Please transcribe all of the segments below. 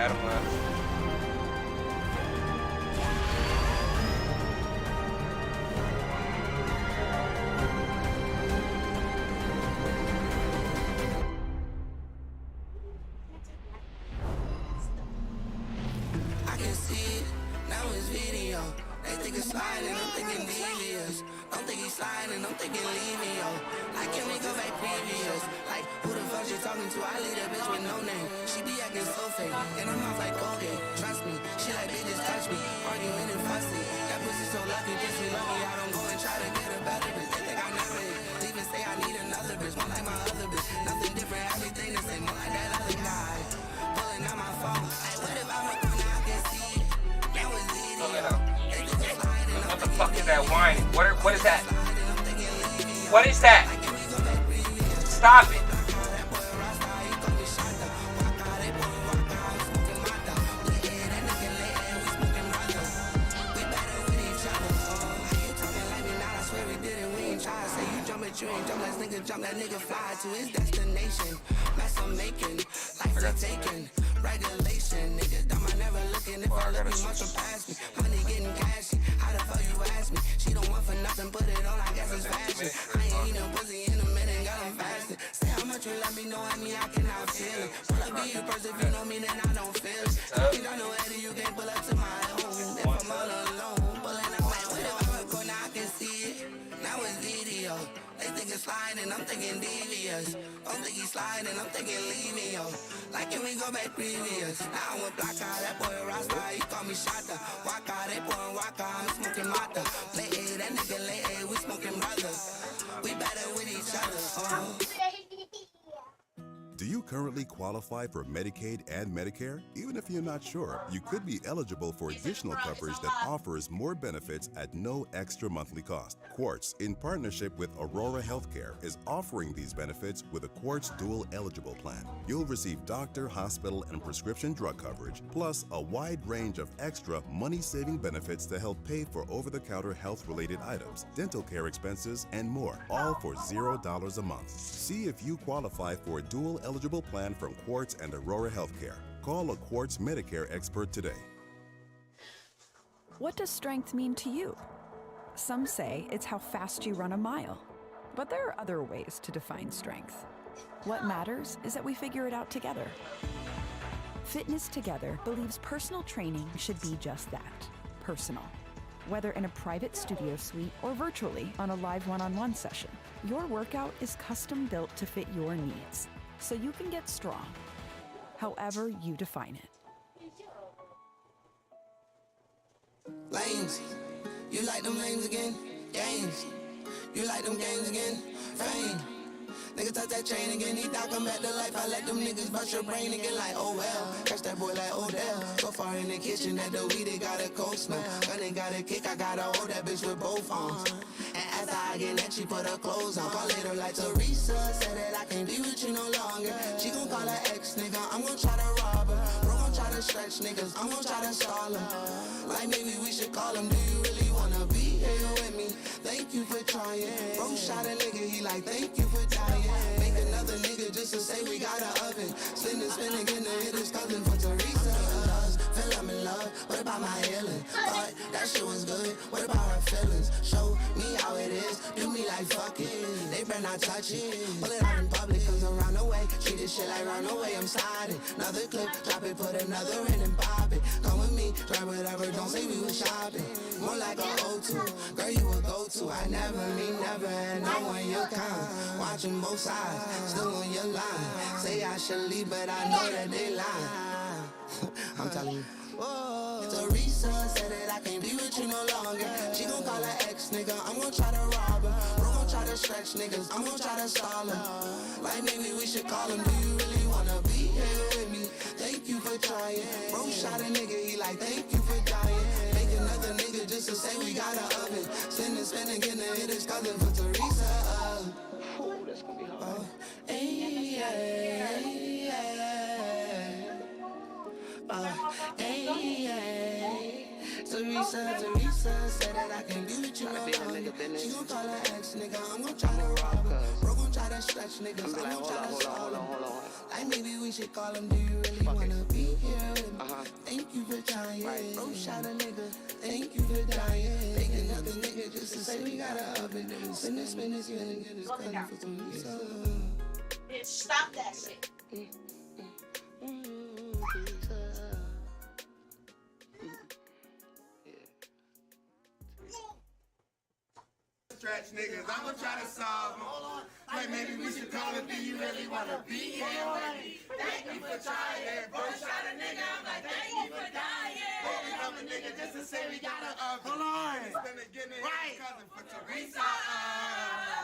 Adam left. I can see it, now it's video. They think it's sliding, I'm thinking devious. Don't think he's sliding, I'm thinking leave me, yo. Like, can we go back previous? Like, who the fuck she talking to? I leave that bitch with no name. She be acting so fake, and her mouth like Colgate. Trust me, she like, bitches touch me. Arguing and fussy, that pussy so lucky, just be lucky. I don't go and try to get a better bitch. They think I never hit. Even say I need another bitch, more like my other bitch. Nothing different, everything the same, more like that other guy. Pulling out my phone, like, what if I'm a corner, I can see it. Now it's video. What the fuck is that whine? What is that? What is that? Stop it. You ain't jump, let's nigga jump, that nigga fly to his destination. Mess I'm making, life is taking, regulation. Nigga dumb, I never looking, if I look, you must pass me. Money getting cashy, how the fuck you ask me? She don't want for nothing, put it on, I guess it's fashion. I ain't eating pussy in a minute, got him fasting. Say how much you let me know, I mean I cannot feel it. Pull up be you first, if you know me, then I don't feel it. If you don't know Eddie, you can't pull up to my home. If I'm all alone, pulling up my window, I'm a corner, I can see it. Now it's video. They think it's sliding, I'm thinking devious. Don't think he's sliding, I'm thinking leave me, yo. Like, can we go back previous? Now I'm with Black Eye, that boy a Rasta, he call me Shata. Waka, they pouring Waka, I'm smoking Mata. Lay A, that nigga lay A, we smoking brothers. We better with each other, Do you currently qualify for Medicaid and Medicare? Even if you're not sure, you could be eligible for additional coverage that offers more benefits at no extra monthly cost. Quartz, in partnership with Aurora Healthcare, is offering these benefits with a Quartz Dual Eligible Plan. You'll receive doctor, hospital, and prescription drug coverage, plus a wide range of extra money-saving benefits to help pay for over-the-counter health-related items, dental care expenses, and more, all for $0 a month. See if you qualify for a dual eligible plan from Quartz and Aurora Healthcare. Call a Quartz Medicare expert today. What does strength mean to you? Some say it's how fast you run a mile, but there are other ways to define strength. What matters is that we figure it out together. Fitness Together believes personal training should be just that, personal. Whether in a private studio suite or virtually on a live one-on-one session, your workout is custom built to fit your needs, so you can get strong, however you define it. Lames, you like them lames again? Games, you like them games again? Fame, nigga touch that chain again, he die, come back to life. I let them niggas bust your brain again like, oh well. Catch that boy like Odell. So far in the kitchen that the weed, it got a cold smell. Gun ain't got a kick, I gotta hold that bitch with both arms. And after I get that, she put her clothes on. Call later like Teresa, said that I can't be with you no longer. She gon' call her ex, nigga, I'm gon' try to rob her. Bro gon' try to stretch niggas, I'm gon' try to stall him. Like maybe we should call him, do you really wanna be here with me? Thank you for trying. Bro shot a nigga, he like, thank you for dying. Make another nigga just to say we got an oven. Spin again to hit his cousin for Teresa. Feel I'm in love, what about my healing? Thought that shit was good, what about her feelings? Show me how it is, do me like fuck it. They better not touch it. Pull it out in public, cause I'm round the way. Treat this shit like round the way, I'm sliding. Another clip, drop it, put another in and pop it. Come with me, try whatever, don't say we was shopping. More like a O2, girl you a go-to. I never mean never, and no one your kind. Watching both sides, still on your line. Say I should leave, but I know that they lie. I'm telling you. Teresa said that I can't be with you no longer. She gon' call her ex, nigga, I'm gon' try to rob her. Bro gon' try to stretch niggas, I'm gon' try to stall him. Like maybe we should call him, do you really wanna be here with me? Thank you for trying. Bro shot a nigga, he like, thank you for dying. Make another nigga just to say we got an oven. Spin again to hit his cousin for Teresa. Oh, that's gonna be hard. Teresa said that I can't be with you no longer. She gon' call her ex, nigga, I'm gon' try to rob her. Bro gon' try to stretch niggas, I'm gon' try to stall him. Like maybe we should call him, do you really wanna be here with me? for dying. Thinking nothing, nigga, just to say we gotta up it. Spin this, get us coming for some reason. Bitch, stop that shit. Stretch niggas, I'ma try to solve them. Like maybe we should call it, do you really wanna be here? Thank you for trying. First shot a nigga, I'm like, thank you for dying. Holding up a nigga just to say we gotta up. Hold on. Spend it, getting it, right. Cousin for Teresa.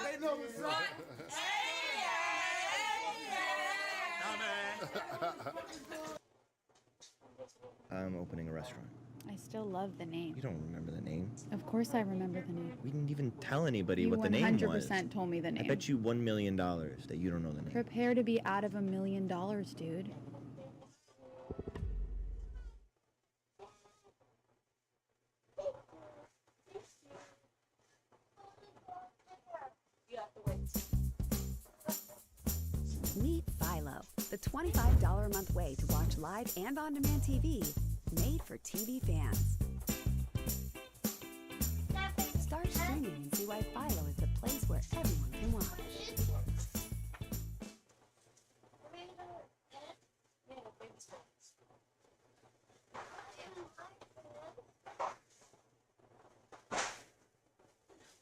They know what's up. I'm opening a restaurant. I still love the name. You don't remember the name? Of course I remember the name. We didn't even tell anybody You what the name was. 100% told me the name. I bet you $1 million that you don't know the name. Prepare to be out of $1 million, dude. Meet Philo, the $25 a month way to watch live and on-demand TV, made for TV fans. Start streaming and see why Philo is the place where everyone can watch.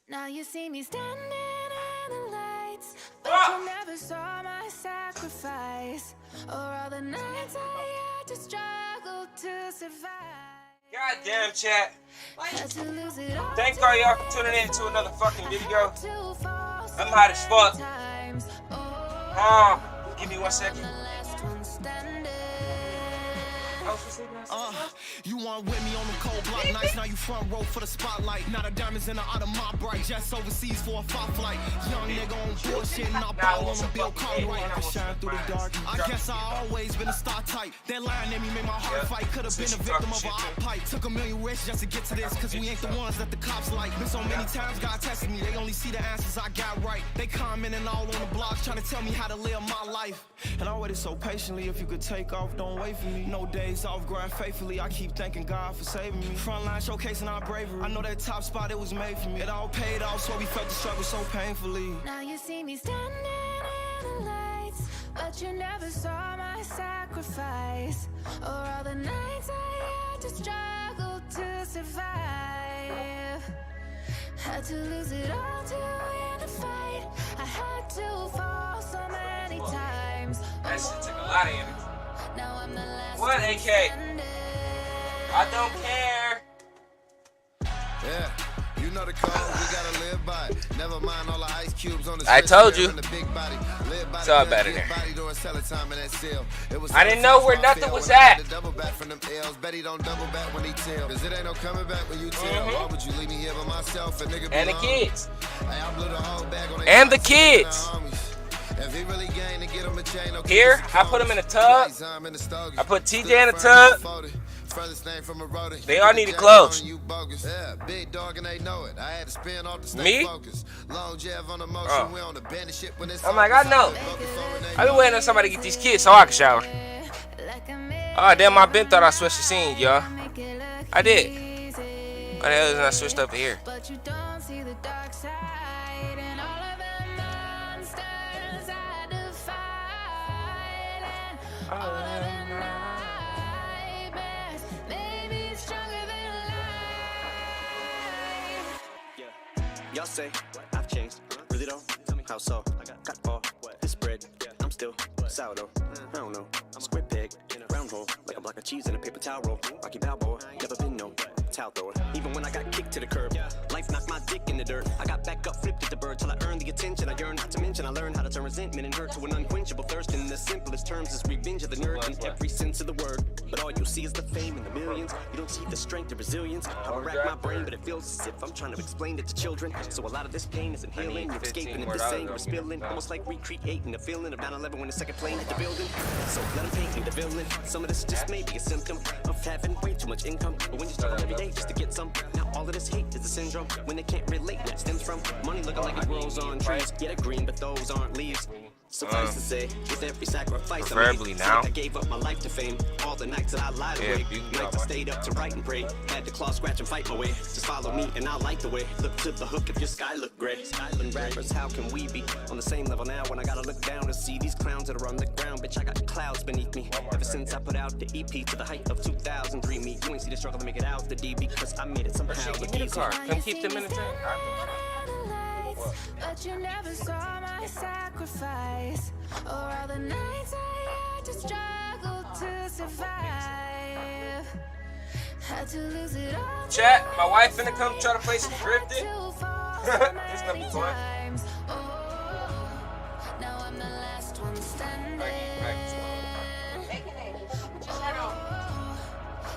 Now you see me standing in the lights, but you never saw my sacrifice, or all the nights I had to struggle to survive. Goddamn chat. Had to lose it all. Thank all y'all for tuning in to another fucking video. I'm hot as fuck. Give me 1 second. You want with me on the cold block nights, now you front row for the spotlight. Now the diamonds in the out of my bright, just overseas for a fight flight. Young nigga on bullshit, and I ball on the Bill Cartwright. I can shine through the dark. I guess I always been a star type. That line in me made my heart fight. Could've been a victim of a hot pipe. Took a million risks just to get to this, cause we ain't the ones that the cops like. Been so many times God tested me, they only see the answers I got right. They commenting all on the blogs, trying to tell me how to live my life. And I waited so patiently, if you could take off, don't wait for me. No days off, grind faithfully, I keep thanking God for saving me. Frontline showcasing our bravery, I know that top spot, it was made for me. It all paid off, so we felt the struggle so painfully. Now you see me standing in the lights, but you never saw my sacrifice, or all the nights I had to struggle to survive. Had to lose it all to win a fight. I had to fall so many times. That shit took a lot of energy. Now I'm the last What, AK? standing. I don't care. Yeah, you know the code, we gotta live by it. Never mind all the ice cubes on the I told you. the big body. Live by It's all the better there. body during selling time in that seal. It was I didn't know where nothing was at. Double back from them L's. Bet he don't double back when he tell. Cause it ain't no coming back when you tell. Why would you leave me here by myself? A nigga be And the long. kids. Hey, I blew the whole bag on And the kids. If he really gained to get him a chain, okay, Here, I put them in a tub. I put TJ in a tub. They all needed clothes. Yeah, big dog and they know it. I had to spin off the Me? focus. Long jab on the motion. We on the bandit shit when it's I'm like, I know. I've been waiting on somebody to get these kids so I can shower. Oh, damn, I been thought I switched the scene, y'all. I did. Why the hell isn't I switched up to here? But you don't see the dark side, and all of the monsters I defied, and all of the nightmares made me stronger than life. Y'all say I've changed, really though? Tell me how so. I got all this bread, I'm still sourdough. I don't know, square peg, round hole, like a block of cheese in a paper towel roll. Rocky Balboa, never been no towel thrower. Even when I got kicked to the curb, life knocked my dick in the dirt. I got back up, flipped at the bird till I earned the attention I yearned. Not to mention I learned how to turn resentment and hurt to an unquenchable thirst. In the simplest terms, is revenge of the nerd in every sense of the word. But all you see is the fame and the millions. You don't see the strength, the resilience. How I rack my brain, but it feels as if I'm trying to explain it to children. So a lot of this pain isn't healing. You're escaping and this anger is spilling. Almost like recreating the feeling of 9/11 when the second plane hit the building. So let them paint me the villain. Some of this just may be a symptom of having way too much income. But when you struggle every day just to get some, now all of this hate is a syndrome. When they can't relate, that stems from money looking like it grows on trees. Yeah, they're green, but those aren't leaves. Suffice to say, with every sacrifice preferably I made, now. I gave up my life to fame. All the nights that I lied awake, nights I stayed up to write and pray. Had to claw, scratch, and fight my way. Just follow me and I'll light the way. Look to the hook if your sky look gray. Skyland rappers, how can we be on the same level now when I gotta look down and see these clowns that are on the ground? Bitch, I got clouds beneath me. Ever since I put out the EP to the height of 2003, me, you ain't see the struggle to make it out the D because I made it somehow. Give me the car. Come keep them in the tank. But you never saw my sacrifice, or all the nights I had to struggle to survive. Had to lose it all. Chat, my wife finna come try to play some drifting. It's gonna be fun. Now I'm the last one standing.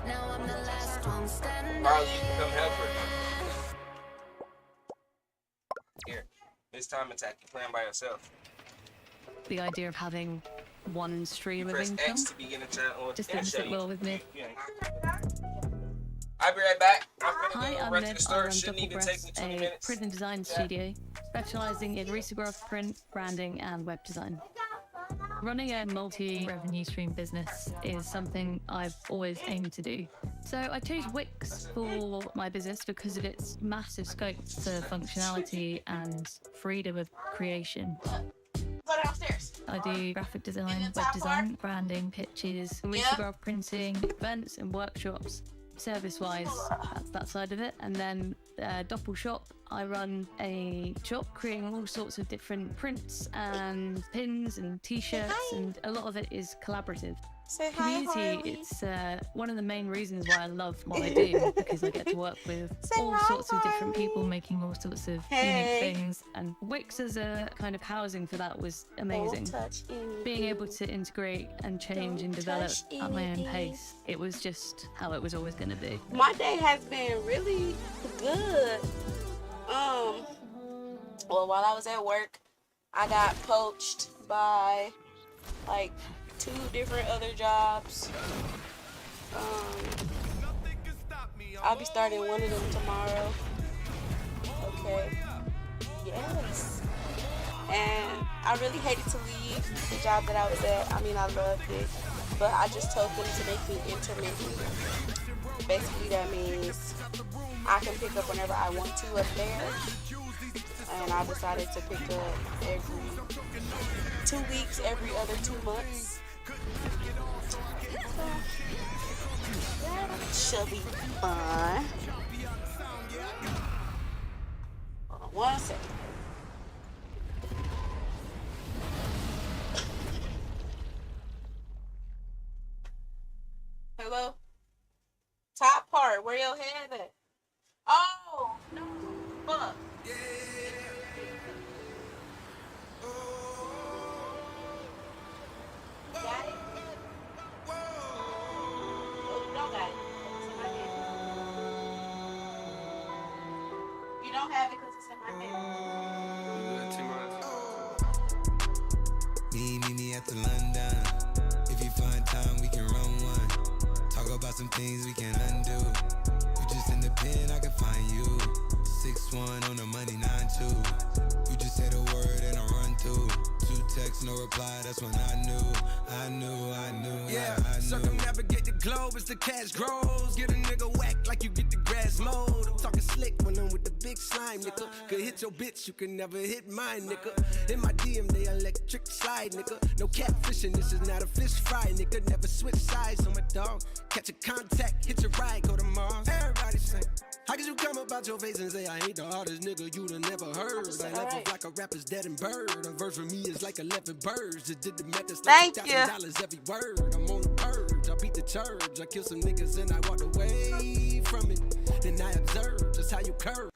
Now I'm the last one standing. Carly, you can come help her. Here, this time attack, you're playing by yourself. The idea of having one stream of Press income X to begin a channel. just didn't sit well with me. I'll be right back. Hi, I'm run to Ned. the store. I run Shouldn't Double even take Breast, me 20 a minutes. print and design studio specializing in risograph print, branding, and web design. Running a multi-revenue stream business is something I've always aimed to do. So I chose Wix for my business because of its massive scope for functionality and freedom of creation. Go downstairs. I do graphic design, web design, branding, pitches, risograph printing, events and workshops. Service-wise, that's that side of it. And then Doppel Shop, I run a shop creating all sorts of different prints and pins and t-shirts, and a lot of it is collaborative. Say hi, Community, it's one of the main reasons why I love what I do, because I get to work with all sorts of different people making all sorts of unique things, and Wix as a kind of housing for that was amazing. Being able to integrate and change and develop at my own pace, it was just how it was always going to be. My day has been really good. Well, while I was at work, I got poached by like 2 different other jobs. I'll be starting one of them tomorrow. Okay. Yes. And I really hated to leave the job that I was at. I mean, I loved it, but I just told them to make me intermittent. Basically, that means I can pick up whenever I want to up there. And I decided to pick up every 2 weeks, every other 2 months. So, that should be fun. Hold on 1 second. Hello? Top part, where your head at? Oh, no. Fuck. Got it? Oh, you don't got it. It's in my hand. You don't have it because it's in my hand. Meet me at the London. If you find time, we can run one. Talk about some things we can undo. You just in the pen, I can find you. 6'1" on the money, 9'2". You just say the word and I run through. 2 texts, no reply, that's when I knew. Yeah, circumnavigate the globe as the cash grows. Get a nigga whack like you get the grass mowed. I'm talking slick when I'm with the big slime, nigga. Could hit your bitch, you can never hit mine, nigga. In my DM, they electric slide, nigga. No catfishing, this is not a fish fry, nigga. Never switch sides on my dog. Catch a contact, hit your ride, go to Mars. Everybody sing. How could you come about your face and say I ain't the hardest nigga you'd have never heard? I level like a rapper's dead and bird. A verse for me is like 11 birds. Just did the math, that's like $2,000 every word. I'm on the purge, I beat the church. I killed some niggas and I walked away from it. Then I observed just how you curve.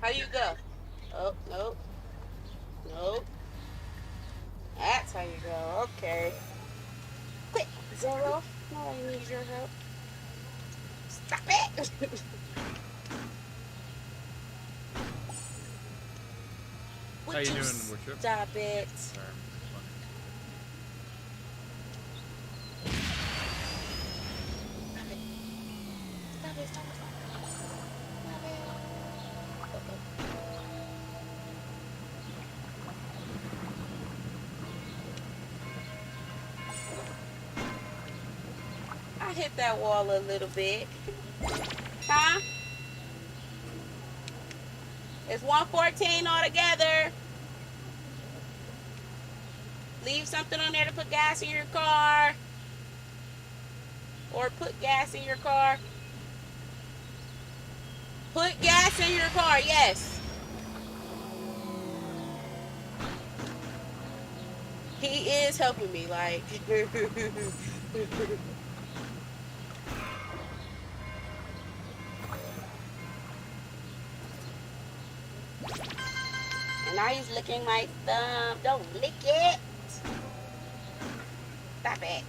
How you go? Oh, nope. Nope. That's how you go. Okay. Quick, Zero. Nobody needs your help. Stop it. Would How you doing, Worship? Stop it. Sorry, Stop it. Stop it. Stop it. I hit that wall a little bit. Huh? It's 114 altogether. Leave something on there to put gas in your car. Or put gas in your car. Put gas in your car, yes. He is helping me, like. And now he's licking my thumb. Don't lick it. Stop it.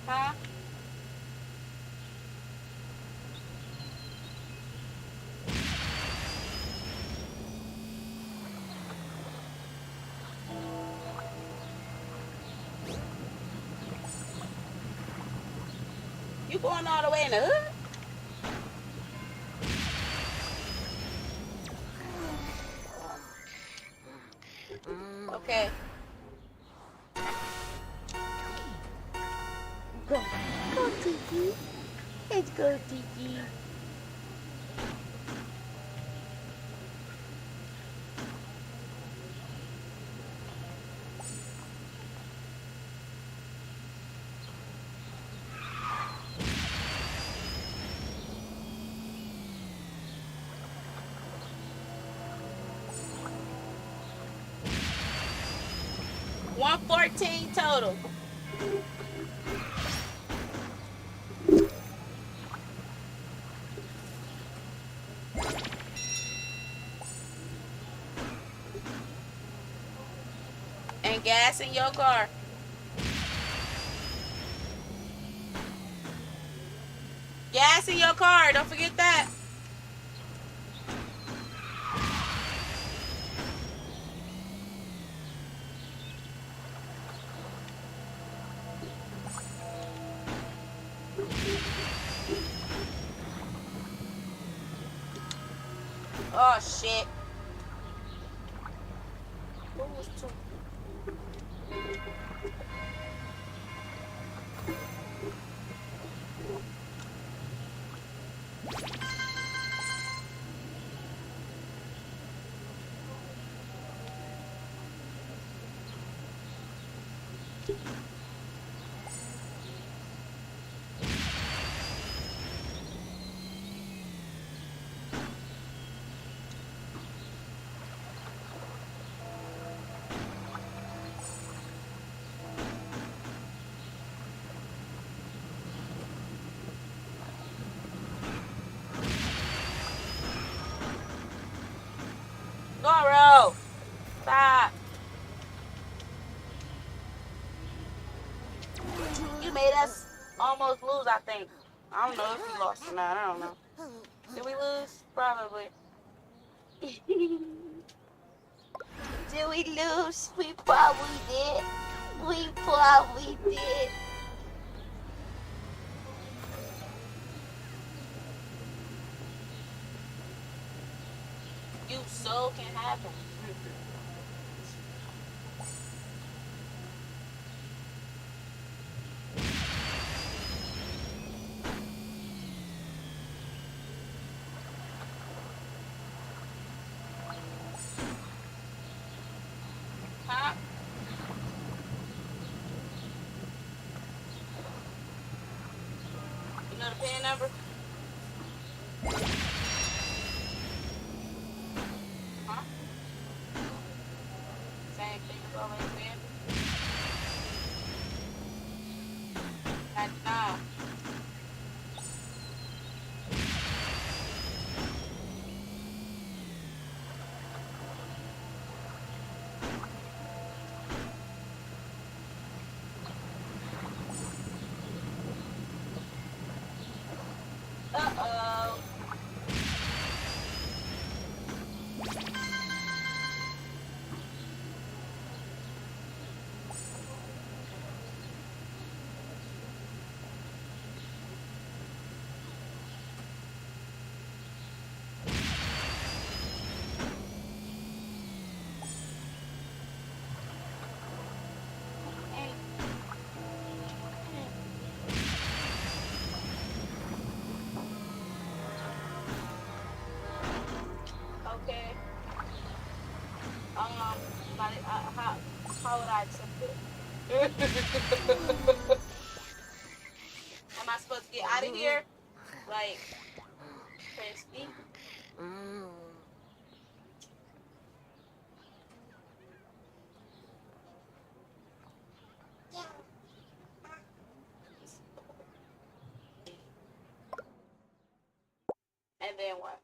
Huh? You going all the way in the hood? Okay. Go, Tiki. Let's go, Tiki. $114 total. And gas in your car. Gas in your car, don't forget that. Oh shit. What was two? Goro! Stop! You made us almost lose, I think. I don't know if we lost or not. I don't know. Did we lose? Probably. Did we lose? We probably did. We probably did. You so can have them. Huh? You know the PIN number? Huh? Same thing as always been. 99. how would I accept it? Am I supposed to get out of here? Like, press B? And then what?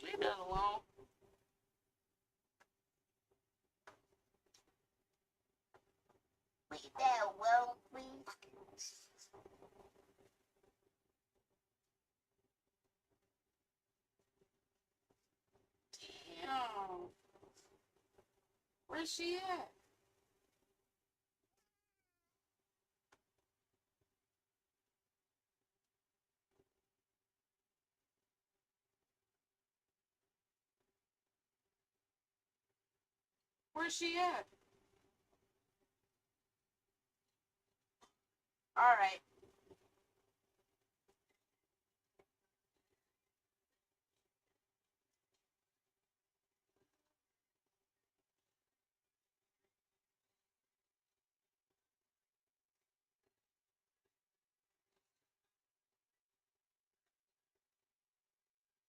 Leave that alone. Leave that alone, please. Damn. Where's she at? Where's she at? All right.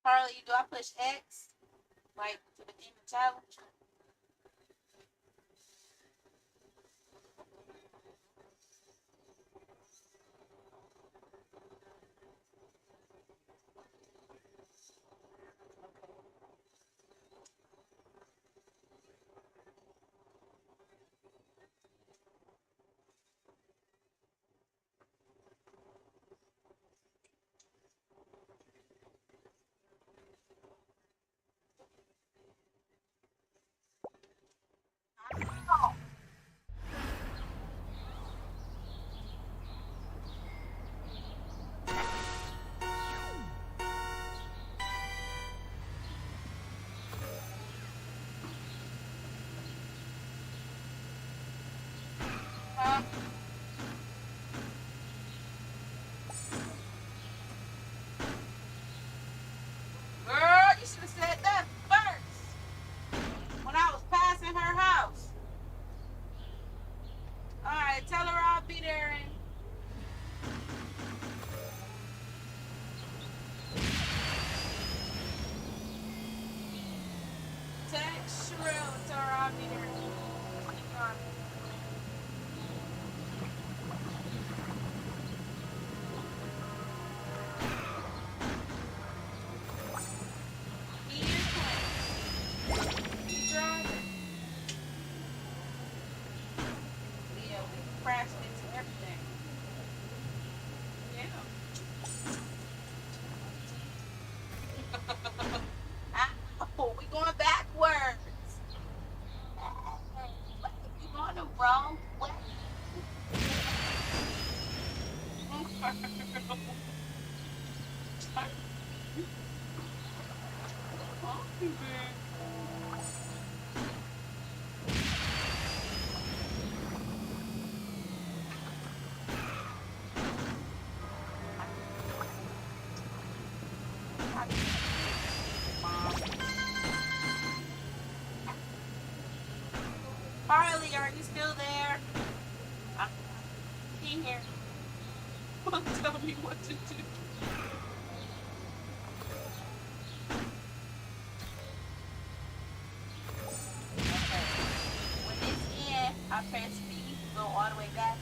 Harley, do I push X? Like, to the demon challenge? Girl, you should have said that first. When I was passing her house. Alright, tell her I'll be there in. Text Sherelle and tell her I'll be there. We going backwards. We going the wrong way. Harley, are you still there? I'm here. Tell me what to do. Okay. When it's in, I press B, go all the way back.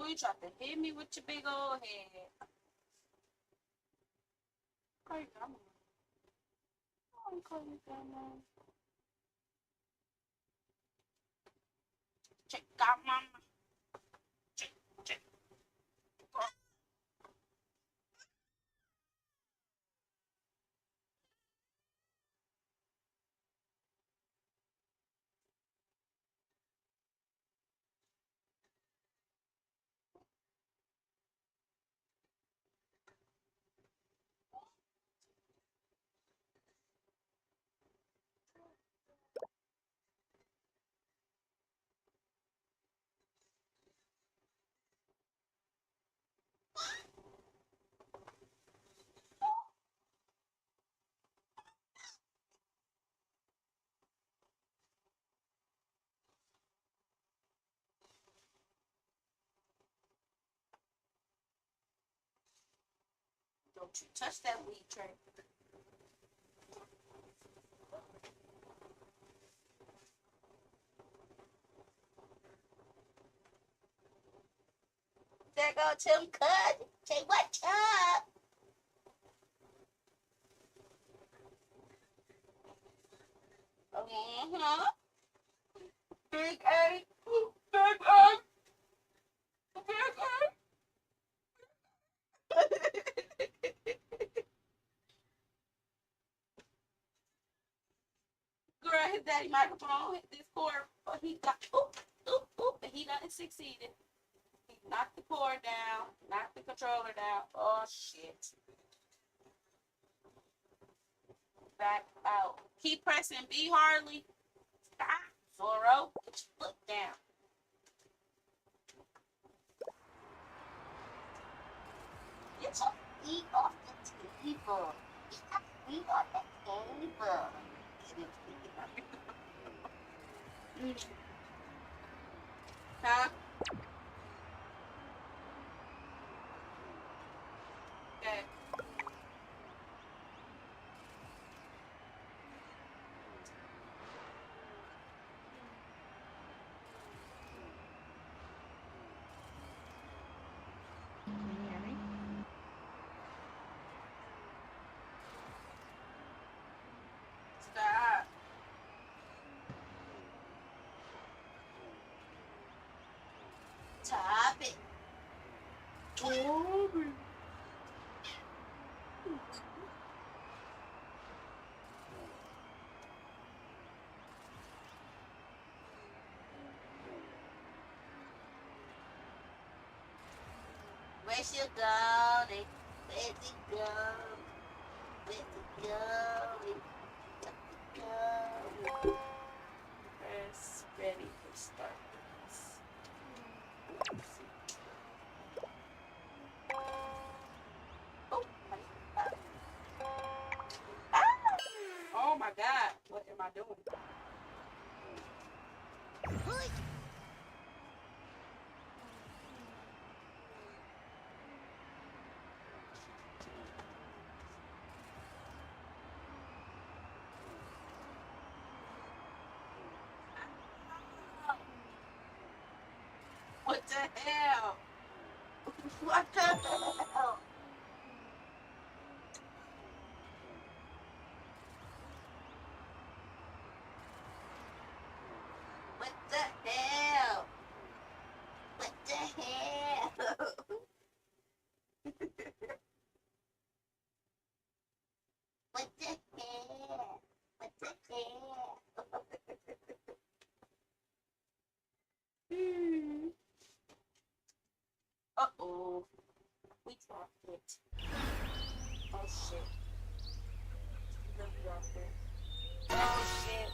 Ooh, you tried to hit me with your big old head. Okay, I'm calling you down. Check out mama. Check. Don't you touch that weed tray. There go Tim Cud. Say what's up? Big A. Big A. Big A. Girl, his daddy microphone hit this cord, but he got and he done succeeded. He knocked the cord down, knocked the controller down. Oh shit. Back out. Keep pressing B, Harley. Stop. Zorro, get your foot down. Get your feet off the table. Get your feet off the table. Huh? Okay. Stop. Top it. Toby. Where's you going? Where's it going? Where's it going? Where's it going? Press ready for start. Oh my god, what am I doing? What the hell? What the hell? What the hell? What the hell? What the hell? What the hell? Uh-oh. We dropped it. Oh shit. We dropped it. Oh shit.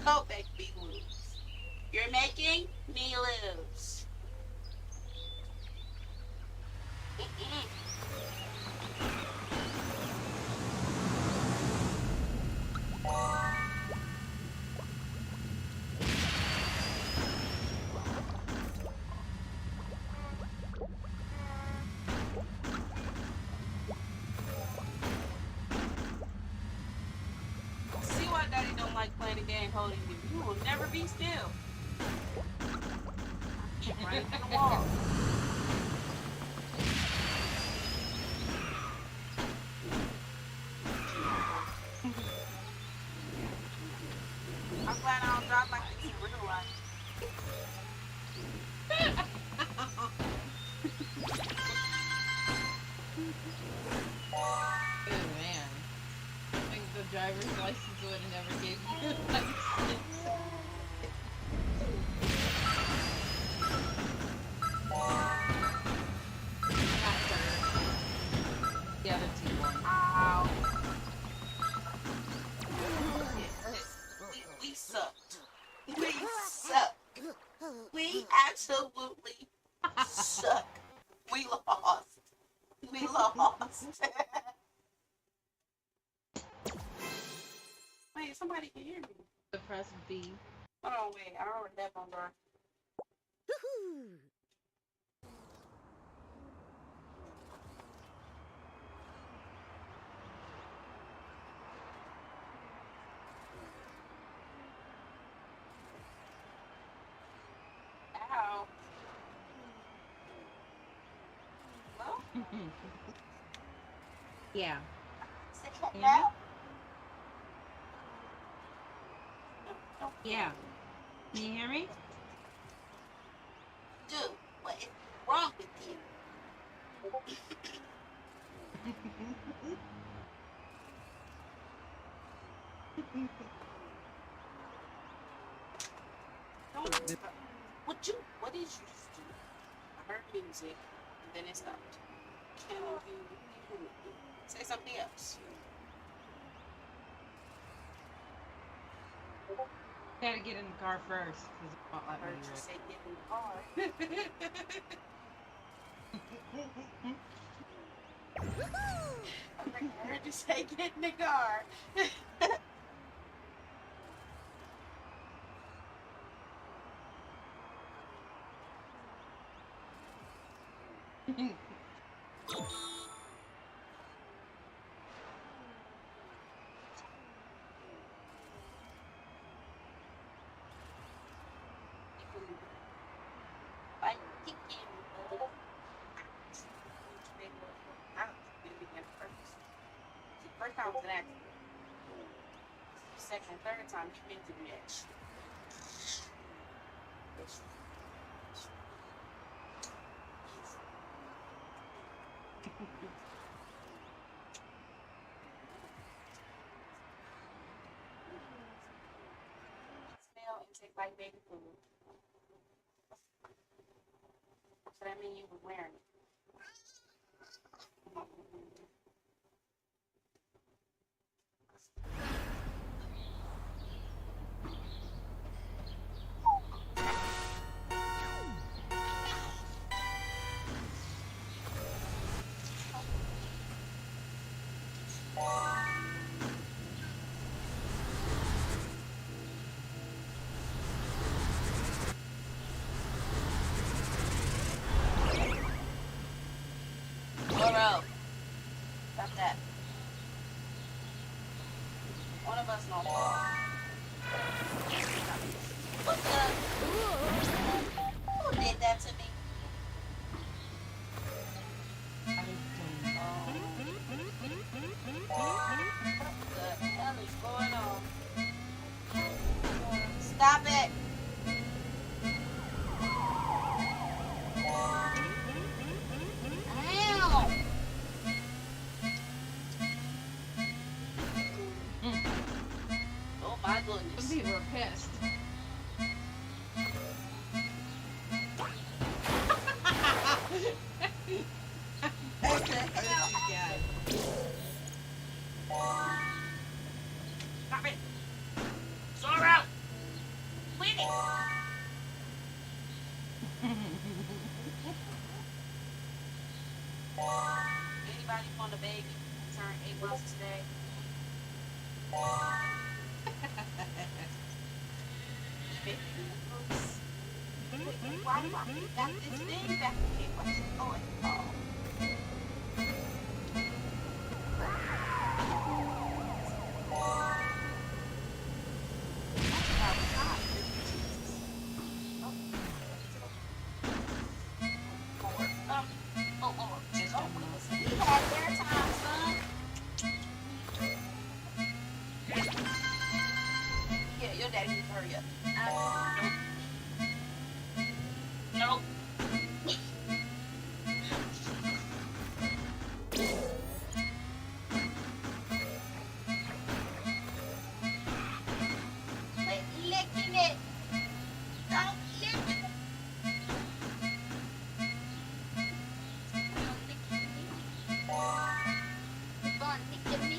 Don't make me lose. You're making me lose. See why Daddy don't like playing a game holding you. You will never be still. Right in the wall. I'm glad I don't drive like this in real life. Oh man. I think the driver's license would have never gave you a license. The other two ones. Ow. We sucked. We suck. We absolutely suck. We lost. We lost. Wait, somebody can hear me. Press B. Hold on, wait. I don't know where that one are. Ow. Well, Yeah. say that now. Yeah. Can you hear me? Dude, what is wrong with you? What did you just do? I heard music, and then it stopped. Can you say something else? Gotta get in the car first. 'Cause it won't I let me heard you rip. say get in the car. I heard you say get in the car. First time was an accident. Second and third time, you been through that shit. Smell and taste like baby food. So that means you were wearing it. Laurel, stop that. One of us knows. What the? Who did that to me? What the hell is going on? Stop it! Ow! Oh my goodness. Some people are pissed. What the hell? Stop it! Soar out! What's his name? Why do I got this thing back here? What's going on? Yeah, your daddy needs to hurry up. Nope. Quit licking it. Don't lick it. You're gonna lick at me?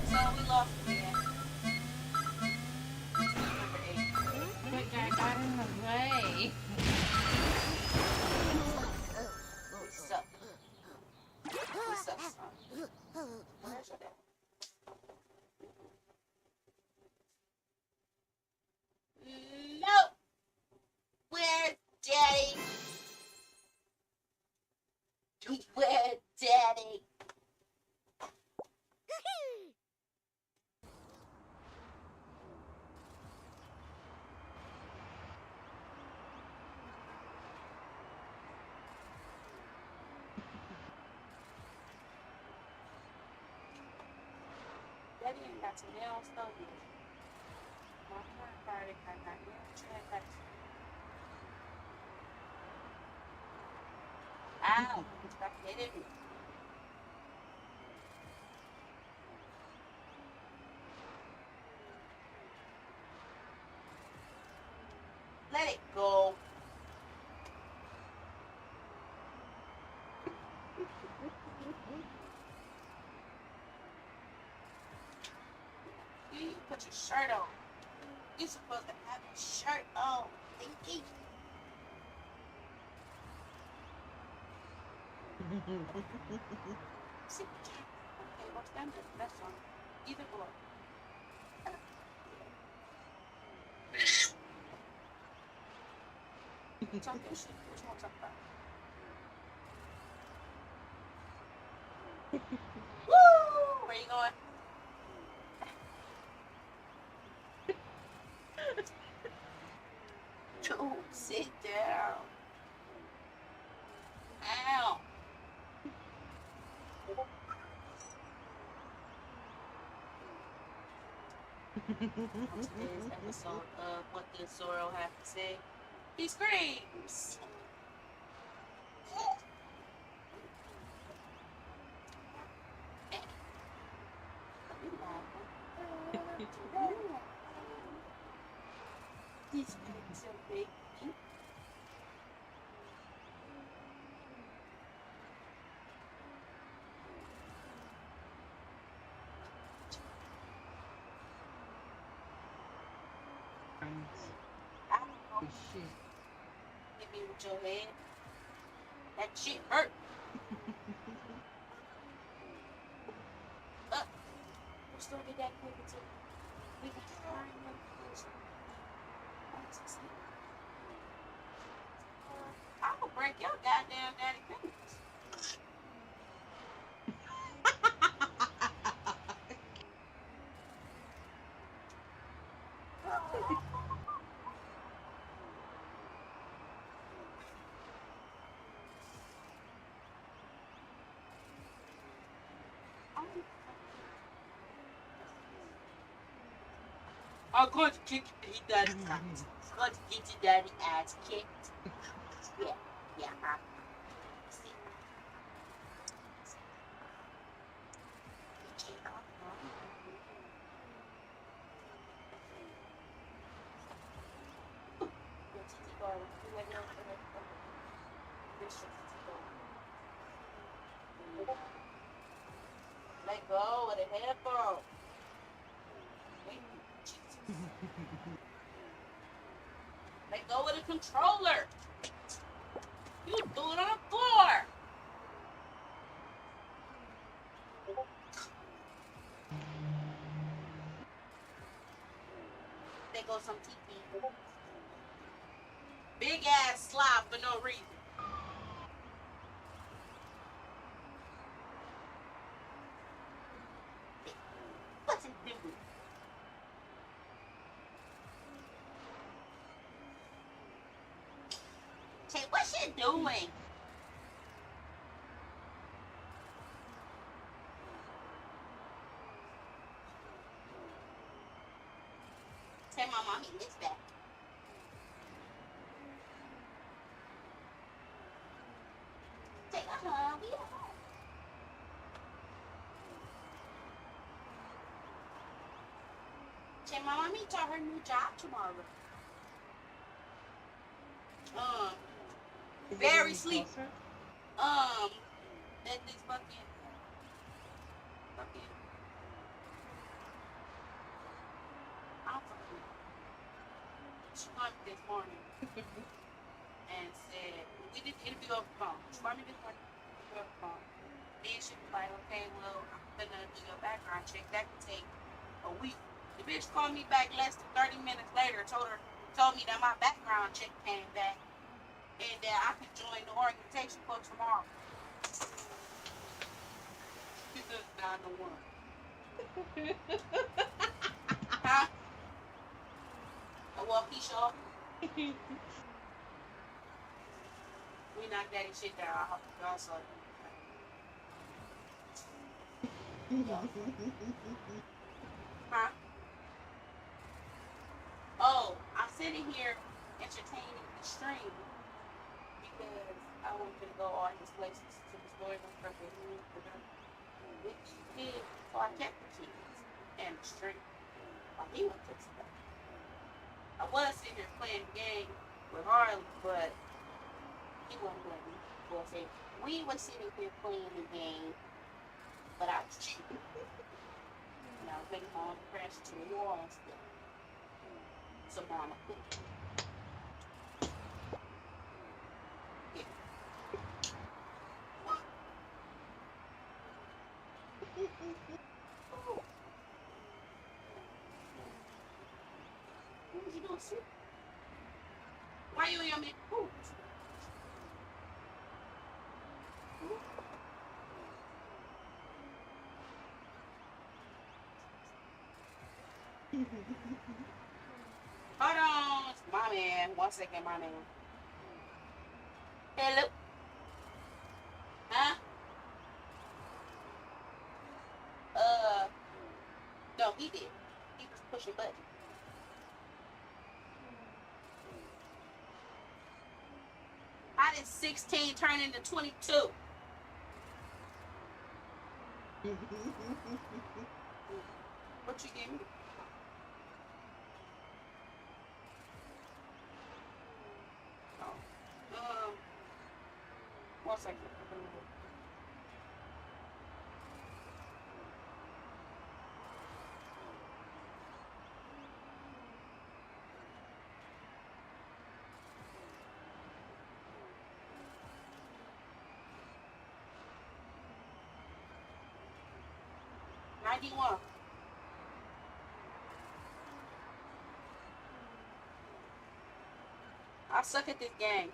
So we lost again. Number 8. That guy got in the way. We suck. We suck, son. Where's your dad? Nope. Where's daddy? Where's daddy? Daddy ain't got some nails though. My friend Friday got nail transaction. Ow, stop hitting me. Let it go. You put your shirt on. You're supposed to have your shirt on. Thinky. See, okay, what's them do? That's fine. Either or. Talk your shit. What you want to talk about? Woo! Where you going? Don't sit down. Ow. On today's episode of What Does Zorro Have to Say? He screams. These pigs are big. I don't know. Shit. Hit me with your head. That shit hurt. We're still get that quick until we can find one person. I will break your goddamn daddy fingers. I'm going to kick your daddy ass. I'm going to get your daddy ass kicked. Yeah, yeah. See. Let go of the headphone. Wait. Let go of the controller. You do it on the floor. There goes some TV. Big ass slob for no reason. What's it doing? Say, what's it doing? Say, my mommy is back. Say, we are. Say, my mommy got her new job tomorrow. Very sleep. At this fucking. She called me this morning and said, we did the interview over the phone. She called me this morning, over the phone. Then she was like, okay, well, I'm gonna do your background check. That could take a week. The bitch called me back less than 30 minutes later, told me that my background check came back and that I could join the orientation for tomorrow. This is 901. Huh? A walkie show? We knocked that shit down. I hope y'all saw it. Huh? Oh, I'm sitting here entertaining the stream because I want to go all his places to the story of stuff that he needs to do. Which he did, so I kept the keys and the stream while he went to stuff. I was sitting here playing the game with Harley, but he wasn't playing. Well, say, we were sitting here playing the game, but I was cheating. And I was making my own crash to the wall and stuff. So mama cooking. What was you doing, sis? Why you in your make food? Hold on, my man. 1 second, my man. Hello. Huh? No, he did. He was pushing buttons. How did 16 turn into 22? What you give me? Oh. 1 second. I suck at this game.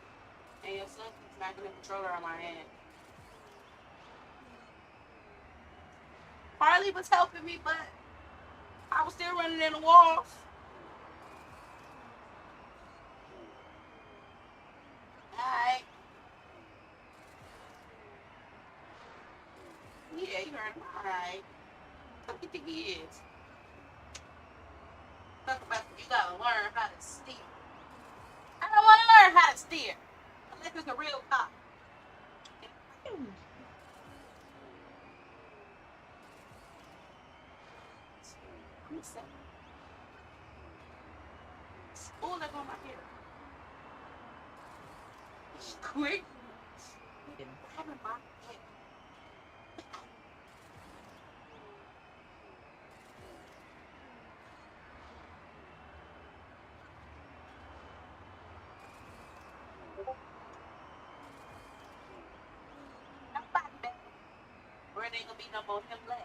And your son keeps smacking the controller on my hand. Harley was helping me, but I was still running in the walls. Alright. Yeah, you heard him. Alright. What do you think he is? Talk about you gotta learn how to steer. I don't want to learn how to steer. Unless it's a real cop. Oh, they're going my hair. It's quick. Having my head. ain't gonna be no more him left.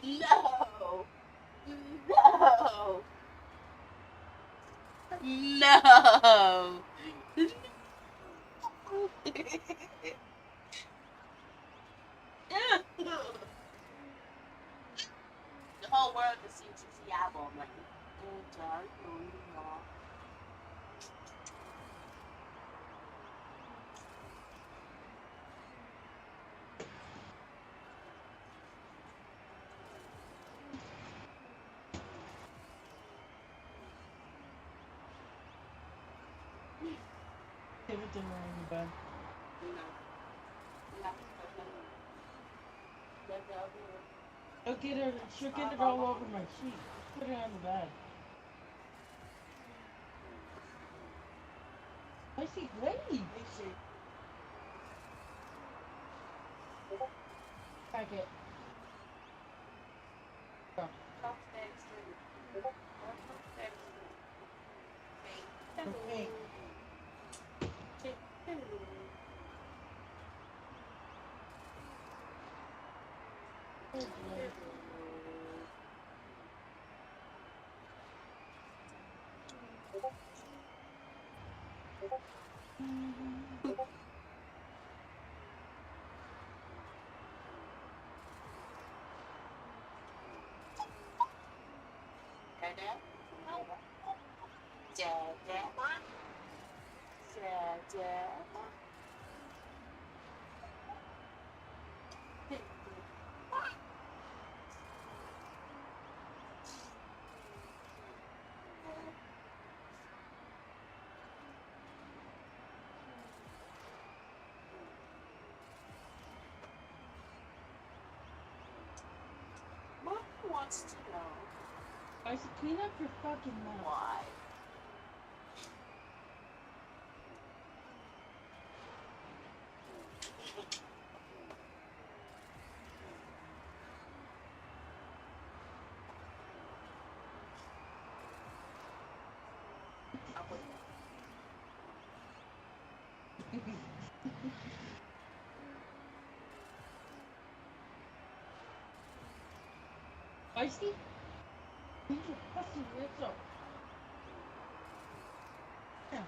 No. No. No. The whole world can see what you see eyeball. I'm like, sorry, no. Everything around the bed. She'll get it all over my sheet. Put it on the bed. I see lady. Pack it. Go. Okay. Mom wants to know. I said, clean up your fucking mouth. Why? Icy? Clean your fucking lips up. Yeah.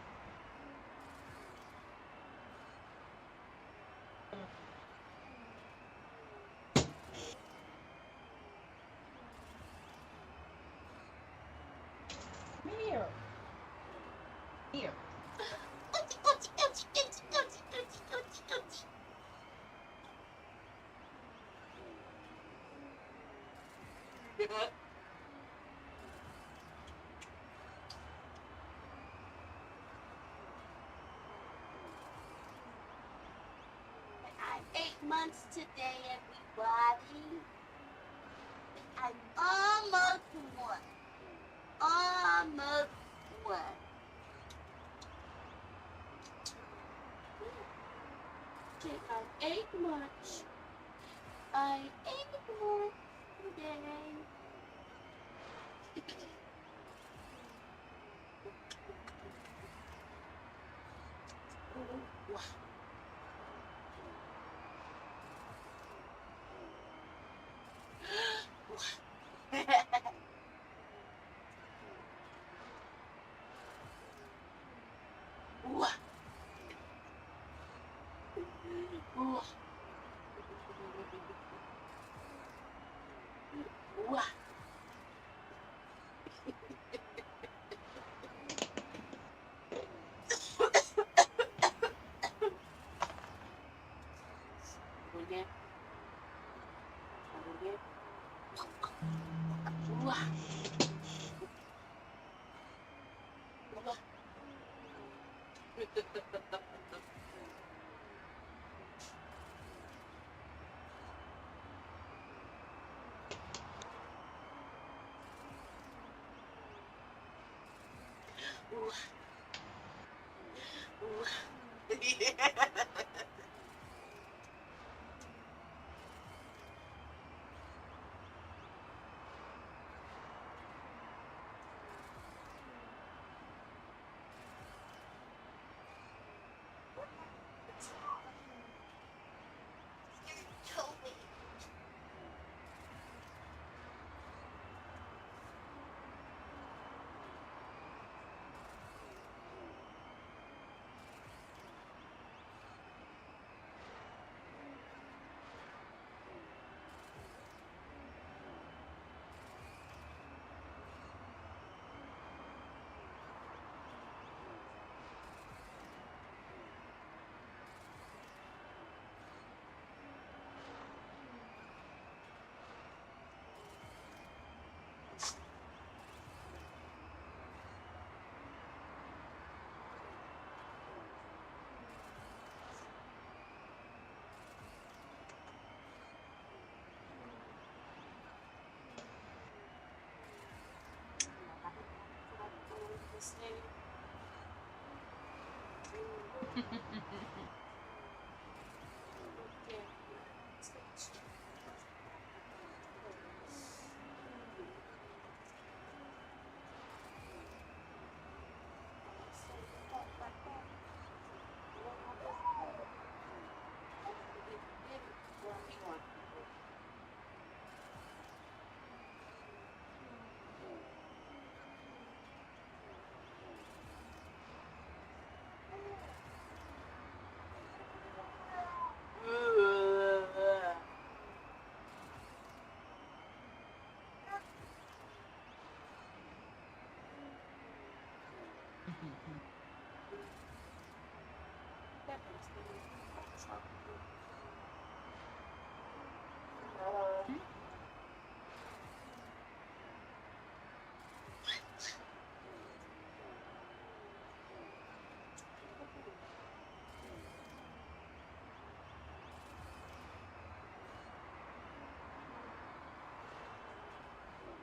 Here. Here. I'm 8 months today, everybody. I'm almost one. Almost one. Okay, I'm 8 months. I'm 8 months today. Ooh. Ooh.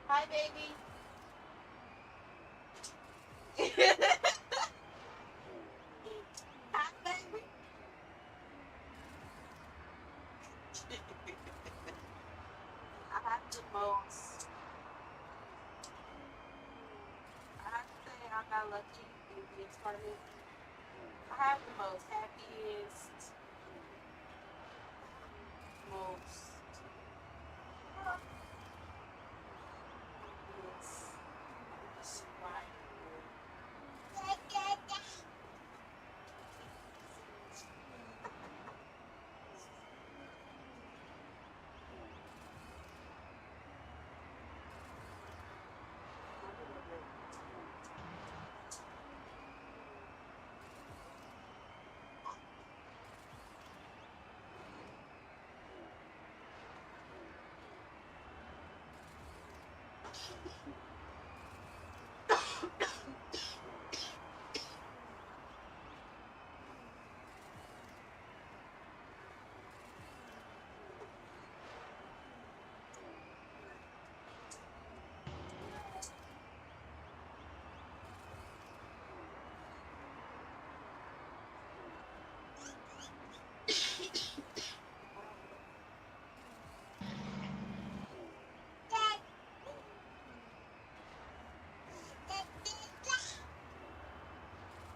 Hi, baby. Hi, baby. I have the most. I have to say I got lucky in the apartment. I have the most happiest, most. Yes. Right.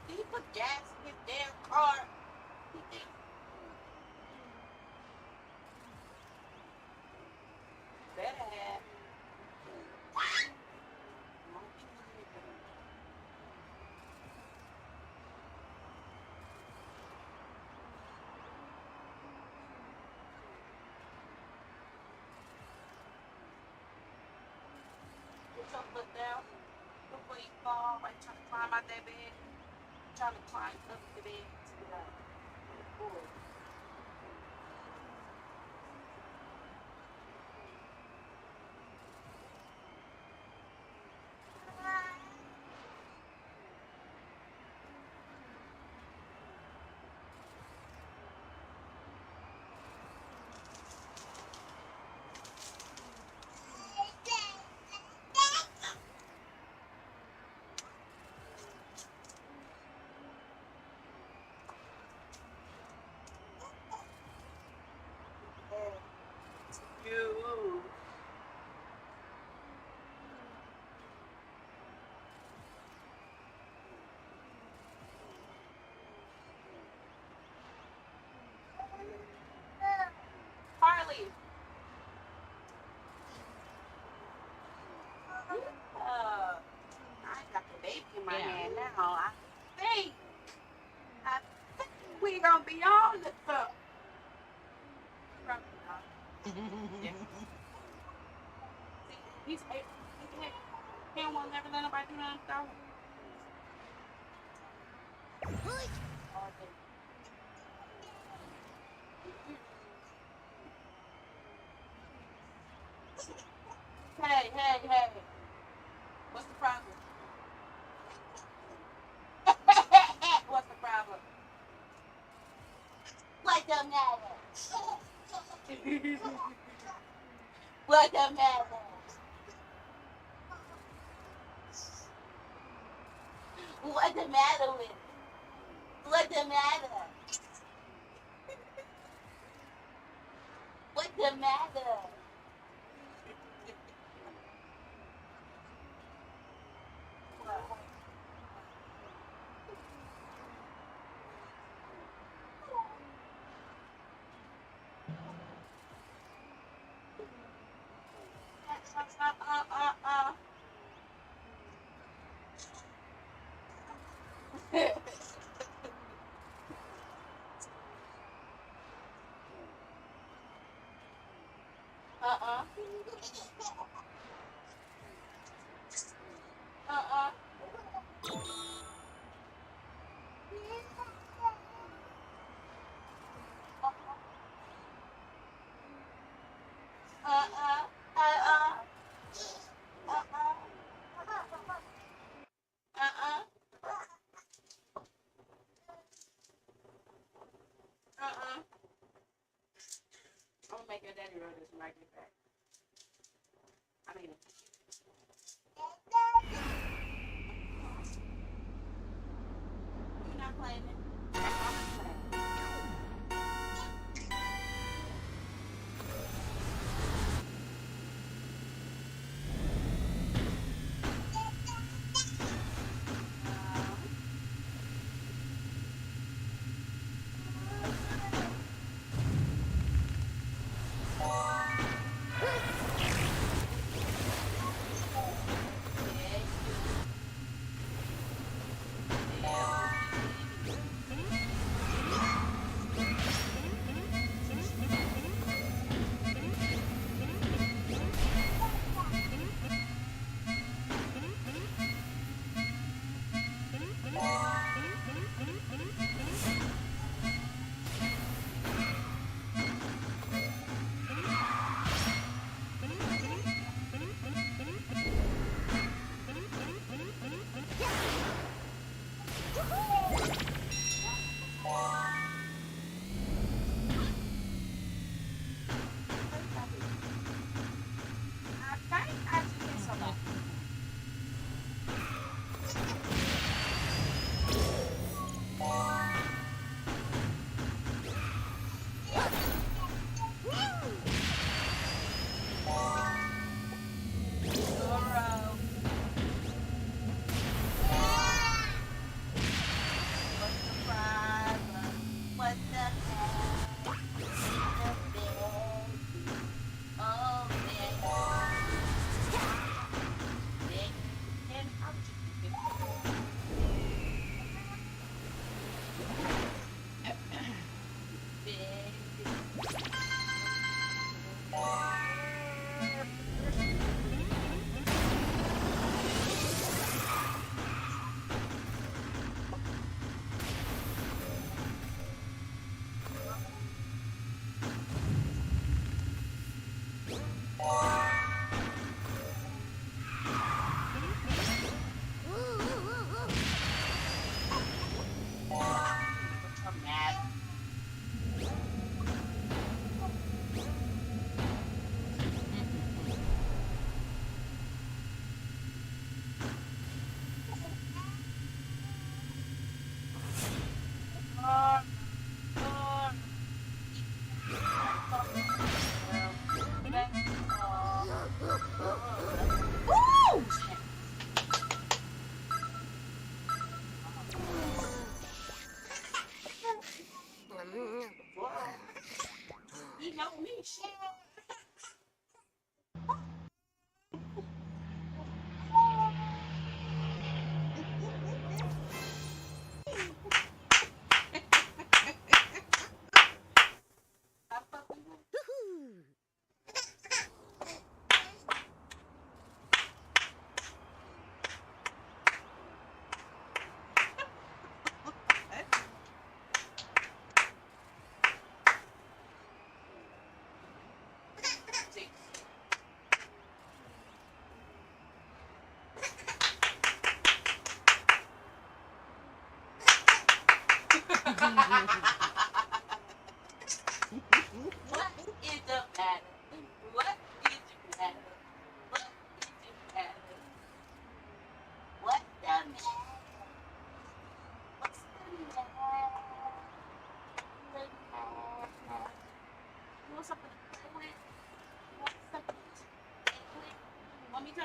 Did he put gas in his damn car? Better have. Put your foot down before you fall. Like trying to climb out that bed. Trying to climb up the bed to get out. Ooh. I think we gonna be on the stuff. Yeah. See, he don't want to never let nobody do nothing though. Hey, hey, hey. What's the problem? What's the problem? What the matter? What the matter? What the matter with it? What the matter? What the matter? I'm gonna make your daddy roll this when I get back. I mean, you're not playing it.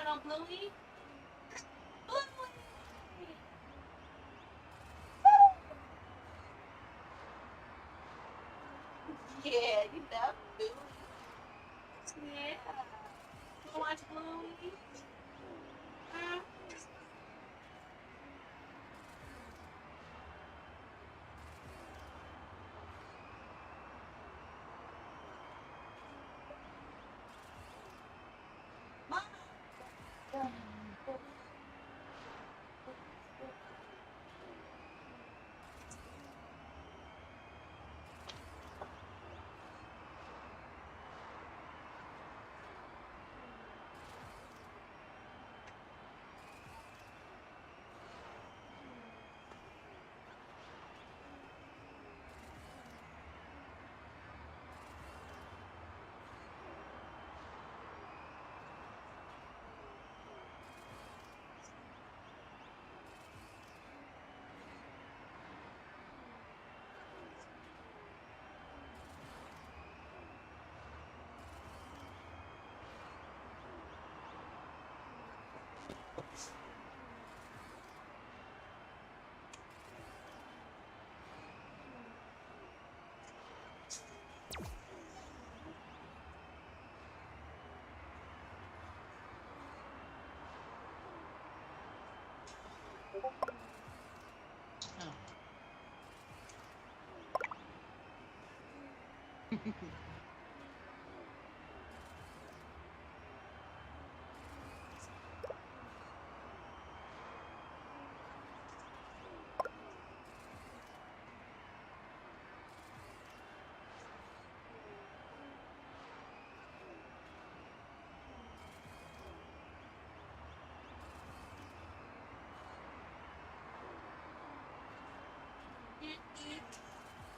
got on Bluey? Yeah, you love Bluey. Yeah. You watch Bluey? Huh?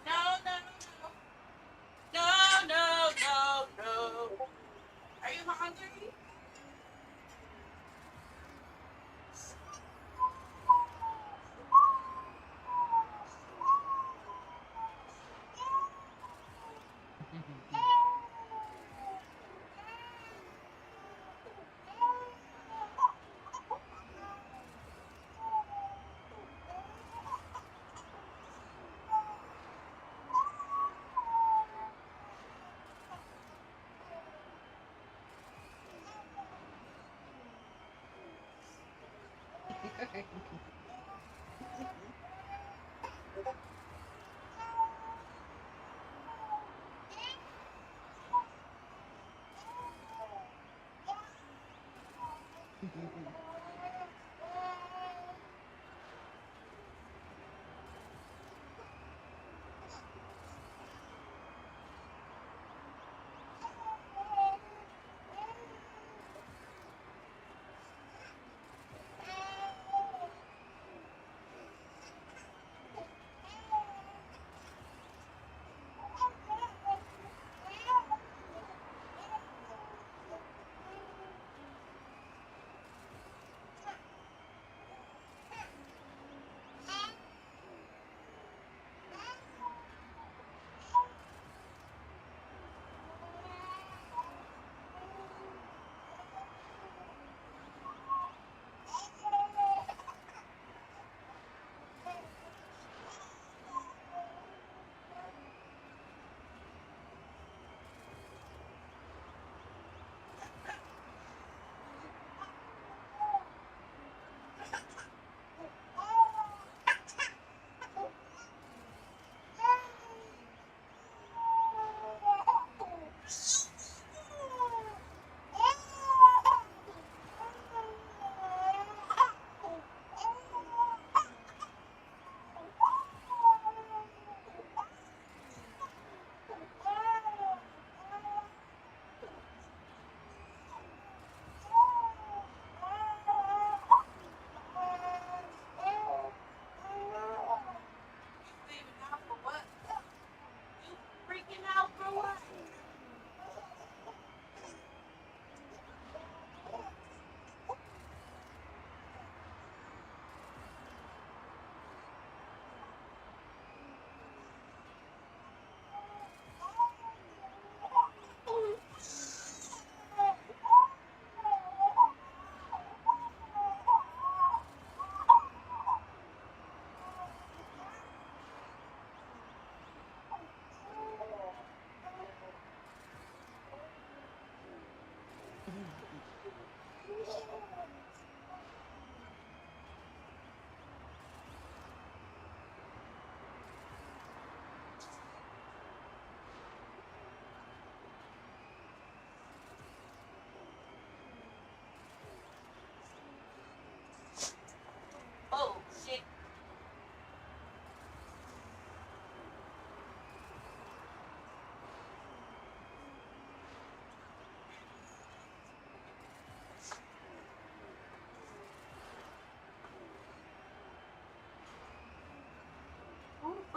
No, no, no. No, no, no, no. Are you hungry?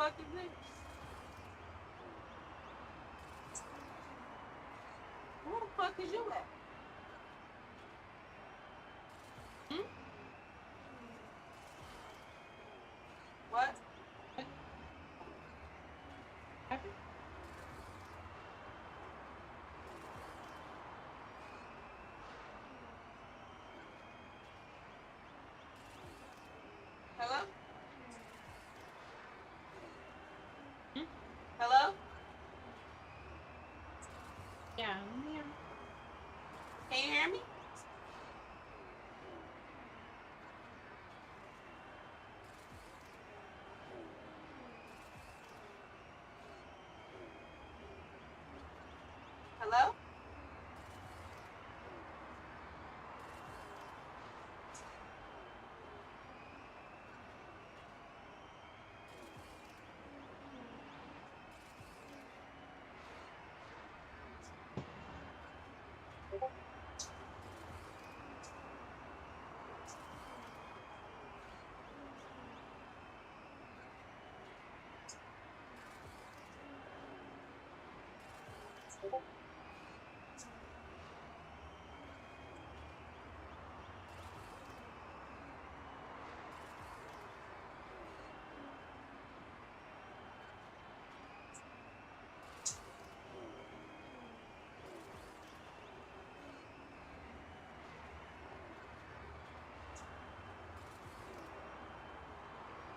fuck is this? Where the fuck is you at? Hmm? What? Happy? Hello? Hmm? Hello? Yeah, I'm here. Can you hear me? Hello?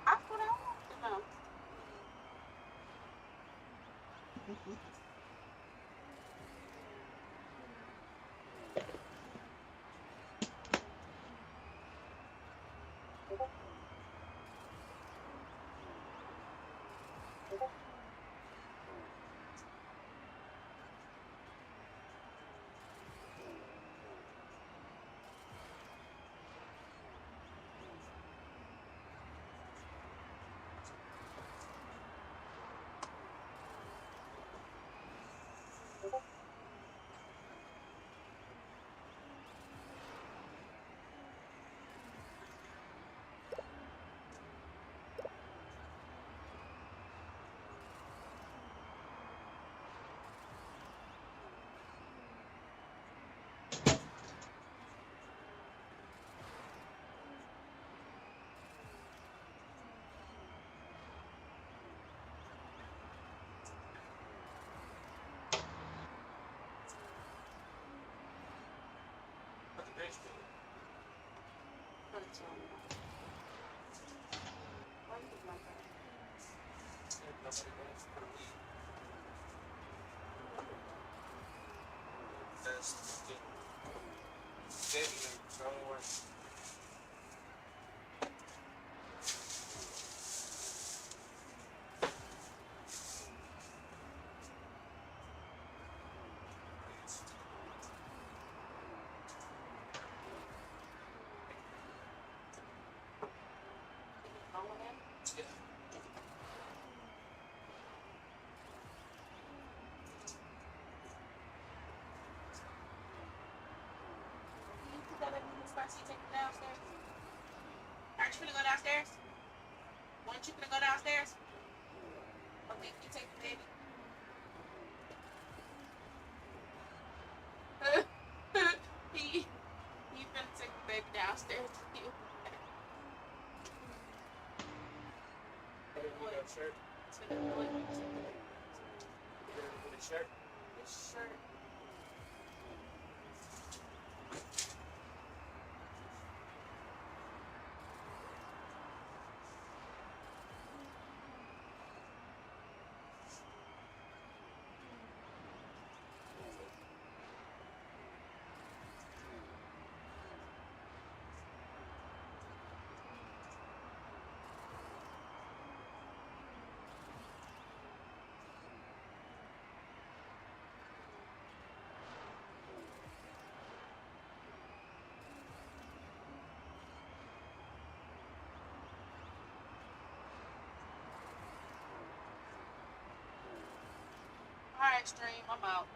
That's what I want to know. Take it downstairs. Aren't you gonna go downstairs? Weren't you gonna go downstairs? Okay, you take the baby. he finna take the baby downstairs with you. Shirt. Shirt. Shirt. Alright, stream, I'm out.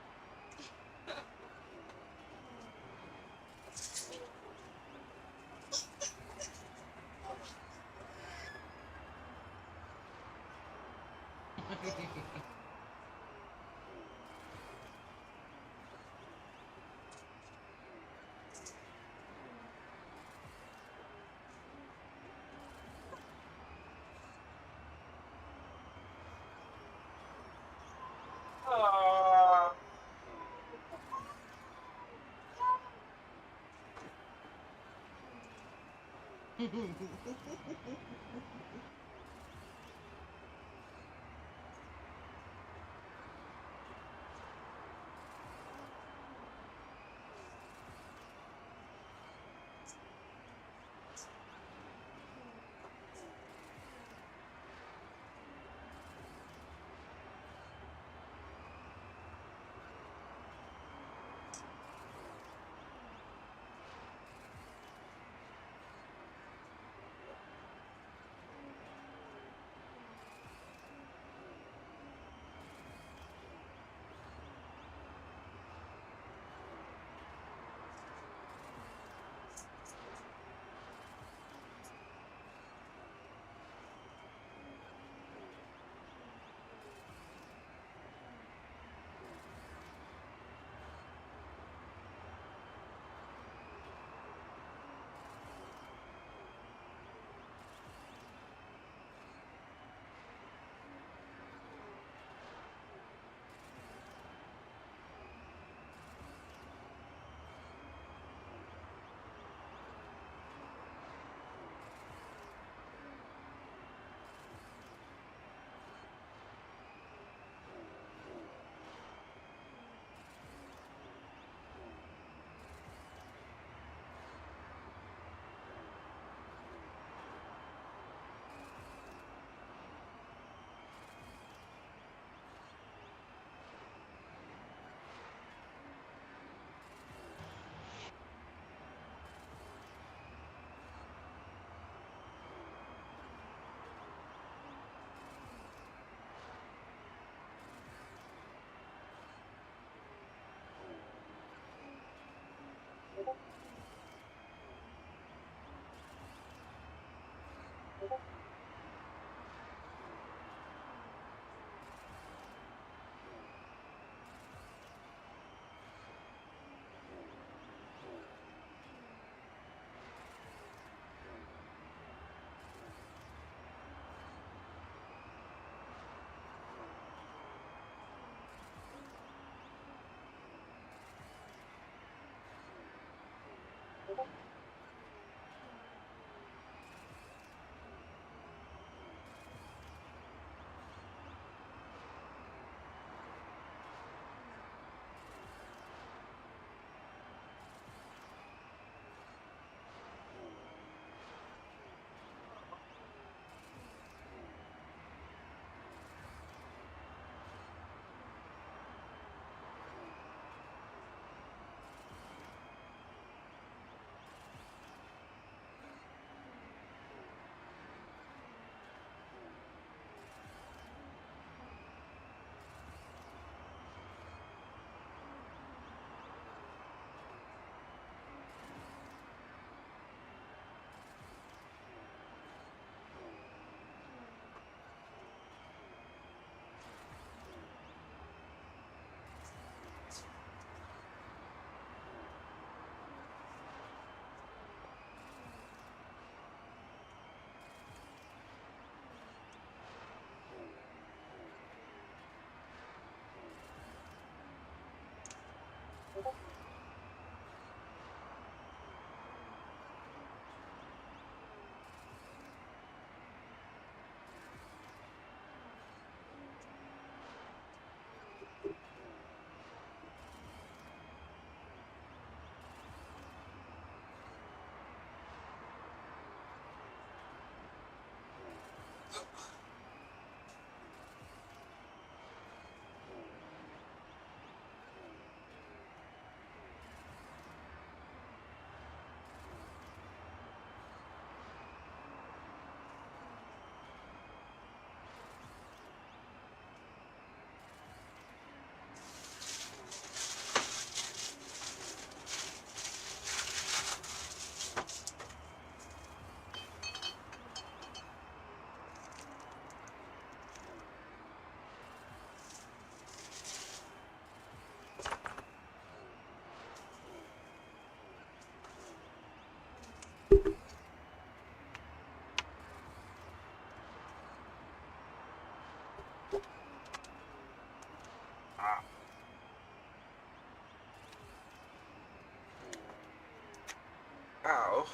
Ow.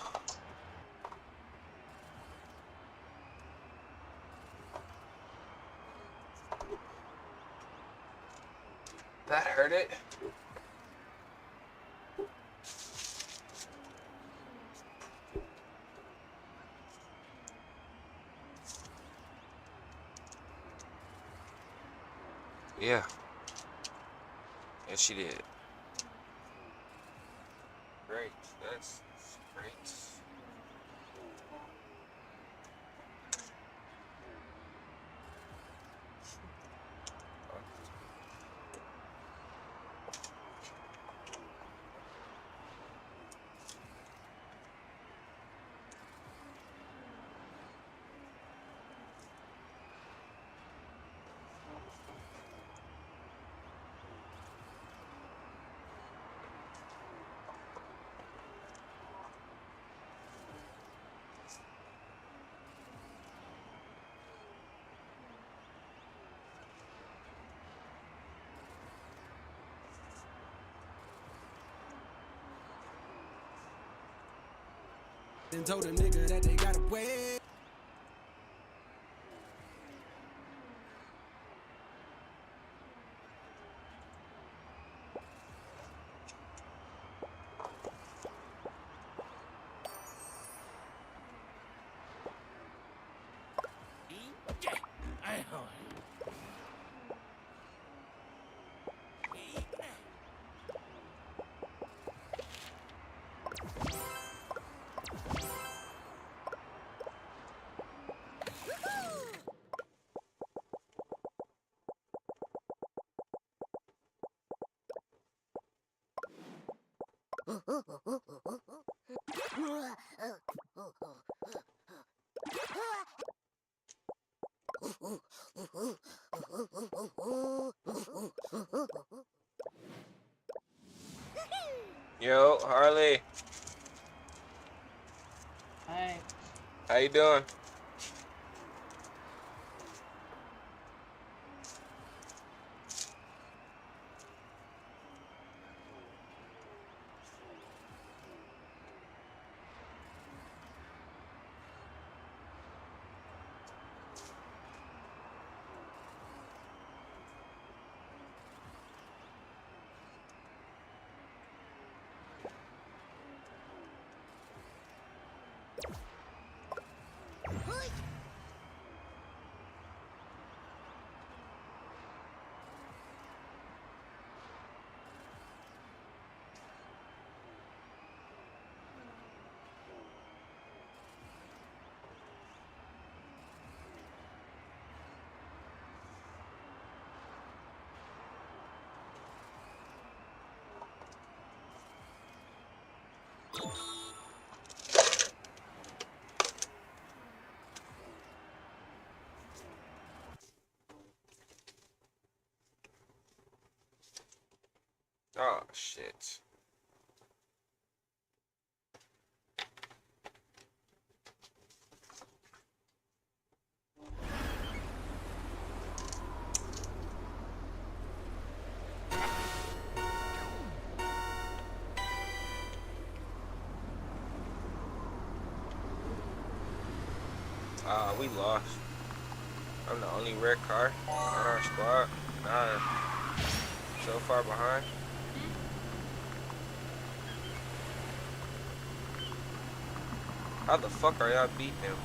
start it. Yeah. Yes, she did. Great. That's great. And told a nigga that they gotta wait. Yo, Harley. Hi. How you doing? Oh, shit. We lost. I'm the only red car on our squad. So far behind. How the fuck are y'all beating him?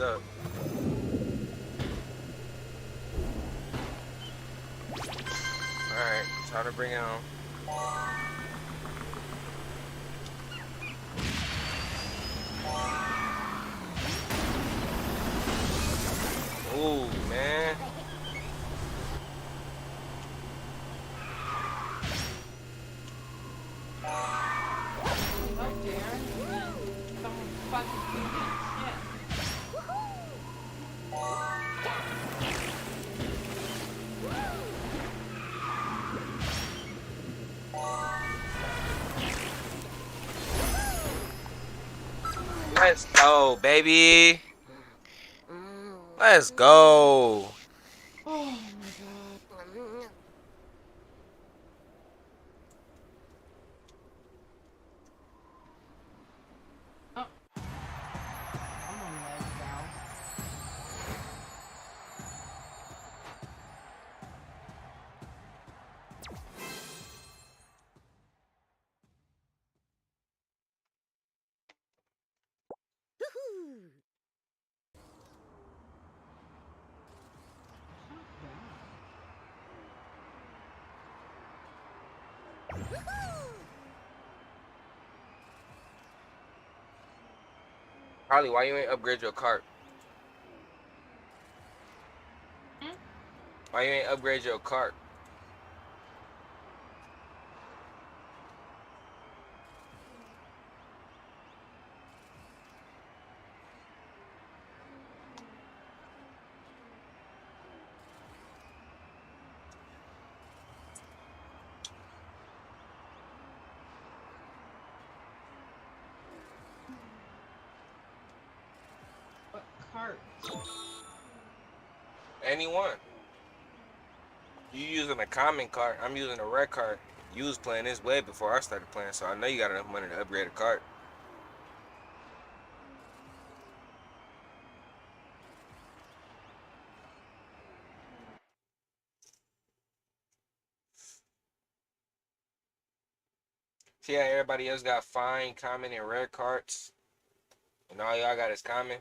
what's up. Alright, time to bring it on. Ooh, man. Let's go, baby. Let's go. Oh my god. Oh. I'm on leg now. Harley, why you ain't upgrade your cart? Why you ain't upgrade your cart? What cart? Anyone. You using a common cart. I'm using a red cart. You was playing this way before I started playing, so I know you got enough money to upgrade a cart. See how everybody else got fine, common, and rare carts? And all y'all got is common?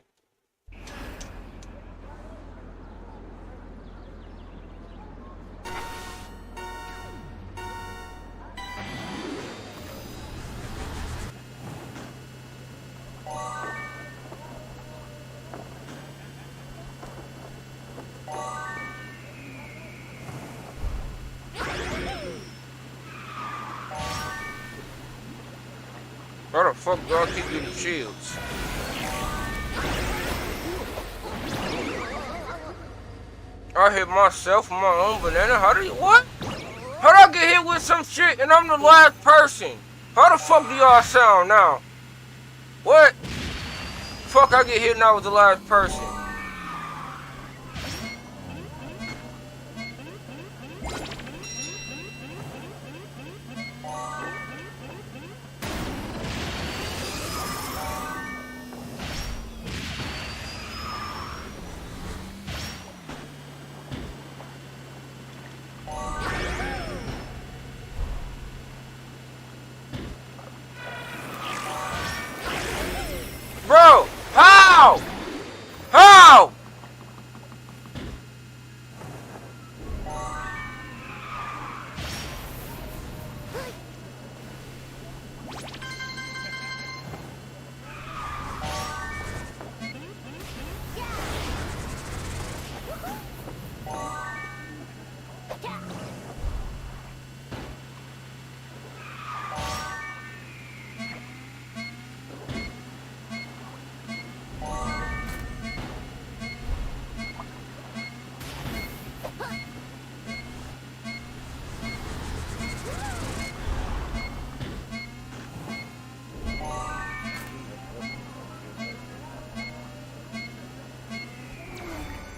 Why the fuck do I keep getting shields? I hit myself with my own banana. How do you, what? How do I get hit with some shit and I'm the last person? How the fuck do y'all sound now? What? Fuck, I get hit and I was the last person. Bro, how? How?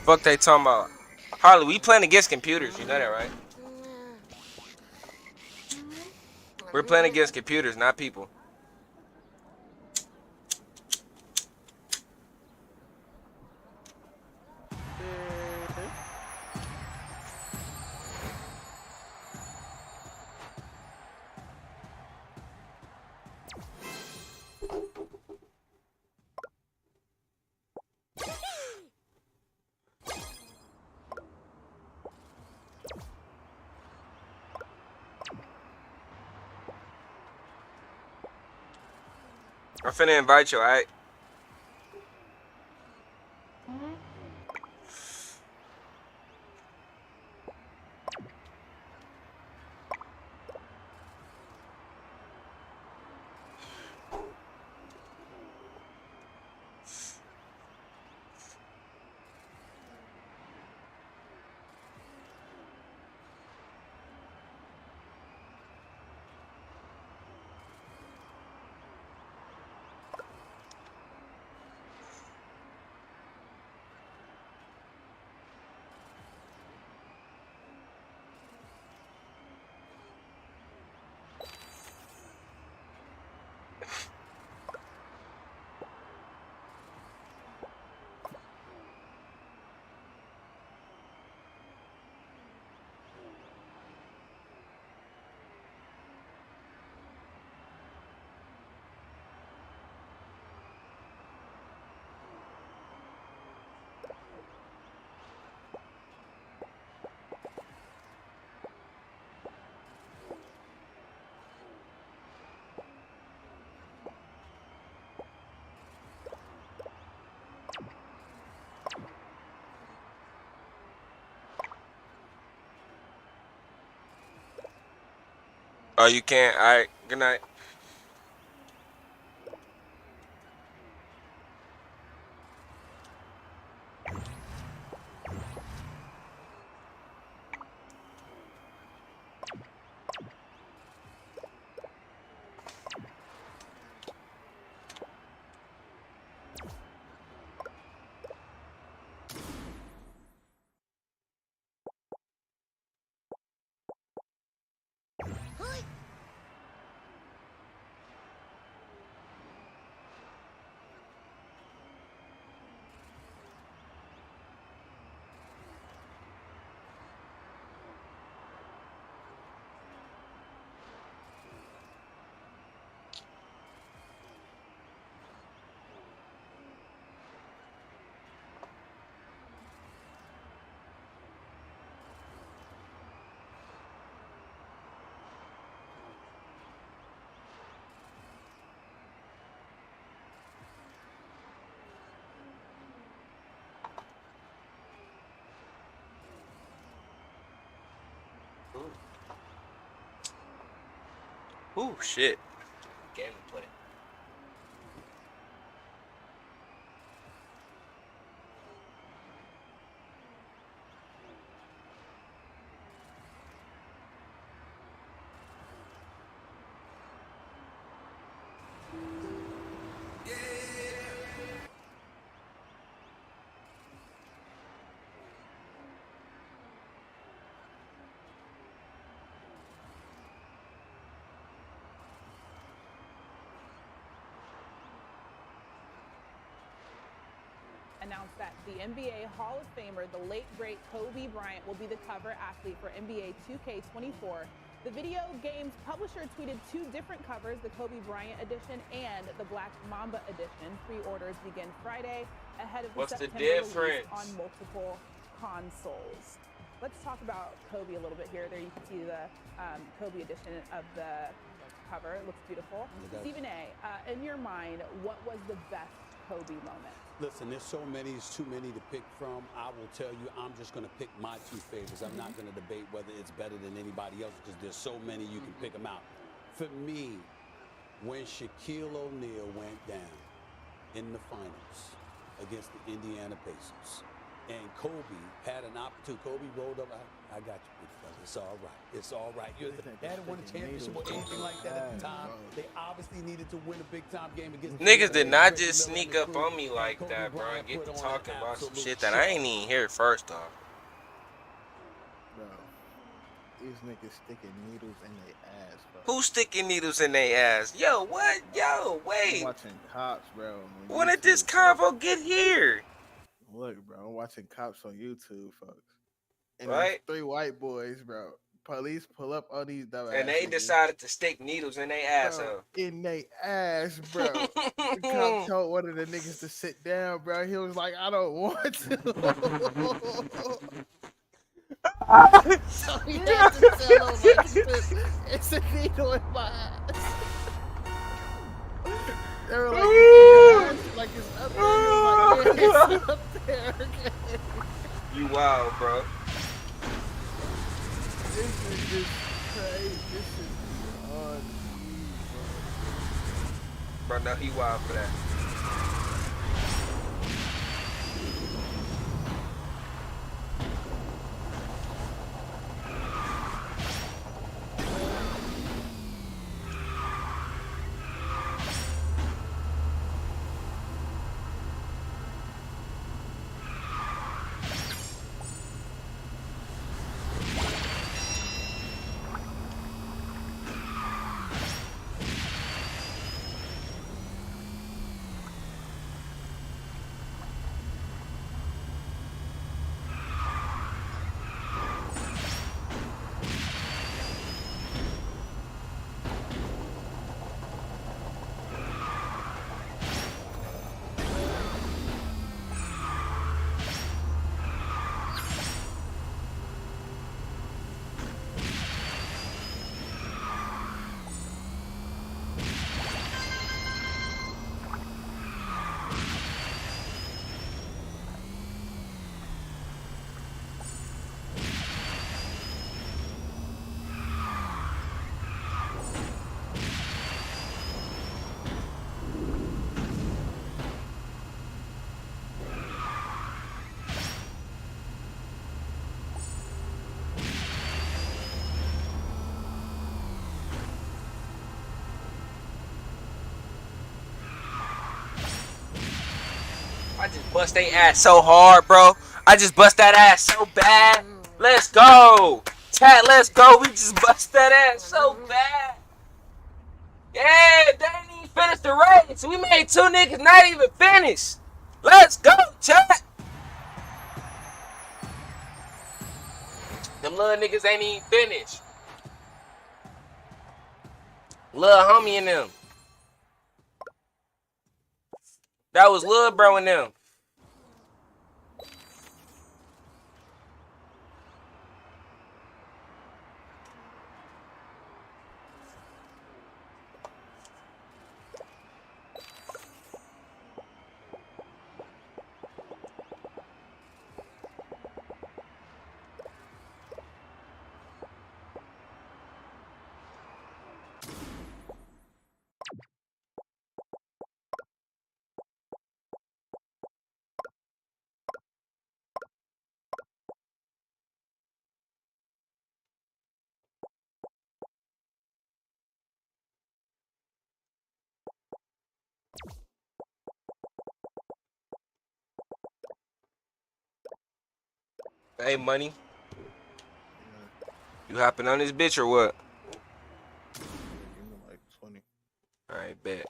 Fuck they talking about? Harley, we playing against computers, you know that, right? We're playing against computers, not people. I'm finna invite you, alright? Oh, you can't? Alright, good night. Ooh, shit. Game to play. Announced that the NBA Hall of Famer, the late great Kobe Bryant, will be the cover athlete for NBA 2K24. The video game's publisher tweeted two different covers, the Kobe Bryant edition and the Black Mamba edition. Pre-orders begin Friday ahead of the September release on multiple consoles. Let's talk about Kobe a little bit here. There you can see the Kobe edition of the cover. It looks beautiful. Stephen A., in your mind, what was the best Kobe moment? Listen, there's so many, it's too many to pick from. I will tell you, I'm just going to pick my two favorites. I'm not going to debate whether it's better than anybody else because there's so many you can pick them out. For me, when Shaquille O'Neal went down in the finals against the Indiana Pacers, and Kobe had an opportunity. Kobe rolled up. I got you, big fella. It's all right. It's all right. They hadn't won a championship or anything like that at the time. They obviously needed to win a big-time game against. Niggas did not just sneak up on me like that, bro, and get to talking about some shit that I ain't even hear first off. Bro, these niggas sticking needles in their ass, bro. Who's sticking needles in their ass? Yo, what? Yo, wait. I'm watching Cops, bro. When did this convo get here? Look, bro, I'm watching Cops on YouTube, folks. And right? There's 3 white boys, bro. Police pull up on these dumb and they decided to stick needles in their ass, in their ass, bro. The cop told one of the niggas to sit down, bro. He was like, I don't want to. So he had to tell him, like, it's a needle in my ass. They were like, you think your ass like it's up there? He was like, yeah, it's up there. Okay. You wild, bro. This is just crazy. This is beyond me, Bro, no, he wild for that. I just bust they ass so hard, bro. I just bust that ass so bad. Let's go. Chat, let's go. We just bust that ass so bad. Yeah, they ain't even finished the race. We made 2 niggas not even finished. Let's go, chat. Them little niggas ain't even finished. Little homie and them. That was Lil Bro and them. Hey, money. You hopping on this bitch or what? Give me like 20. Alright, bet.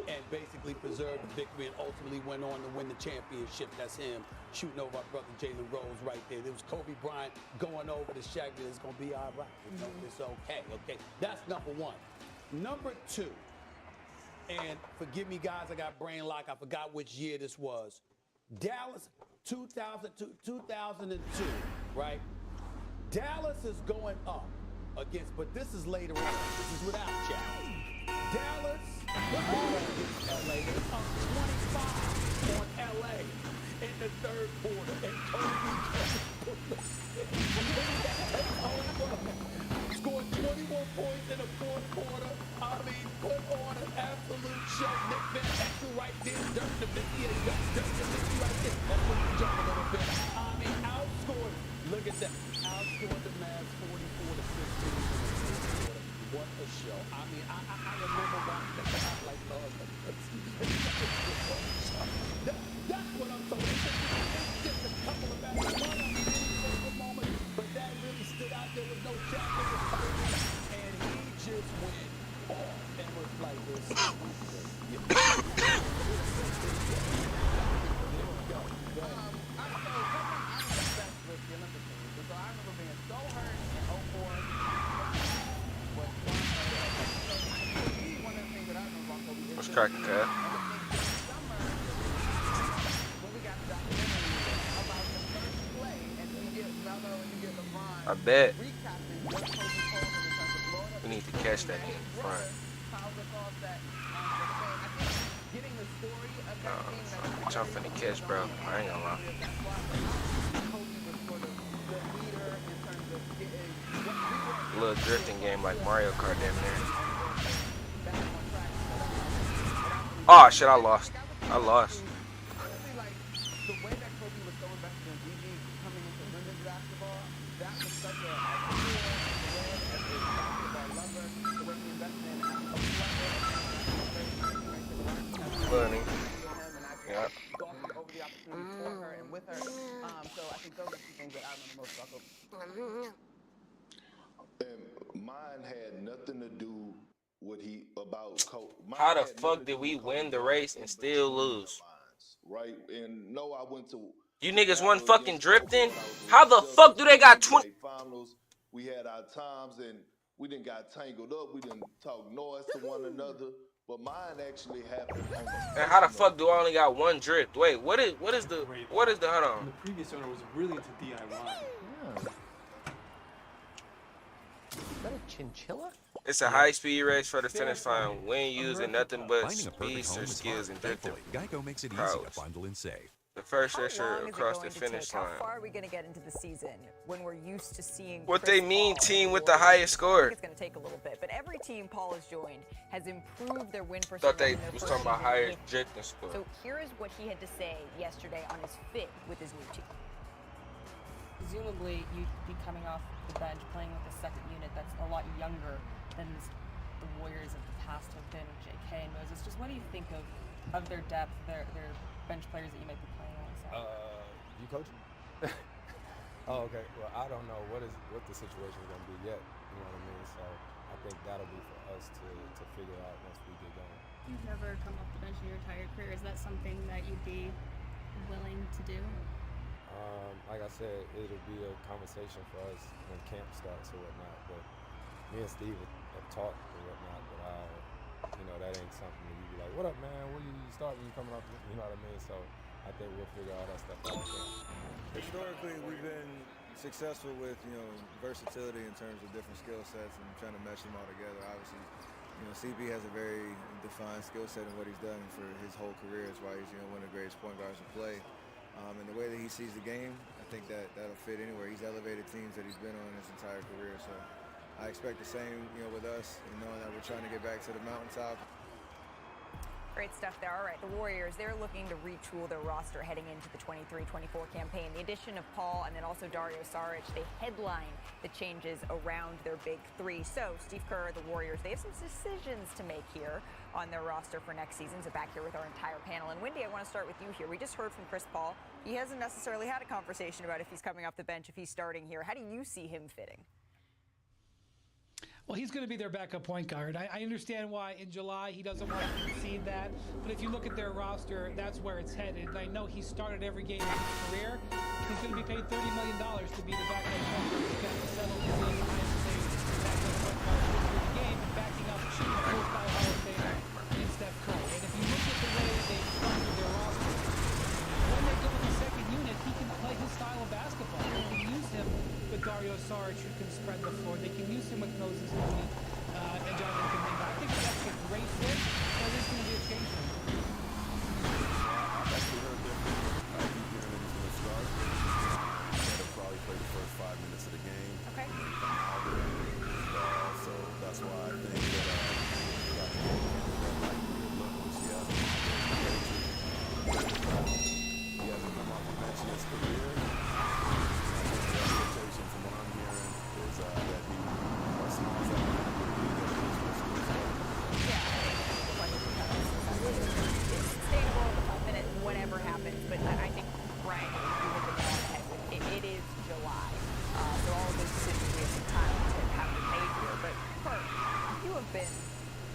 And basically preserved the victory and ultimately went on to win the championship. That's him shooting over our brother Jalen Rose right there. It was Kobe Bryant going over to Shaq. It's going to be all right. You know, it's okay. Okay. That's number 1. Number 2, and forgive me, guys, I got brain lock. I forgot which year this was. Dallas, 2002, right? Dallas is going up against, but this is later on. This is without Shaq. Dallas against LA. It's up 25 on LA in the 3rd quarter. And Kobe scored 21 points in the 4th quarter. I mean, put on an absolute show. Nick Van Exel right there. Dirk Nowitzki and Dirk Nowitzki right there. That's when you jump a little bit. I mean, outscored. Look at that. Outscored the Mavs 44-15. What a show. I mean, I remember watching that like, oh, that's what I'm talking about. It's just a couple of bad moments, but that really stood out. There was no Shaq, there was Kobe, and he just went off and was like this. Tracking cat. I bet. We need to catch that in front. Which I'm finna catch, bro. I ain't gonna lie. Little drifting game like Mario Kart damn near. Oh shit, I lost. I lost. Learning. Yeah. And mine had nothing to do with How the fuck did we win the race and still lose? Right? And no, I went to You niggas wasn't fucking drifting? How the fuck do they got 20? Finals. We had our times and we didn't got tangled up. We didn't talk noise to one another. But mine actually happened on the And how the fuck do I only got one drift? Wait, what is the hold on? And the previous owner was really into DIY. Yeah. Is that a chinchilla? It's a high-speed race for the finish line. We ain't using nothing but speed or skills and drifting. Geico makes it easy to bundle and save. The first racer across the finish line. How far are we going to get into the season when we're used to seeing What they mean, team with the highest score? It's going to take a little bit, but every team Paul has joined has improved their win percentage. Thought they was talking about highest drifting score. So here is what he had to say yesterday on his fit with his new team. Presumably, you'd be coming off the bench playing with a second unit that's a lot younger than the Warriors of the past have been, JK and Moses. Just what do you think of their depth, their bench players that you might be playing alongside? You coaching? Oh, okay. Well, I don't know what the situation is going to be yet. You know what I mean? So I think that'll be for us to figure out once we get going. You've never come off the bench in your entire career. Is that something that you'd be willing to do? Like I said, it'll be a conversation for us when camp starts or whatnot. But me and Steve have talked or whatnot. But that ain't something that you be like, "What up, man? What you starting? You coming off?" You know what I mean? So I think we'll figure all that stuff out. Historically, we've been successful with versatility in terms of different skill sets and trying to mesh them all together. Obviously, CB has a very defined skill set in what he's done for his whole career. It's why he's one of the greatest point guards to play. And the way that he sees the game, I think that'll fit anywhere. He's elevated teams that he's been on his entire career. So I expect the same, with us, and knowing that we're trying to get back to the mountaintop. Great stuff there. All right, the Warriors, they're looking to retool their roster heading into the 23-24 campaign. The addition of Paul and then also Dario Saric, they headline the changes around their big three. So Steve Kerr, the Warriors, they have some decisions to make here on their roster for next season. So back here with our entire panel. And Wendy, I want to start with you here. We just heard from Chris Paul. He hasn't necessarily had a conversation about if he's coming off the bench, if he's starting here. How do you see him fitting? Well, he's going to be their backup point guard. I understand why in July he doesn't want to concede that, but if you look at their roster, that's where it's headed. And I know he started every game of his career. He's going to be paid $30 million to be the backup point guard. He's got to settle in the backup point guard for the game and backing up shooting full-style Hall of Famer in Steph Curry. And if you look at the way they structured their roster, when they go with the second unit, he can play his style of basketball. They can use him with Dario Saric, who can spread the floor. They can use him with Moses Mooney and Jonathan Kuminga. I think that's a great fit, but there's going to be a change for him. I've actually heard different. I think he's going to start. He'll probably play the first 5 minutes of the game. Okay. So that's why I think that he hasn't come off the bench in his career. The expectation from what I'm hearing is that he smiles at the It's sustainable, the 5 minutes, whatever happens, but I think Brian, you hit the nail on the head with it is July. So all of those decisions we have some time to have been made here. But Kurt, you have been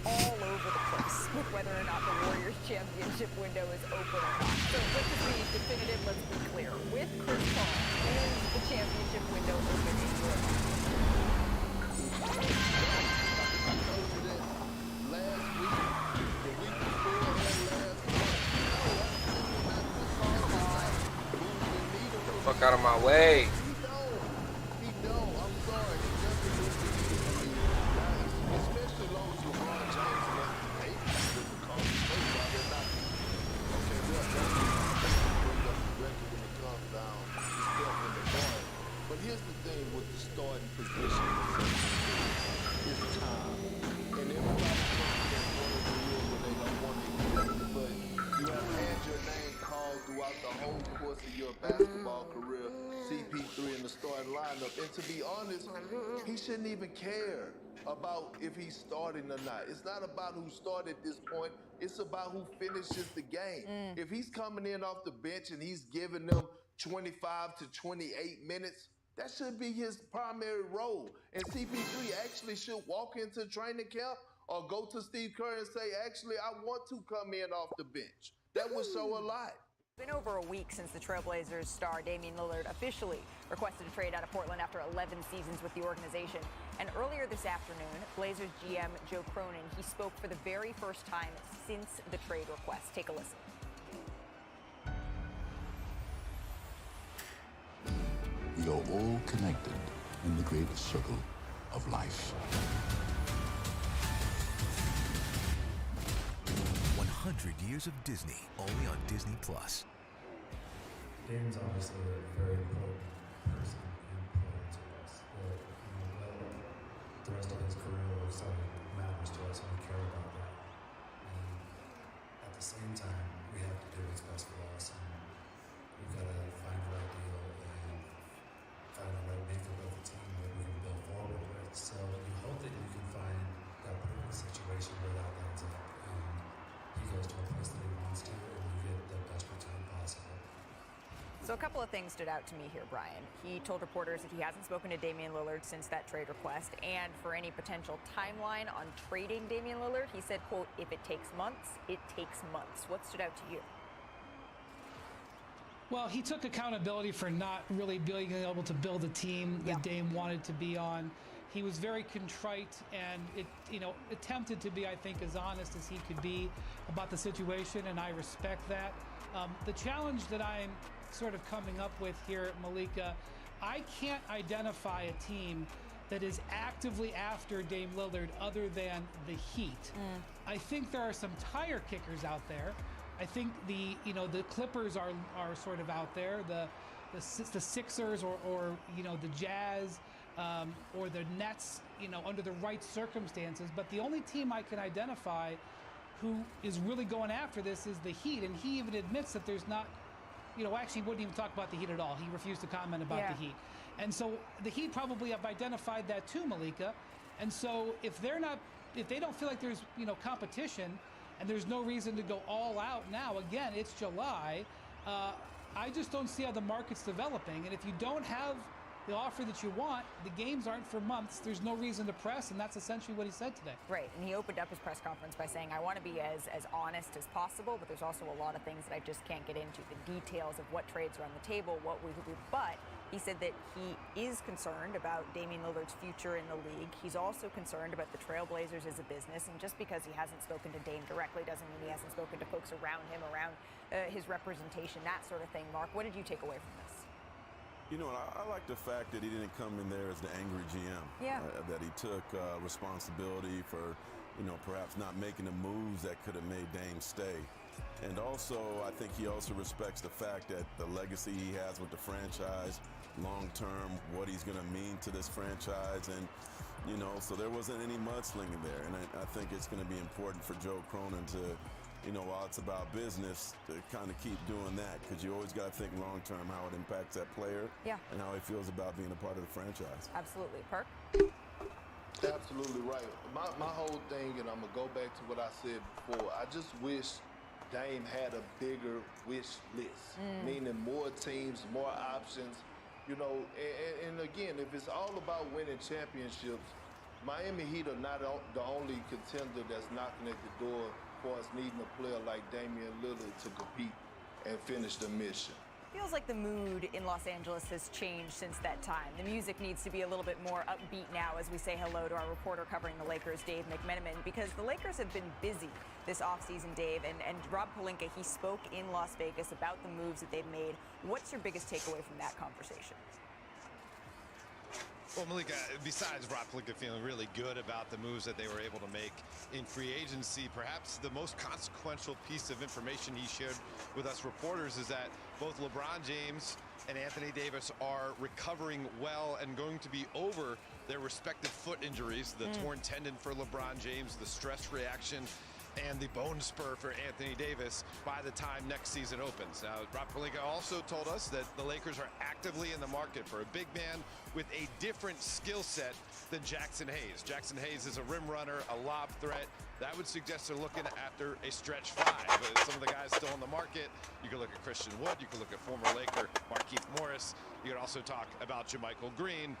all over the place with whether or not the Warriors championship window is open or not. So let's just be definitive, let's be clear. With Chris Paul, is the championship window open in your mind? Last week, the week before, Fuck out of my way. He know. I'm sorry. He doesn't do it. Especially long as LeBron James and them Lakers with the conversation while they're not. Okay, we'll bring up the record when it comes down to Steph and LeBron. But here's the thing with the starting position. It's time. And everybody comes to that point of the year where they don't want to admit it, but you have had your name called throughout the whole course of your basketball career, CP3 in the starting lineup. And to be honest, he shouldn't even care about if he's starting or not. It's not about who started at this point. It's about who finishes the game. If he's coming in off the bench and he's giving them 25 to 28 minutes, that should be his primary role. And CP3 actually should walk into training camp or go to Steve Kerr and say, actually, I want to come in off the bench. That would show a lot. It's been over a week since the Trailblazers star Damian Lillard officially requested a trade out of Portland after 11 seasons with the organization. And earlier this afternoon, Blazers GM Joe Cronin, he spoke for the very first time since the trade request. Take a listen. We are all connected in the great circle of life. 100 years of Disney, only on Disney+. Damon's obviously a very important person and player to us. But, the rest of his career or something matters to us, and we care about that. And at the same time, we have to do what's best for us, and we've got to find the right deal and find the right makeup of the team that we can build forward with. So you hope that you can find that perfect situation where that lands up, and he goes to a place that he wants to, and you get the best return possible. So a couple of things stood out to me here, Brian. He told reporters that he hasn't spoken to Damian Lillard since that trade request, and for any potential timeline on trading Damian Lillard, he said, quote, if it takes months, it takes months. What stood out to you? Well, he took accountability for not really being able to build a team that Dame wanted to be on. He was very contrite and attempted to be, I think, as honest as he could be about the situation, and I respect that. The challenge that I'm sort of coming up with here, Malika, I can't identify a team that is actively after Dame Lillard other than the Heat. I think there are some tire kickers out there. I think the Clippers are sort of out there. The Sixers or the Jazz or the Nets, under the right circumstances. But the only team I can identify who is really going after this is the Heat, and he even admits that there's not. Actually wouldn't even talk about the Heat at all. He refused to comment about the Heat. And so the Heat probably have identified that too, Malika. And so if they don't feel like there's, competition and there's no reason to go all out now, again, it's July, I just don't see how the market's developing. And if you don't have the offer that you want, the games aren't for months, there's no reason to press, and that's essentially what he said today. Right, and he opened up his press conference by saying, I want to be as honest as possible, but there's also a lot of things that I just can't get into, the details of what trades are on the table, what we could do. But he said that he is concerned about Damian Lillard's future in the league. He's also concerned about the Trailblazers as a business, and just because he hasn't spoken to Dame directly doesn't mean he hasn't spoken to folks around him, around his representation, that sort of thing. Mark, what did you take away from this? I like the fact that he didn't come in there as the angry GM. Yeah. That he took responsibility for, perhaps not making the moves that could have made Dame stay. And also, I think he also respects the fact that the legacy he has with the franchise, long-term, what he's going to mean to this franchise. And, so there wasn't any mudslinging there. And I think it's going to be important for Joe Cronin to, while it's about business, to kind of keep doing that, because you always got to think long-term how it impacts that player and how he feels about being a part of the franchise. Absolutely. Perk? Absolutely right. My whole thing, and I'm going to go back to what I said before, I just wish Dame had a bigger wish list, meaning more teams, more options, and again, if it's all about winning championships, Miami Heat are not the only contender that's knocking at the door for us needing a player like Damian Lillard to compete and finish the mission. Feels like the mood in Los Angeles has changed since that time. The music needs to be a little bit more upbeat now as we say hello to our reporter covering the Lakers, Dave McMenamin, because the Lakers have been busy this offseason, Dave, and Rob Pelinka, he spoke in Las Vegas about the moves that they've made. What's your biggest takeaway from that conversation? Well, Malika, besides Rob Pelinka feeling really good about the moves that they were able to make in free agency, perhaps the most consequential piece of information he shared with us reporters is that both LeBron James and Anthony Davis are recovering well and going to be over their respective foot injuries, the torn tendon for LeBron James, the stress reaction, and the bone spur for Anthony Davis by the time next season opens. Now, Rob Pelinka also told us that the Lakers are actively in the market for a big man with a different skill set than Jackson Hayes. Jackson Hayes is a rim runner, a lob threat. That would suggest they're looking after a stretch five. Some of the guys still on the market. You could look at Christian Wood. You could look at former Laker Markieff Morris. You could also talk about JaMychal Green.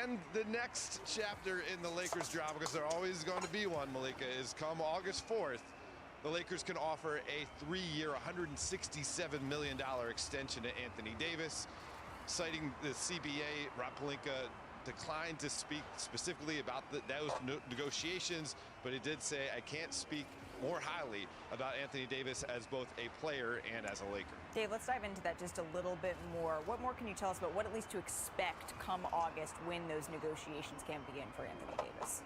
And the next chapter in the Lakers drama, because there's always going to be one, Malika, is come August 4th, the Lakers can offer a 3-year, $167 million extension to Anthony Davis. Citing the CBA, Rob Pelinka declined to speak specifically about those negotiations, but he did say, I can't speak more highly about Anthony Davis as both a player and as a Laker. Dave, let's dive into that just a little bit more. What more can you tell us about what at least to expect come August when those negotiations can begin for Anthony Davis?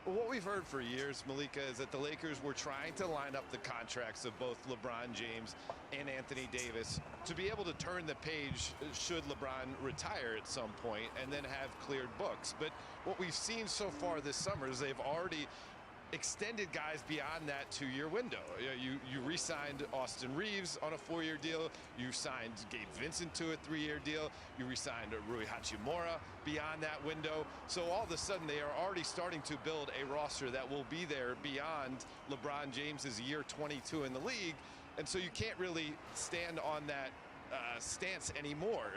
Well, what we've heard for years, Malika, is that the Lakers were trying to line up the contracts of both LeBron James and Anthony Davis to be able to turn the page should LeBron retire at some point and then have cleared books. But what we've seen so far this summer is they've already extended guys beyond that 2-year window. You re-signed Austin Reeves on a 4-year deal. You signed Gabe Vincent to a 3-year deal. You re-signed Rui Hachimura beyond that window. So all of a sudden they are already starting to build a roster that will be there beyond LeBron James's year 22 in the league. And so you can't really stand on that stance anymore.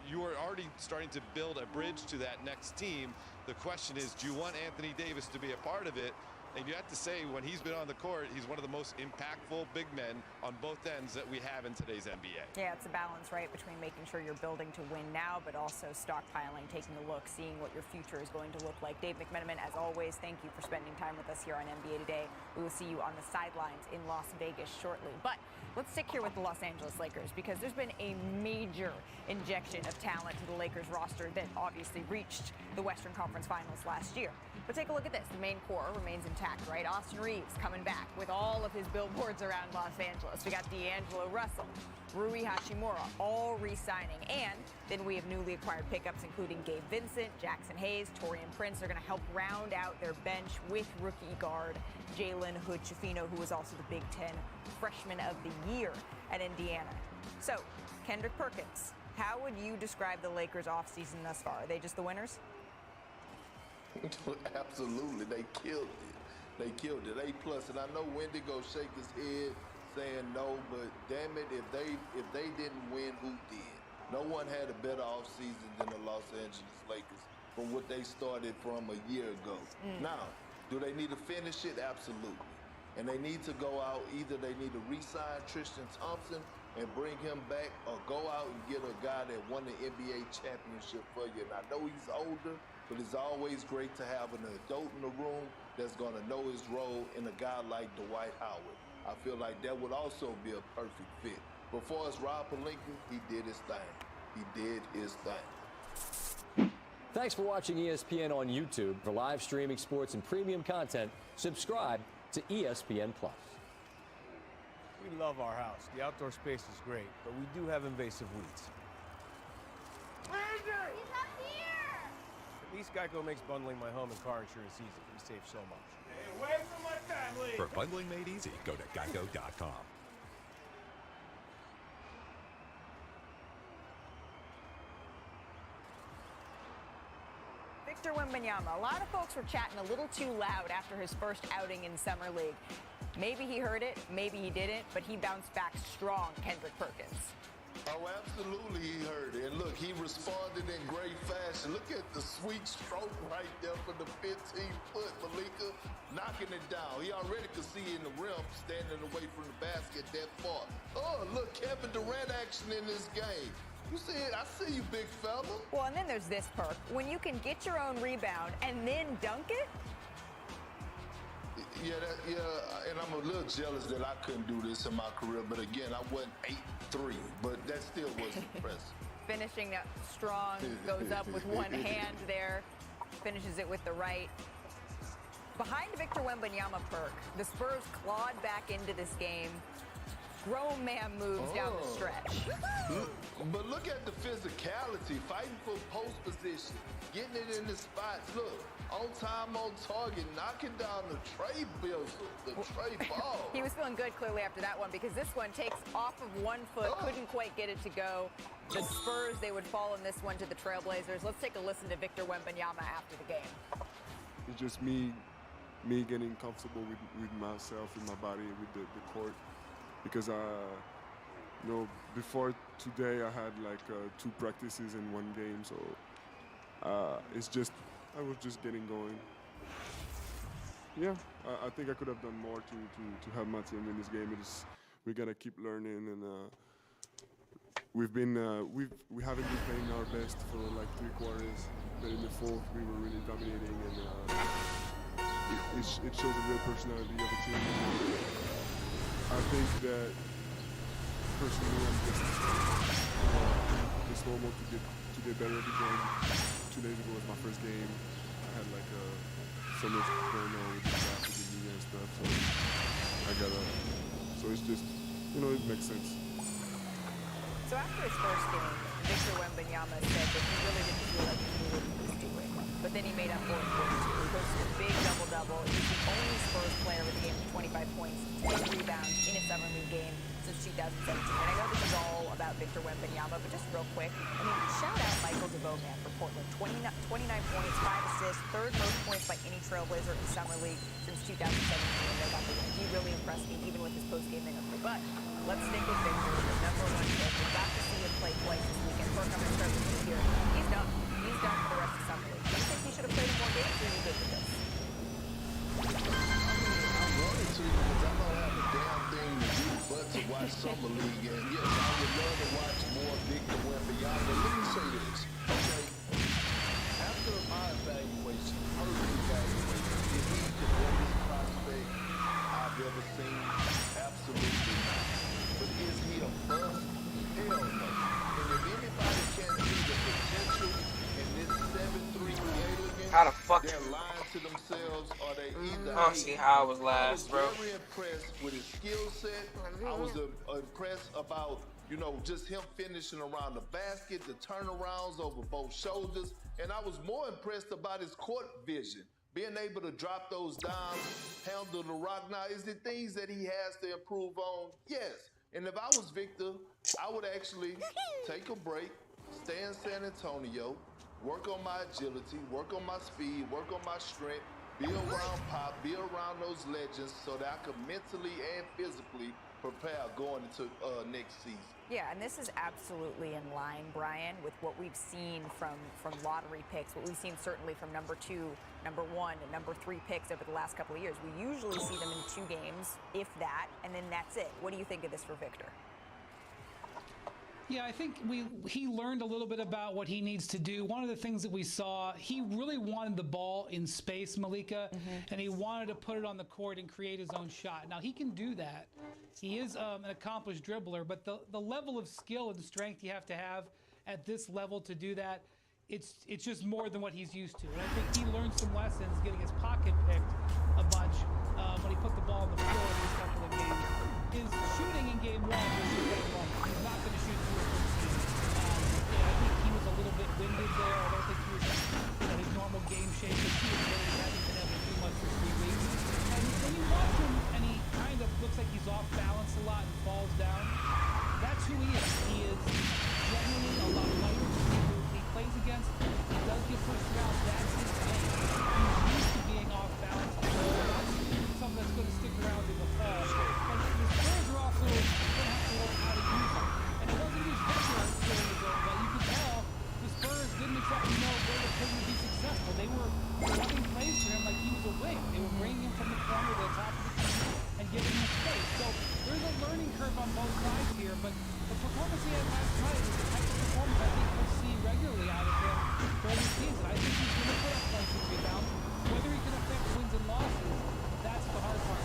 You are already starting to build a bridge to that next team. The question is, do you want Anthony Davis to be a part of it? And you have to say, when he's been on the court, he's one of the most impactful big men on both ends that we have in today's NBA. Yeah, it's a balance, right, between making sure you're building to win now, but also stockpiling, taking a look, seeing what your future is going to look like. Dave McMenamin, as always, thank you for spending time with us here on NBA Today. We will see you on the sidelines in Las Vegas shortly. But let's stick here with the Los Angeles Lakers, because there's been a major injection of talent to the Lakers roster that obviously reached the Western Conference Finals last year. But take a look at this. The main core remains intact, right? Austin Reeves coming back with all of his billboards around Los Angeles. We got D'Angelo Russell, Rui Hachimura, all re-signing. And then we have newly acquired pickups, including Gabe Vincent, Jackson Hayes, Taurean Prince. They're going to help round out their bench with rookie guard Jalen Hood-Schifino, who was also the Big Ten Freshman of the Year at Indiana. So, Kendrick Perkins, how would you describe the Lakers offseason thus far? Are they just the winners? Absolutely, they killed it. They killed it. A+, and I know Wendigo shake his head saying no, but damn it, if they didn't win, who did? No one had a better offseason than the Los Angeles Lakers from what they started from a year ago. Now, do they need to finish it? Absolutely. And they need to go out, either they need to re-sign Tristan Thompson and bring him back, or go out and get a guy that won the NBA championship for you. And I know he's older, but it's always great to have an adult in the room that's going to know his role, in a guy like Dwight Howard. I feel like that would also be a perfect fit. But for us, Rob Pelinka, he did his thing. He did his thing. Thanks for watching ESPN on YouTube. For live streaming sports and premium content, subscribe to ESPN+. We love our house. The outdoor space is great, but we do have invasive weeds. He's up here! At least Geico makes bundling my home and car insurance easy. We save so much. Stay away from my family! For bundling made easy, go to geico.com. Victor Wembanyama. A lot of folks were chatting a little too loud after his first outing in Summer League. Maybe he heard it, maybe he didn't, but he bounced back strong, Kendrick Perkins. Oh, absolutely he heard it. And look, he responded in great fashion. Look at the sweet stroke right there for the 15-foot, Malika, knocking it down. He already could see in the rim, standing away from the basket that far. Oh, look, Kevin Durant action in this game. You see it? I see you, big fella. Well, and then there's this perk. When you can get your own rebound and then dunk it. Yeah, and I'm a little jealous that I couldn't do this in my career. But again, I wasn't 8'3", but that still was impressive. Finishing up strong, goes up with one hand there, finishes it with the right. Behind Victor Wembanyama perk, the Spurs clawed back into this game. Grown man moves down the stretch. But look at the physicality, fighting for post position, getting it in the spots. Look, on time, on target, knocking down the tray ball. He was feeling good clearly after that one because this one takes off of 1 foot, couldn't quite get it to go. The Spurs, they would fall in this one to the Trailblazers. Let's take a listen to Victor Wembanyama after the game. It's just me getting comfortable with myself, with my body, with the court. Because you know, before today I had like 2 practices in 1 game, so I was just getting going. Yeah, I think I could have done more to help my team in this game. We gotta keep learning, and we haven't been playing our best for like 3 quarters, but in the fourth we were really dominating, and it shows the real personality of the team. I think that personally I'm just normal to get better every game. 2 days ago was my first game. I had like so much going on with the draft with the media and stuff, so it's just, you know, it makes sense. So after his first game, Victor Wembanyama said that he really didn't feel like he knew what he was doing. But then he made up for it in game 2. He posted a big double-double. He's the only Spurs player with a game of 25 points, 10 rebounds in a summer league game since 2017. And I know this is all about Victor Wembanyama, but just real quick, I mean, shout out Michael DeVoe, man, for Portland. 29 points, 5 assists, 3rd most points by any Trailblazer in summer league since 2017 when they got the win. He really impressed me, even with his post-game interview. But let's stick with Victor, the #1 pick. We got to see him play twice this weekend. First, I'm going to start with you here. He's done. He's done for the rest of summer league. Do you think he should have played more games, or are you good with this? I wanted to because I don't have a damn thing to do but to watch Summer League. And yes, I would love to watch more Victor Wembanyama. Let me say this, okay? After my evaluation, perfect evaluation, is he the greatest prospect I've ever seen? Absolutely not. But is he a bust? Hell no. And if anybody can't see the potential in this 7'3" elegance, How the fuck? they're lying to themselves, or they either. I don't see how I was last, bro. I was very impressed with his skill set. I was impressed about, you know, just him finishing around the basket, the turnarounds over both shoulders, and I was more impressed about his court vision. Being able to drop those down, handle the rock. Now, is it things that he has to improve on? Yes. And if I was Victor, I would actually take a break, stay in San Antonio, work on my agility, work on my speed, work on my strength, be around Pop, be around those legends so that I could mentally and physically prepare going into next season. Yeah, and this is absolutely in line, Brian, with what we've seen from lottery picks, what we've seen certainly from number 2, number 1, and number 3 picks over the last couple of years. We usually see them in 2 games, if that, and then that's it. What do you think of this for Victor? Yeah, I think he learned a little bit about what he needs to do. One of the things that we saw, he really wanted the ball in space, Malika, and he wanted to put it on the court and create his own shot. Now, he can do that. He is an accomplished dribbler, but the level of skill and strength you have to have at this level to do that, it's just more than what he's used to. And I think he learned some lessons getting his pocket picked a bunch when he put the ball on the floor in these couple of games. His shooting in game 1 was game 1. He's not going to shoot 2 or 13. I think he was a little bit winded there. I don't think he was in his normal game shape, but he admitted he hasn't been able to do much for 3 weeks. And when you watch him, and he kind of looks like he's off balance a lot and falls down, that's who he is. He is genuinely a lot lighter than people he plays against. He does get pushed around. That's his game. He's used to being off balance. That's something that's going to stick around in the fall. But the Spurs are also going to have to learn how to use him. on both sides here, but the performance he had last night is the type of performance I think we'll see regularly out of him during the season. I think he's going to put up points and rebounds. Whether he can affect wins and losses, that's the hard part.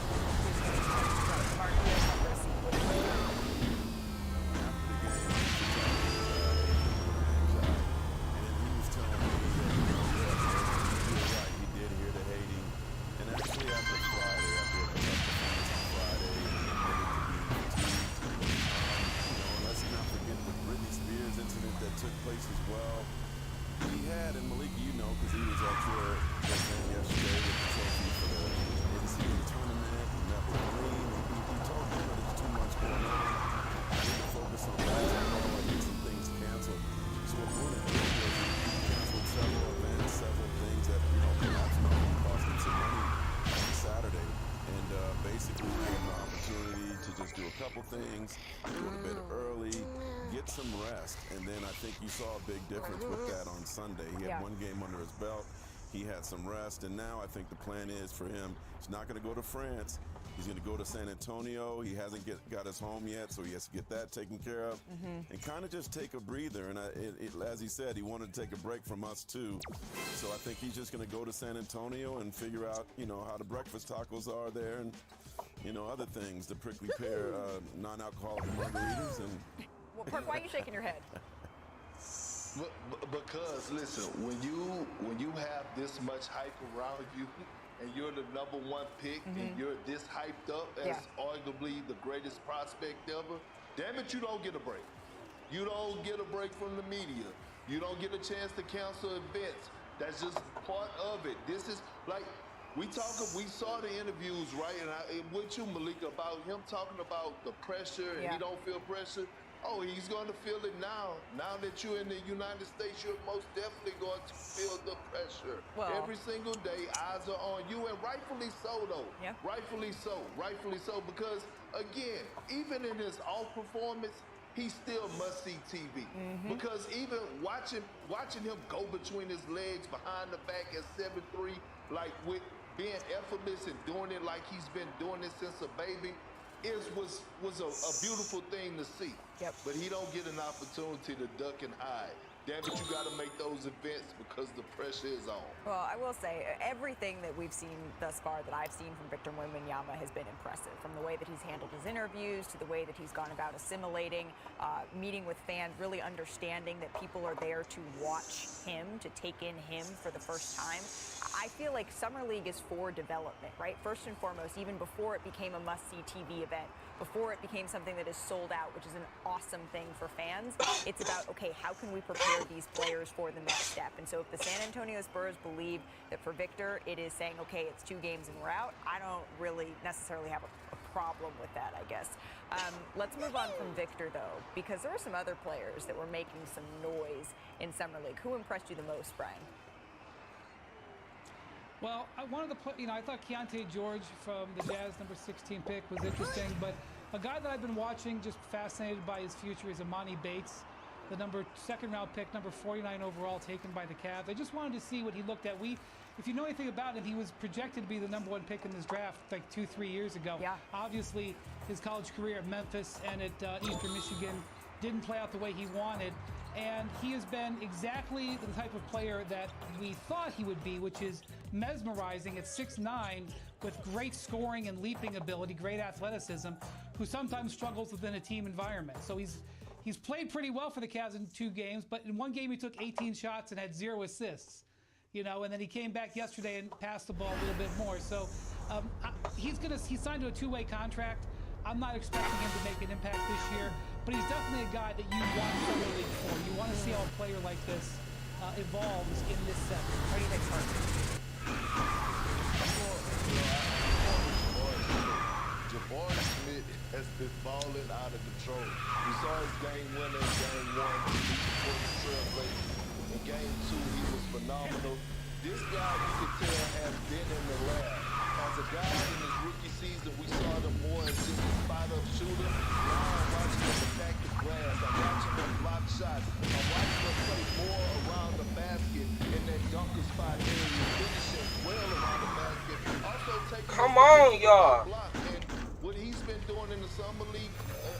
Took place as well. He had, and Malik, you know, because he was at your event yesterday with the trophy for the NCAA tournament, and met with Green, and he told me that there's too much going on. I need to focus on basketball. I need some things canceled. So what Bruno did was he canceled several events, several things that, you know, perhaps not going to cost him some money on Saturday. And basically gave him the opportunity to just do a couple things, go to bed early, get some rest, and then I think you saw a big difference with that on Sunday. He had one game under his belt, he had some rest, and now I think the plan is for him, he's not going to go to France, he's going to go to San Antonio. He hasn't got his home yet, so he has to get that taken care of, and kind of just take a breather. And as he said, he wanted to take a break from us too, so I think he's just going to go to San Antonio and figure out, you know, how the breakfast tacos are there, and you know, other things, the prickly pear non-alcoholic margaritas. And well, Perk, why are you shaking your head? Because listen, when you have this much hype around you, and you're the #1 pick, and you're this hyped up as arguably the greatest prospect ever, damn it, you don't get a break. You don't get a break from the media. You don't get a chance to cancel events. That's just part of it. This is like. We saw the interviews, right? And with you, Malik, about him talking about the pressure and he don't feel pressure. Oh, he's going to feel it now. Now that you're in the United States, you're most definitely going to feel the pressure. Well, every single day, eyes are on you, and rightfully so, though. Yeah. Rightfully so. Rightfully so, because, again, even in his off performance, he's still must-see TV. Because even watching him go between his legs behind the back at 7'3", like with being effortless and doing it like he's been doing it since a baby, was a beautiful thing to see. But he don't get an opportunity to duck and hide. Damn it, you got to make those events because the pressure is on. Well, I will say, everything that we've seen thus far, that I've seen from Victor Wembanyama, has been impressive. From the way that he's handled his interviews, to the way that he's gone about assimilating, meeting with fans, really understanding that people are there to watch him, to take in him for the first time. I feel like Summer League is for development, right? First and foremost, even before it became a must-see TV event, before it became something that is sold out, which is an awesome thing for fans, it's about, okay, how can we prepare these players for the next step? And so if the San Antonio Spurs believe that for Victor, it is saying, okay, it's 2 games and we're out, I don't really necessarily have a problem with that, I guess. Let's move on from Victor, though, because there are some other players that were making some noise in Summer League. Who impressed you the most, Brian? Well, I thought Keontae George from the Jazz #16 pick was interesting, but a guy that I've been watching, just fascinated by his future, is Emoni Bates, the second round pick, number 49 overall, taken by the Cavs. I just wanted to see what he looked at. If you know anything about him, he was projected to be the #1 pick in this draft like 2-3 years ago. Obviously, his college career at Memphis and at Eastern Michigan didn't play out the way he wanted. And he has been exactly the type of player that we thought he would be, which is mesmerizing at 6'9", with great scoring and leaping ability, great athleticism, who sometimes struggles within a team environment. So he's played pretty well for the Cavs in 2 games, but in 1 game he took 18 shots and had 0 assists. You know, and then he came back yesterday and passed the ball a little bit more. So he's signed to a 2-way contract. I'm not expecting him to make an impact this year, but he's definitely a guy that you want Summer League for. You want to see how a player like this evolves in this set. What do you think, Mark? Jabari Smith has been balling out of control. We saw his game winner in game 1 to beat the Portland Trailblazers. In game 2, he was phenomenal. This guy, you can tell, has been in the lab. As a guy in his rookie season, we saw him more as just a spot-up shooter. Now I'm watching him attack the glass. I'm watching him block shots. I'm watching him play more around the basket in that dunker spot area, finishing well around the basket. Also taking come on, y'all. And what he's been doing in the summer league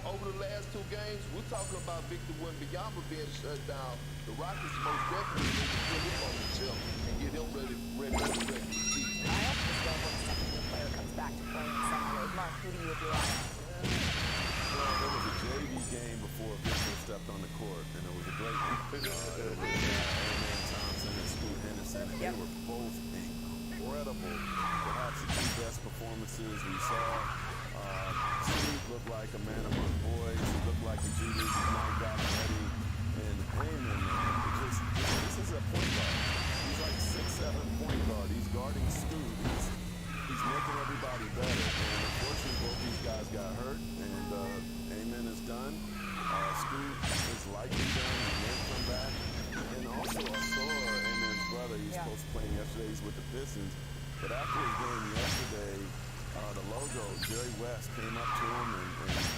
over the last 2 games, we're talking about Victor Wembanyama being shut down. The Rockets most definitely need to put him on the tip and get him ready for the regular season. I hope this game when the second-year player comes back to play in summer league. Mark, who do you have your eye on? Well, there was a JV game before Victor stepped on the court, and it was a great one. It was A-Man Thompson and Scoot Henderson, and they were both incredible. Perhaps the 2 best performances we saw. Scoot looked like a man among boys. He looked like a genius. He's not got ready. And A-Man, man, this is a point guard. He's like 6'7" point guard. He's guarding Scoot. He's making everybody better. And unfortunately, both these guys got hurt, and A-Man is done. Scoot is likely done. He may come back. And also, I saw A-Man's brother. He's supposed to play yesterday. He's with the Pistons. But after his game yesterday, the logo, Jerry West, came up to him and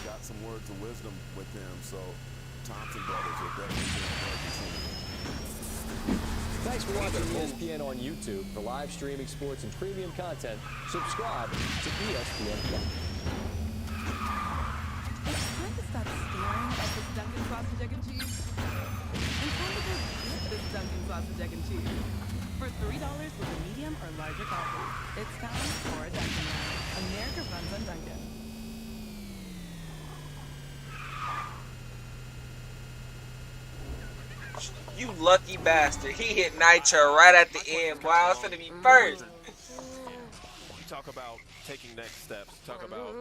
got some words of wisdom with him. So Thompson brothers are definitely doing well continuing. Thanks for watching ESPN on YouTube. For live streaming sports and premium content, subscribe to ESPN+. It's time to stop staring at this Dunkin' sausage, egg, and cheese. And time to go get this Dunkin' sausage, egg, and cheese. For $3 with a medium or larger coffee. It's time for a Dunkin' run. America runs on Dunkin'. You lucky bastard. He hit Nitro right at the end, boy. I was finna be first. You talk about taking next steps. Talk about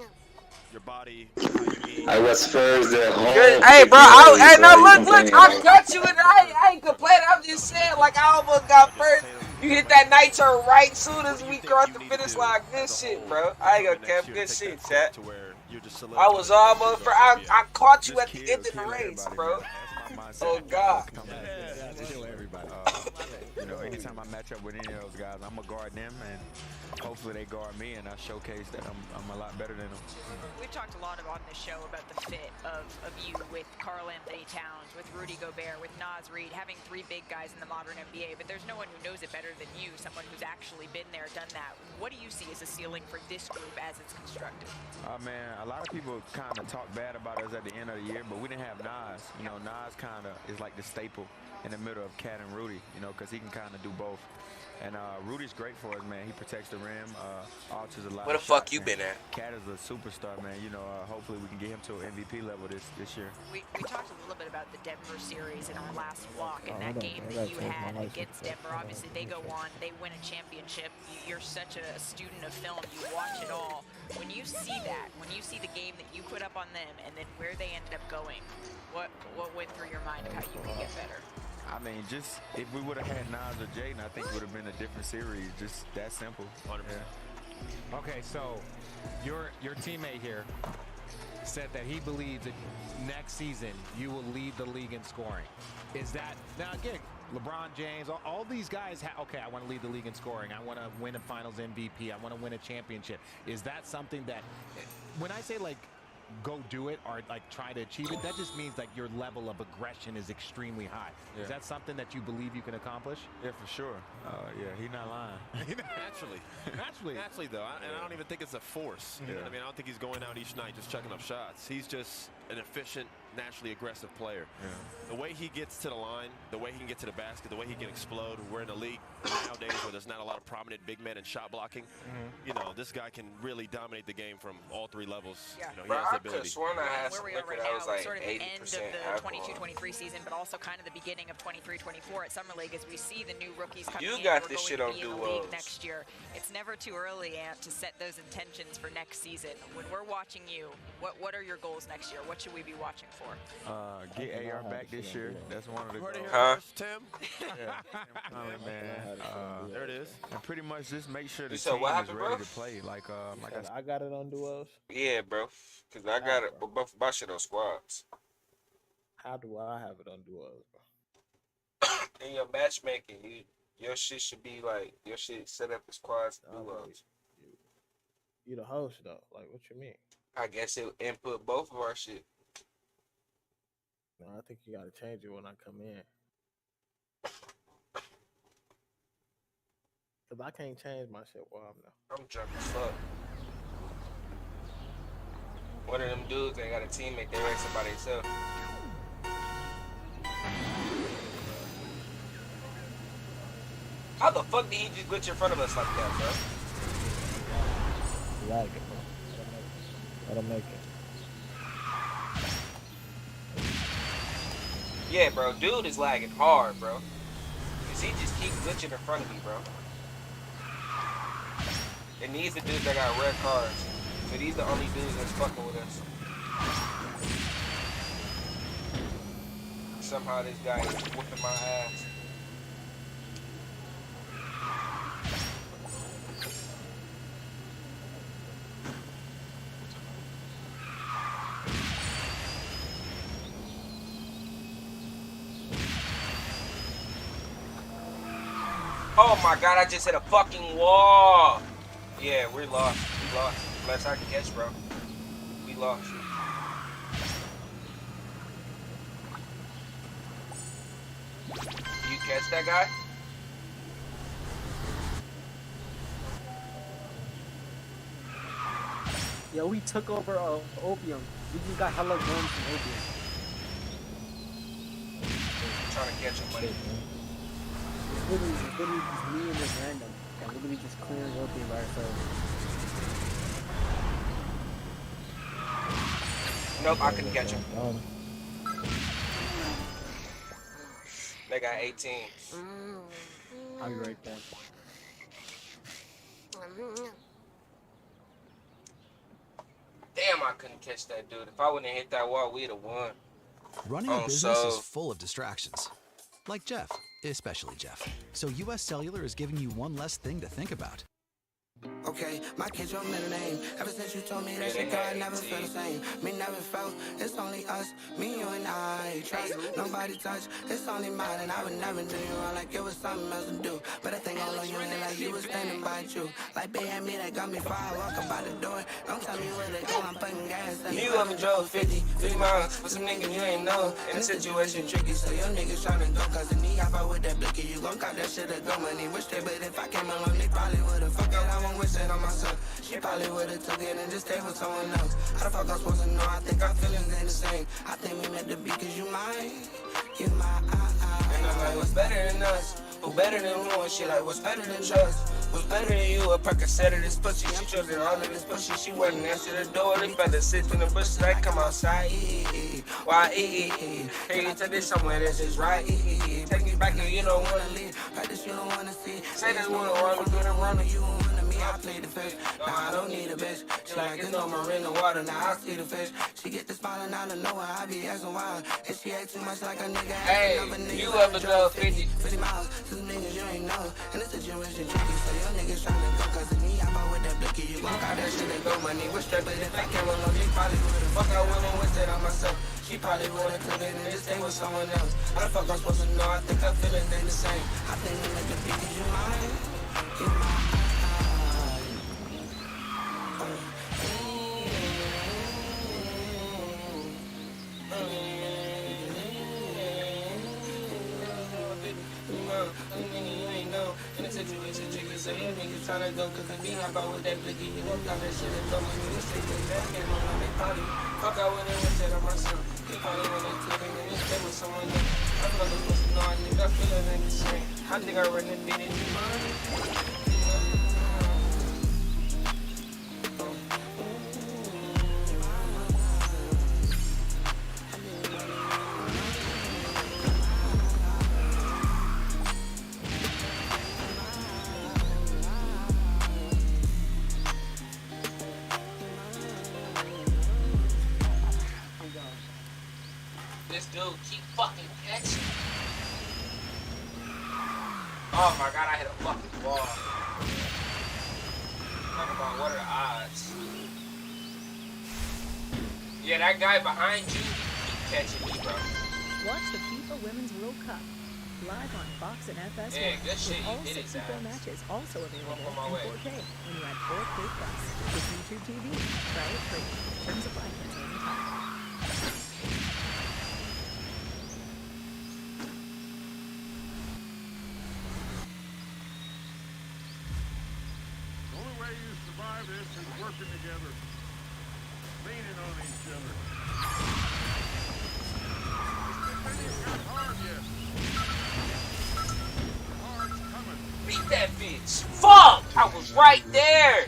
your body, how you eat. I was first the whole. Hey, bro. Hey, no, look. I got you, and I ain't complaining. I'm just saying, like, I almost got first. You hit that Nitro right soon as we crossed the finish line. Good shit, bro. I ain't gonna cap. Good shit, chat. I was almost for. I caught you at the end of the race, bro. Oh God. Everybody. You know, anytime I match up with any of those guys, I'm gonna guard them, and hopefully they guard me, and I showcase that I'm a lot better than them. We've talked a lot on this show about the fit of you with Karl Anthony Towns, with Rudy Gobert, with Naz Reid, having 3 big guys in the modern NBA, but there's no one who knows it better than you, someone who's actually been there, done that. What do you see as a ceiling for this group as it's constructed? Man, a lot of people kind of talk bad about us at the end of the year, but we didn't have Naz. You know, Naz kind of is like the staple in the middle of Cat and Rudy, you know, because he can kind of do both. And Rudy's great for us, man. He protects the rim, alters a lot. Where the fuck you been at? Cat is a superstar, man. You know, hopefully we can get him to an MVP level this year. We talked a little bit about the Denver series in our last walk, and that game that you had against Denver. Obviously, they go on, they win a championship. You're such a student of film. You watch it all. When you see that, when you see the game that you put up on them, and then where they ended up going, what went through your mind of how you could get better? I mean, just if we would have had Naz or Jaden, I think it would have been a different series. Just that simple. 100%. Yeah. Okay, so your teammate here said that he believes that next season you will lead the league in scoring. Is that now again? LeBron James, all these guys. Okay, I want to lead the league in scoring. I want to win a Finals MVP. I want to win a championship. Is that something that, when I say like, go do it or like try to achieve it, that just means like your level of aggression is extremely high. Yeah. Is that something that you believe you can accomplish? Yeah, for sure. Yeah, he's not lying. Naturally though, and I don't even think it's a force. You know what I mean? I don't think he's going out each night just chucking up shots. He's just an efficient, naturally aggressive player. The way he gets to the line, the way he can get to the basket, the way he can explode. We're in a league nowadays where there's not a lot of prominent big men and shot blocking. You know, this guy can really dominate the game from all 3 levels. Yeah. You know, he has the ability. I could sworn I had where some we are liquor right that now, was like sort of the end of 80% the 22-23 season, but also kind of the beginning of 23-24 at Summer League as we see the new rookies coming in. You got We're this going shit to on be in the duos. league next year. It's never too early, Ant, to set those intentions for next season. When we're watching you, what are your goals next year? What should we be watching for? Get AR back this year. That's one of the goals. Huh? Tim? Yeah, man. There it is. And pretty much just make sure the You said team what is happened, ready bro? to play. Like I got it on duos. Yeah, bro. Cause I got it, but both my shit on squads. How do I have it on duos, bro? In your matchmaking, your shit should be like your shit set up as squads and duos. You the host though. Like, what you mean? I guess it input both of our shit. No, I think you gotta change it when I come in. Cause I can't change my shit while I'm there. I'm drunk as fuck. One of them dudes ain't got a teammate, they racing by themselves. How the fuck did he just glitch in front of us like that, bro? Like it, bro. Let him make it. Yeah, bro, dude is lagging hard, bro. Cause he just keep glitching in front of me, bro. It needs the dudes that got red cars. So these the only dudes that's fucking with us. Somehow this guy is whooping my ass. Oh my god, I just hit a fucking wall. Yeah, we're lost. We lost. Unless I can catch, bro. We lost. You catch that guy? Yo, we took over opium. We just got hella guns from opium. I'm trying to catch him, buddy. It's literally just me and this random. And literally just clearing opium by ourselves. Nope, I couldn't catch him. They got 18. I'll be right back. Damn, I couldn't catch that dude. If I wouldn't have hit that wall, we'd have won. Running a business is full of distractions. Like Jeff, especially Jeff. So US Cellular is giving you one less thing to think about. Okay, my kid's your middle name. Ever since you told me that shit, girl, I never felt the same. Me never felt, it's only us, me, you, and I. Trust, nobody touch, it's only mine. And I would never do you wrong like it was something else to do. But I think all on you and like you was standing by you. Like being me, that got me far, I walk about the door. Don't tell me where they go, I'm putting gas. You ever drove 50 miles with some niggas you ain't know. And the situation tricky, so your niggas tryna go. Cause the knee hop out with that blicky, you gon' cut that shit to go money. Wish they, but if I came along, they probably would've fucked it. I won't wish it on myself. She probably would've took it and just stayed with someone else. How the fuck I'm supposed to know? I think our feelings ain't the same. I think we meant to be cause you mine. You mine. And I'm like, what's better than us? Who better than who? And she like, what's better than trust? What's better than you? A Percocet of this pussy. She trusted all of this pussy. She wouldn't answer the door. They better sit in the bushes like, come outside. Why? Hey, you take this somewhere that's just right. Take me back and you don't wanna leave. Practice you don't wanna see. Say this one run, we gonna run you want me. I play the fish. Nah, I don't need a bitch. She like, it's no more in the water. Now I see the fish. She get the smiling out of nowhere. I be asking why. If she act too much like a nigga. Hey, you ever drove 50 miles? Some niggas you ain't know. And the situation tricky. So your niggas tryna go. Cause of me, I bought with that blicky. You gon' got that shit and go money. Wish that, but if I came along, they probably would've. Fuck, I wouldn't wish that on myself. She probably would've took it and just stay with someone else. How the fuck I'm supposed to know? I think our feelings ain't the same. I think we make the beat cause you mine. You mine. In a situation tricky, so your niggas tryna go. Cause the beat hop out with that blicky. You won't got that shit and go money. You say that came on they party. Fuck, I wouldn't wish that on myself. They probably would've took it and just stay with someone else. I feel like I'm supposed to know. I think I feel it ain't the same. I think I run the beat in your mind. This dude keep fucking catching. Oh my god, I hit a fucking wall. Talk about what are the odds. Yeah, that guy behind you, he keep catching me, bro. Watch the FIFA Women's World Cup live on Fox and FS1. Yeah, good shit, with all you did it, 64 Zach. matches also available in my way. 4K when you add 4K Plus with YouTube TV. Try it free. Terms apply. Cancel anytime. The only way you survive this is working together. leaning on each other. It's not hard yet. Hard's coming. Beat that bitch. Fuck! I was right there.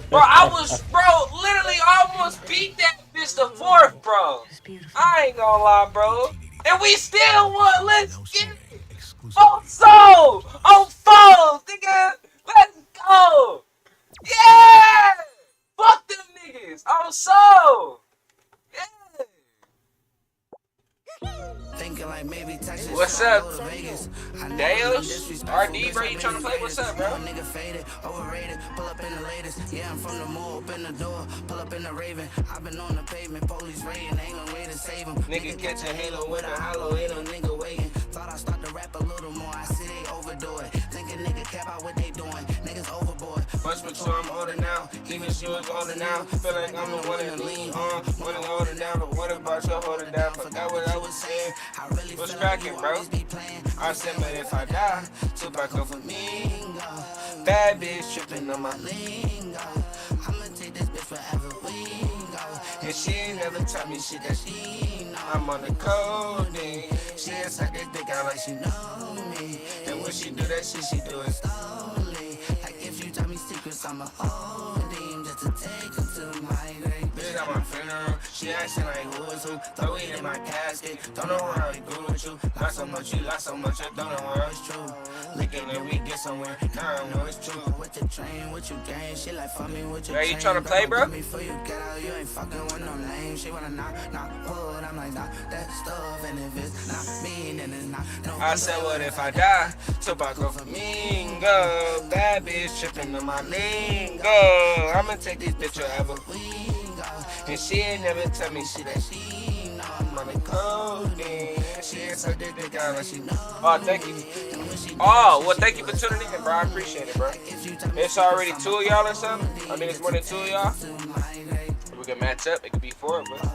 Bro, literally almost beat that bitch the fourth, bro. I ain't gonna lie, bro. And we still won. Let's get it. On soul. On foes, nigga. Let's go. Yeah. Fuck them niggas. On soul. Thinking like maybe Texas. What's up? Dales? RD, bro, you trying to play? What's up, bro? Nigga faded, overrated, pull up in the latest. Yeah, I'm from the mall, open the door, pull up in the Raven. I've been on the pavement, police raiding, ain't no way to save him. Nigga catch a halo with a hollow, ain't no nigga waiting. Thought I start to rap a little more, I see they overdo it. Thinking nigga cap out what they doing, niggas overboard. Much make sure I'm older now, even she was older now. Feel like I'm the one to lean on, wanna hold it down, but what about you hold it down? Forgot what I was saying. I really What's feel like cracking, you bro? always be playing. I said, but if I die, Tupac go for me. Bad bitch tripping on my lingo. I'ma take this bitch wherever we go. And she ain't never taught me shit that she know. I'm on the coding. She inside that dick out like she know me. And when she do that shit, she do it slowly. Like if you tell me secrets, I'ma hold him just to take him to my grave. Bitch at my funeral, she asking like who is who. Throw it in my casket, don't know how it grew with you. Not so much, you lost so much, I don't know where it's true. Looking and we get somewhere, now I know it's true. With the train, what you gain, she like fuck me with your Are you trying to play, bro? Before you get out, you ain't fucking with no name. She wanna knock wood, I'm like, nah, that stuff. And if it's not me, then it's not no. I said, what if I die? Tupac go for me, go. Bad bitch tripping on my lingo. I'ma take this bitch wherever we go. And she ain't never tell me shit that she know. I'm on the coding. She ain't so dick guy like she know. Oh, thank you. Oh, well, thank you for tuning in, bro. I appreciate it, bro. It's already 2 of y'all or something. I think it's more than 2 of y'all. We can match up. It could be 4, but.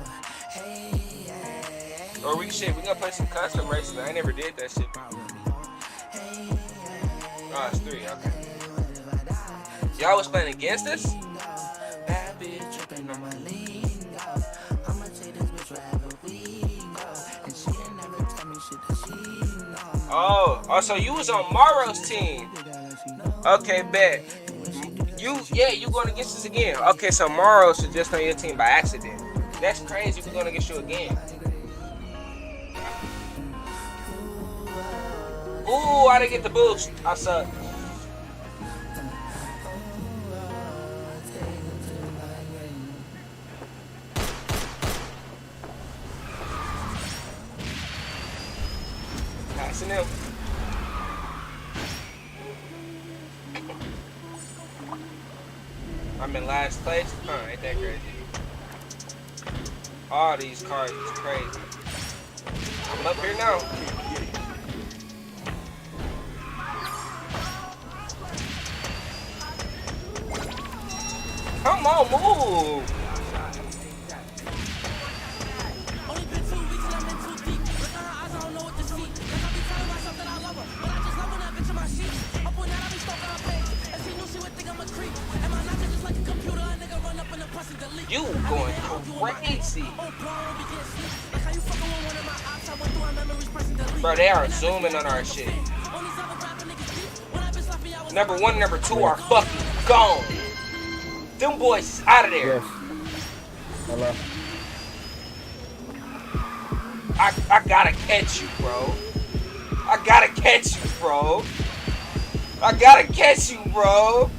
Or we gonna play some custom races. I never did that shit. Oh, it's 3. Okay. Y'all was playing against us? Bad bitch tripping on my lingo. I'ma take this bitch wherever we go. And she ain't never tell me shit that she know. Oh, so you was on Morrow's team. Okay, bet. You going against us again. Okay, so Morrow should just on your team by accident. That's crazy. We're going against you again. Ooh, I didn't get the boost. I suck. Passing him. I'm in last place. Ain't that crazy? All these cars is crazy. I'm up here now. Come on, move. You going crazy. Bro, they are zooming on our shit. Number 1 and number 2 are fucking gone. Them boys is out of there. Yes. Hello. I gotta catch you, bro. I gotta catch you, bro. I gotta catch you, bro.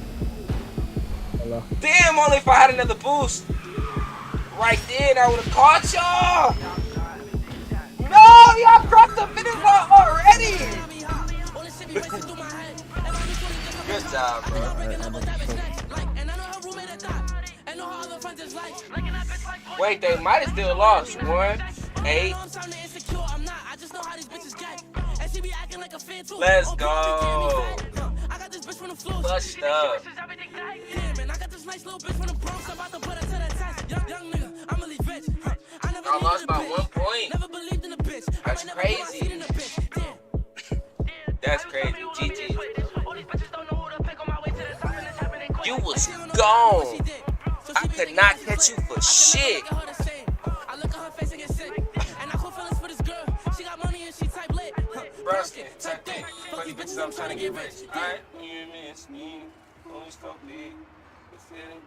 Hello. Damn, only if I had another boost. Right then, I would have caught y'all. No, y'all crossed the finish line already. Good job, bro. Wait, they might have still lost. 1, 8. Let's go. Bust up. I lost by 1 point. That's crazy. That's crazy. GG. You was gone. I could not catch you for shit. I look at her face and get sick. And I hold feelings for this girl. She got money and she type lit. Brown skin, type thick. Fuck these bitches, I'm trying to get rich. Alright? You miss me. Always go big. You feel it?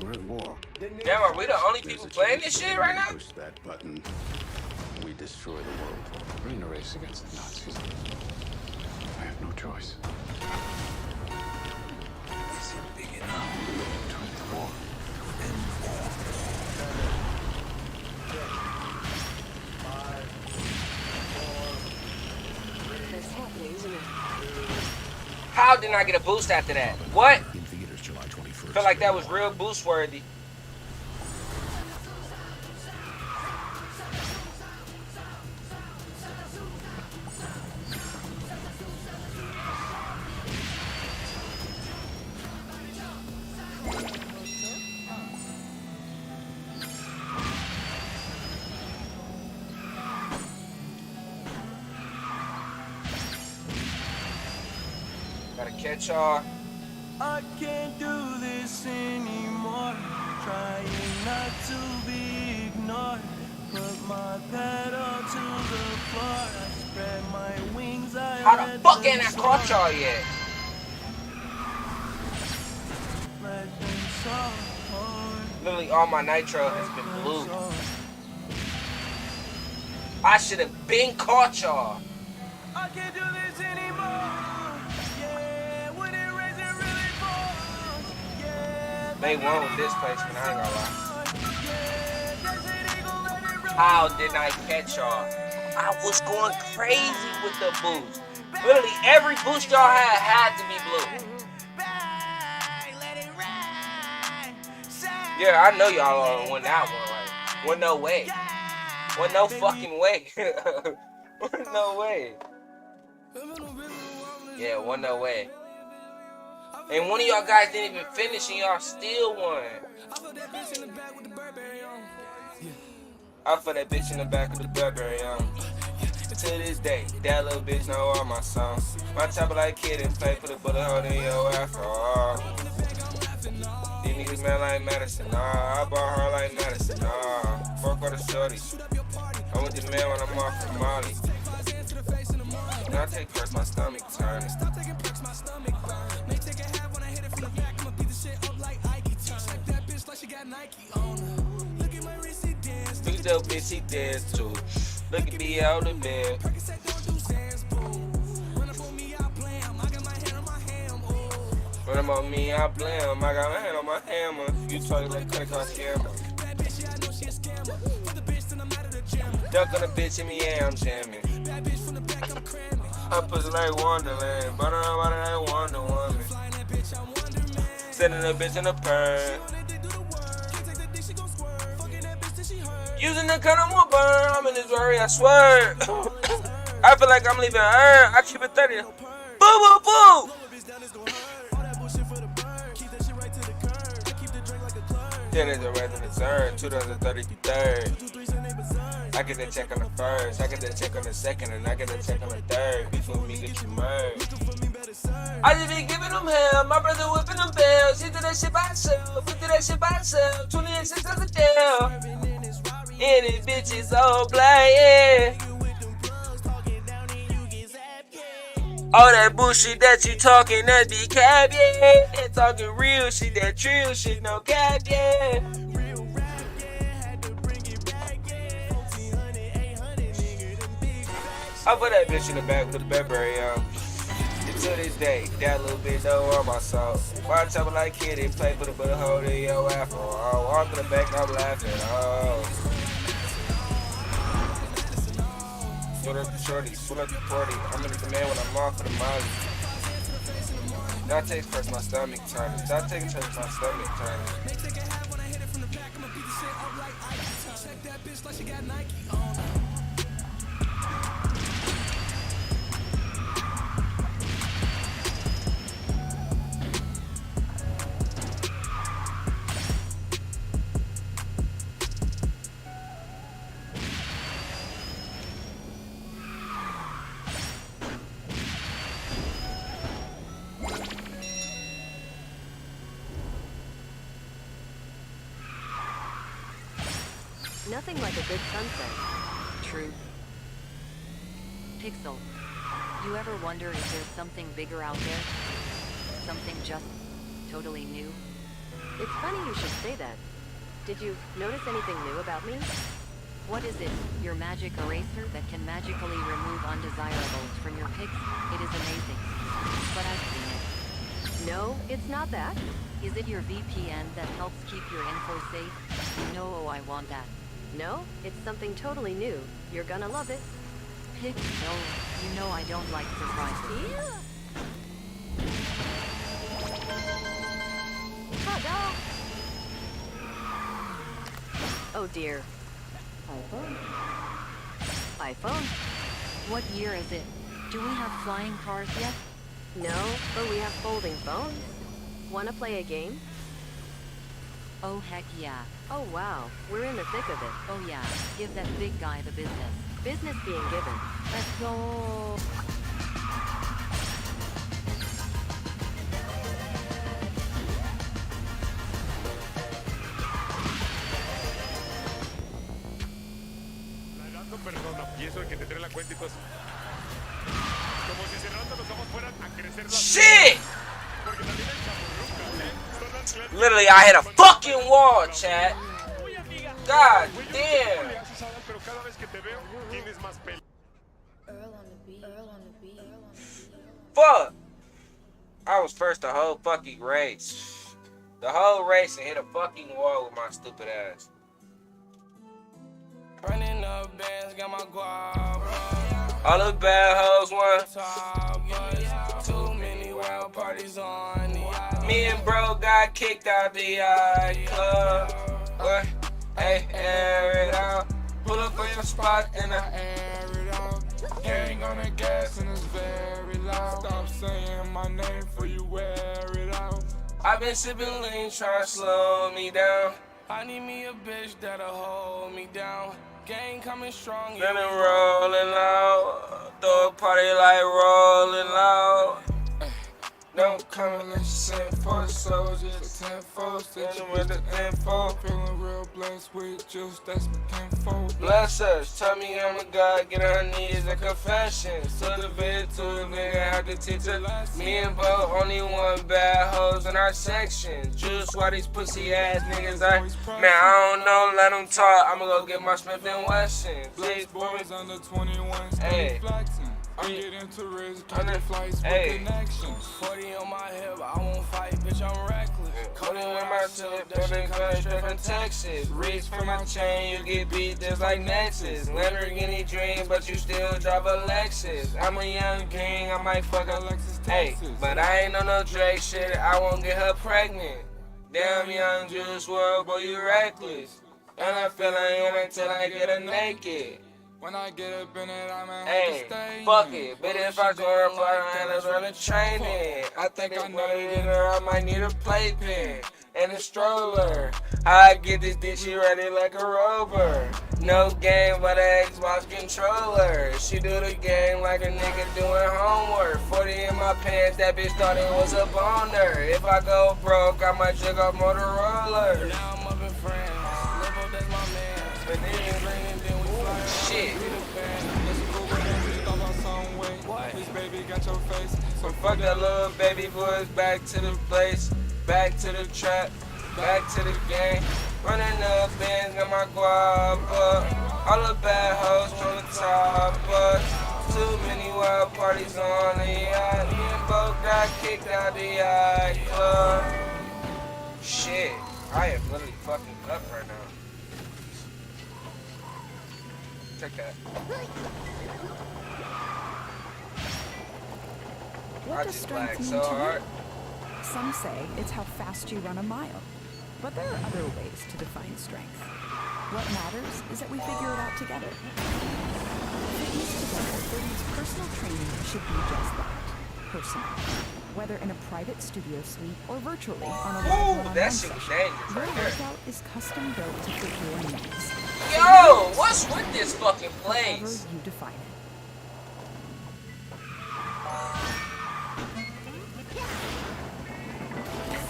We're at war. Damn, are we the only people playing this shit right now? Push that button, we destroy the world. We're in a race against the Nazis. I have no choice. Is it big enough to end the war? It's happening, isn't it? How didn't I get a boost after that? What? In theaters July 21st. Feel like that was real boost worthy. Gotta catch y'all. I can't do this anymore. Trying not to be ignored. Put my pedal to the floor. I spread my wings. How the fuck ain't I caught y'all yet? Literally all my nitro has been blue. I should have been caught y'all. I can't do this anymore. Yeah, when it rains, it really falls. Yeah, They won with this placement, I ain't gonna lie. How didn't I catch y'all? I was going crazy with the boost. Literally every boost y'all had to be blue. Yeah, I know y'all all won that one. Like, won no way. Won no fucking way. Won no way. Yeah, won no way. And one of y'all guys didn't even finish and y'all still won. I feel that bitch in the back of the Burberry on. To this day, that little bitch know all my songs. My chopper like kid and play, put a bullet hole in your after all. These niggas smell like medicine, nah. I bought her like medicine, nah. Fuck all the shorties. I'm with the man when I'm off from Molly. Now I take first, my stomach turning. Stop taking perks, my stomach burn. May take a half when I hit it from the back. I'ma beat the shit up like Ike. Check that bitch like she got Nike on her. Look at my wrist, he dance. Look at that bitch, he dance too. Look at me out the bed. Run up on me, I blam. I got my hand on my ham. Run up on me, I blam. I got my hand on my hammer. You talking like credit card scammer. Bad bitch, yeah, I know she a scammer. For the bitch, then I'm out of the gym. Duck on the bitch in me, yeah, I'm jamming. Bad bitch from the back, I'm cramming. I pussy like Wonderland. Butter her body like Wonder Woman. Sending a bitch in a perm. Using the cut, I'm gonna burn. I'm in this worry, I swear. I feel like I'm leaving her. I keep it 30. Boo, boo, boo. Then it's a right to the third. 2033. I get that check on the first. I get that check on the second. And I get that check on the third. Before me get you merged. I just been giving them hell. My brother whipping them bells. He did that shit by himself. He did that shit by himself. 28 cents out of jail. And this bitch is all black, yeah. All that bullshit that you talking, that be cap, yeah. That talking real shit, that trill shit, no cap, yeah. I put that bitch in the back with the Burberry on. To this day, that little bitch know all my sauce. Why chopper like kid, they play for the bullet hole in your afro. Oh, walk to the back, I'm laughing, oh. Pull up the shorty, pull up the 40. I'm in the command when I'm off for the molly. Now I take first, my stomach turning. Now I take first, my stomach turning. Check that bitch like she got Nike on her. Nothing like a good sunset. True. Pixel, you ever wonder if there's something bigger out there? Something just totally new? It's funny you should say that. Did you notice anything new about me? What is it, your magic eraser that can magically remove undesirables from your pics? It is amazing. But I've seen it. No, it's not that. Is it your VPN that helps keep your info safe? No, I want that. No, it's something totally new. You're gonna love it. Pixel, you know I don't like surprises. Ta-da! Oh dear. iPhone? What year is it? Do we have flying cars yet? No, but we have folding phones. Wanna play a game? Oh heck yeah. Oh wow, we're in the thick of it. Oh yeah, give that big guy the business. Business being given. Let's go. Persona, y eso de que te trae la cuenta y todo eso. Como si cerrando los ojos fueran a crecer las Shit! Porque también hay chaburrucas, ¿eh? Literally, I hit a fucking wall, chat. God damn. Pero cada vez que te veo, tienes más pelo. Fuck! I was first the whole fucking race. The whole race and hit a fucking wall with my stupid ass. Running up bands, got my guap. All the bad hoes want. Too many wild parties on. Me and bro got kicked out the club. What? Hey, air it out. Pull up on your spot and I air it out. Gang on the gas and it's very loud. Stop saying my name for you wear it out. I've been sipping lean, trying to slow me down. I need me a bitch that'll hold me down. Gang coming strong. Let it rolling loud. Throw a party like rolling loud. Don't come unless you send for the soldiers. 10-4, sitting with the info. Feeling real blessed with juice, that's my tenfold. Bless us, tell me I'm a God, get on her knees a confession. So the vid to a nigga have to teach her. Me and Bo, only one bad hoes in our section. Juice, why these pussy ass niggas man, I don't know, let them talk. I'ma go get my Smith & Wesson. Black boys under 21, hey. Flexing. I get into risk, target flights with connections. 40 on my hip, I won't fight, bitch, I'm reckless. Coding with my tip, building gun straight from Texas. Reach for my chain, you get beat just like Nexus. Lamborghini dream, but you still drive a Lexus. I'm a young king, I might fuck a Lexus, hey, but I ain't on no Drake shit, I won't get her pregnant. Damn young Juice WRLD, boy, you reckless. And I feel like until I get her naked. When I get up in it, I'm a hey, fuck it. But if I go up, let's run a training. I think I know it, I might need a playpen and a stroller. I get this bitch, she ready like a rover. No game but an Xbox controller. She do the game like a nigga doing homework. 40 in my pants, that bitch thought it was a boner. If I go broke, I might check off Motorola. Now I'm up in France. Live up, that's my man. But shit. This baby got your face. So fuck that little baby boys, back to the place, back to the trap, back to the game. Running up bands, got my guap up. All the bad hoes on the top, but too many wild parties on the yacht. Me and Bo got kicked out the yacht club. Shit, I am literally fucking up right now. Check that. What does strength mean to you? Some say it's how fast you run a mile. But there are other ways to define strength. What matters is that we figure it out together. Fitness Together believes personal training should be just that. Personal. Whether in a private studio suite or virtually on a one-on-one session, your workout is custom built to fit your needs. Yo, what's with this fucking place? However you define it.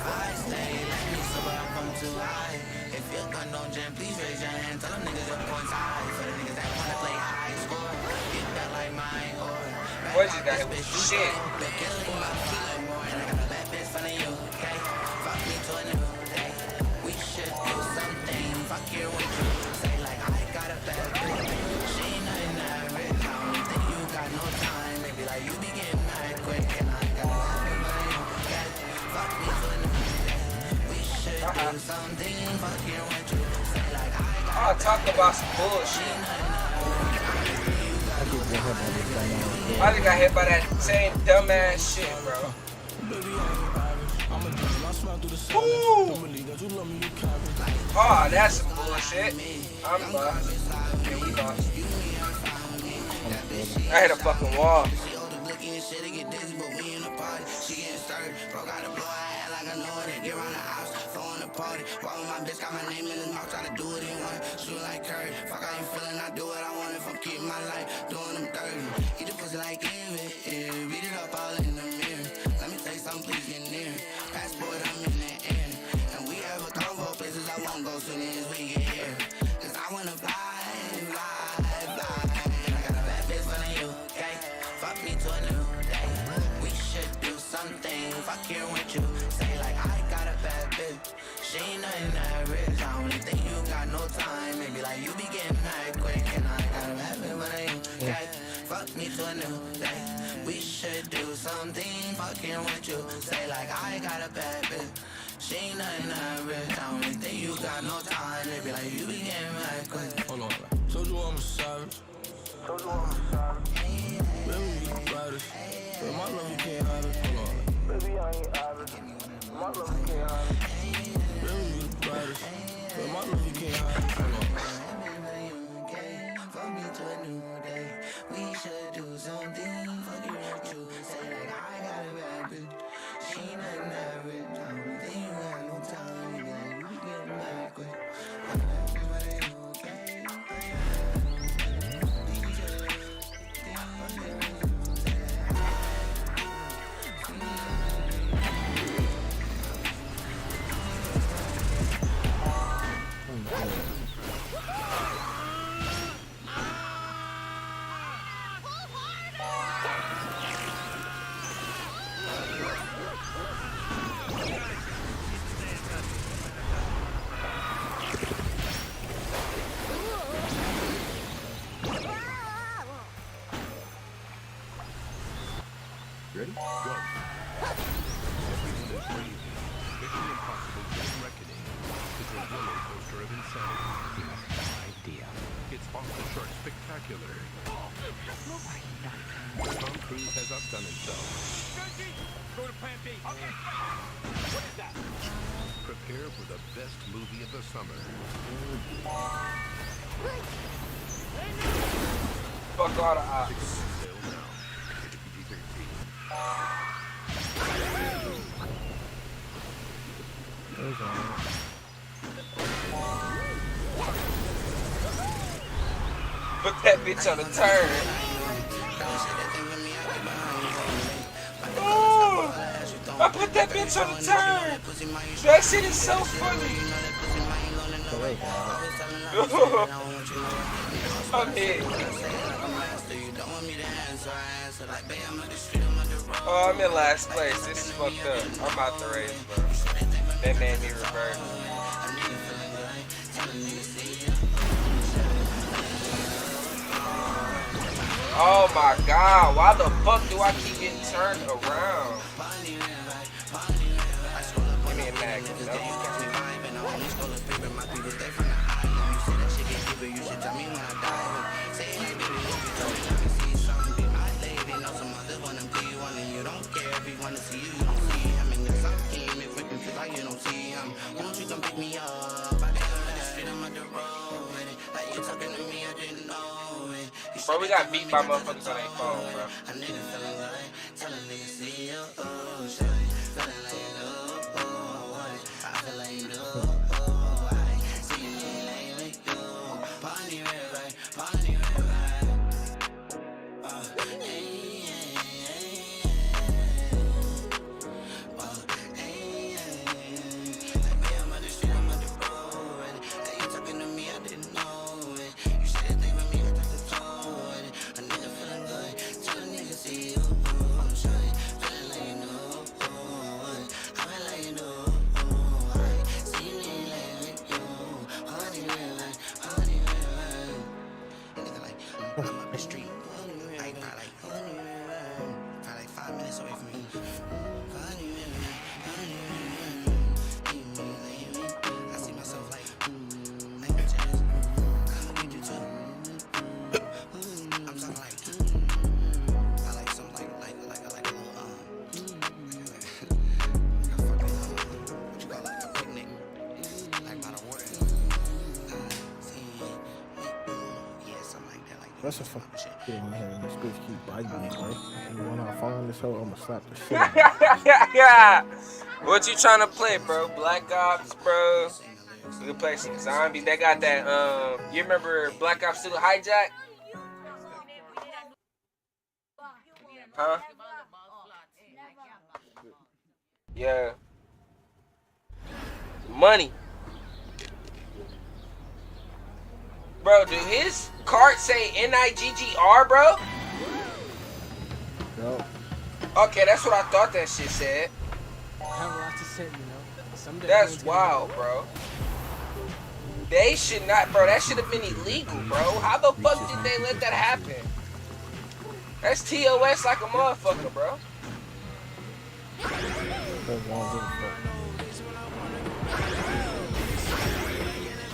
I stay like me, so I come too high. If If your gun don't jam, please raise your hand. Tell them niggas your points high. For the niggas that wanna play high score, get that like mine or Boy, just got hit with shit. Look, killing my vibe more. And I got a bad bitch from the UK. Fuck me to a new day. We should do something. Fuck you with you. Say like I got a bad bitch. She ain't nothing average. I don't think you got no time. Maybe like you be getting mad quick. And I got a bad bitch from the UK. Fuck me to a new day. We should do something. Fuck you with you. Say like I got I'll talk about some bullshit. I just got hit by that same dumbass shit, bro. Ooh. Oh, that's some bullshit. I'm lost. Yeah, we lost. I hit a fucking wall. Party. Walk with my bitch, got my name in his mouth, try to do it in one. Shoot like Curry. Fuck how you feeling, I do what I want if I'm keeping my life, doing them dirty. Eat the pussy like it, beat it up all in the mirror. Let me say something, please get near. Passport, I'm in the air. And we have a convo, places I won't go soon as we get here. Cause I wanna fly. And I got a bad bitch from the UK. Fuck me to a new day. We should do something. Fuck here with you. Say like I got a bad bitch. She ain't nothing average. I only think you got no time. Maybe like you be getting mad quick. And I got a bad bitch when I okay. Fuck me to a new day. We should do something. Fucking with you. Say like I got a bad bitch. She ain't nothing average. I only think you got no time. Maybe like you be getting mad quick. Hold on. Told you I'm a savage. Baby, you riders. But my love you can't hide it. Hold on. Baby, I ain't average. My love you can't hide it. Baby, you riders. But my love you can't hide it. Hold on. Fuck me to a new day. We should do something. Fuck you with you. Say like I got a bad bitch. She ain't nothing average. I don't think you got no time. You like you get mad quick. Ready? Go. Everyone is waiting. Mission Impossible Dead Reckoning is a roller coaster of insanity. You have no idea. It's off the chart spectacular. Tom Cruise has outdone himself. Go to plan B. Okay. What is that? Prepare for the best movie of the summer. Fuck all the ops. Sale now. Put that bitch on the turn. Ooh, I put that bitch on the turn. That shit is so funny. I'm hit. Oh, I'm in last place. This is fucked up. I'm out the race, bro. That made me revert. Oh my god, why the fuck do I keep getting turned around? Give me a mag, Won't you come pick me up? I got the street, I'm on the road. Like you talking to me, I didn't know it. Bro, we got beat by motherfuckers on their phone, bro. I need to feel like telling niggas see you. Oh, shit. Feeling like you know. Oh, I feel like you know. I see you like with you. Party red, right? Party red, right? I'm up the street. Like, probably like 5 minutes away from me. I see myself like James. I need you too. I'm talking like, I like some like a little like a fucking what you call it, like a picnic, like by the water. Yeah, something like that. Like That's a fucking shit on here, and this bitch keep biting me, right? And when I find this hoe, I'ma slap the shit out of Yeah. What you trying to play, bro? Black Ops, bro. We can play some zombies. They got that, you remember Black Ops 2 Hijack? Huh? Yeah. Money. Bro, do his card say NIGGR, bro? Yo. Okay, that's what I thought that shit said. I have a lot to say, you know. Someday That's wild, bro. They should not, bro. That should have been illegal, bro. How the fuck did they let that happen? That's TOS like a motherfucker, bro.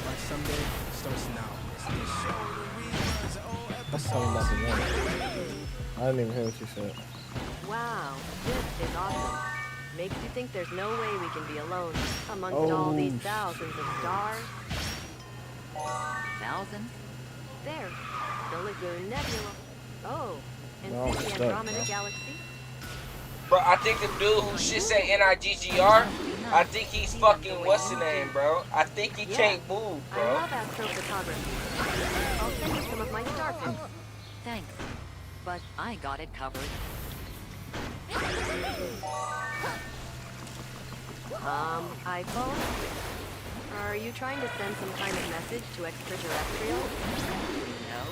Like someday starts now. That's something about the game. I didn't even hear what you said. Wow, this is awesome. Makes you think there's no way we can be alone amongst all these thousands of stars. Thousands? There, the Lagoon Nebula. Oh, and No, see the stuck, Andromeda bro. Galaxy. Bro, I think the dude who should say NIGGR, I think he's fucking what's the name, bro? I think he can't move, I bro. love astrophotography. I'll send you some of my star pics. Thanks, but I got it covered. iPhone? Are you trying to send some kind of message to extraterrestrials? No.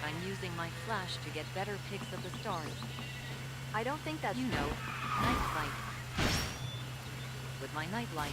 I'm using my flash to get better pics of the stars. I don't think that's, you know, night flight. With my night light.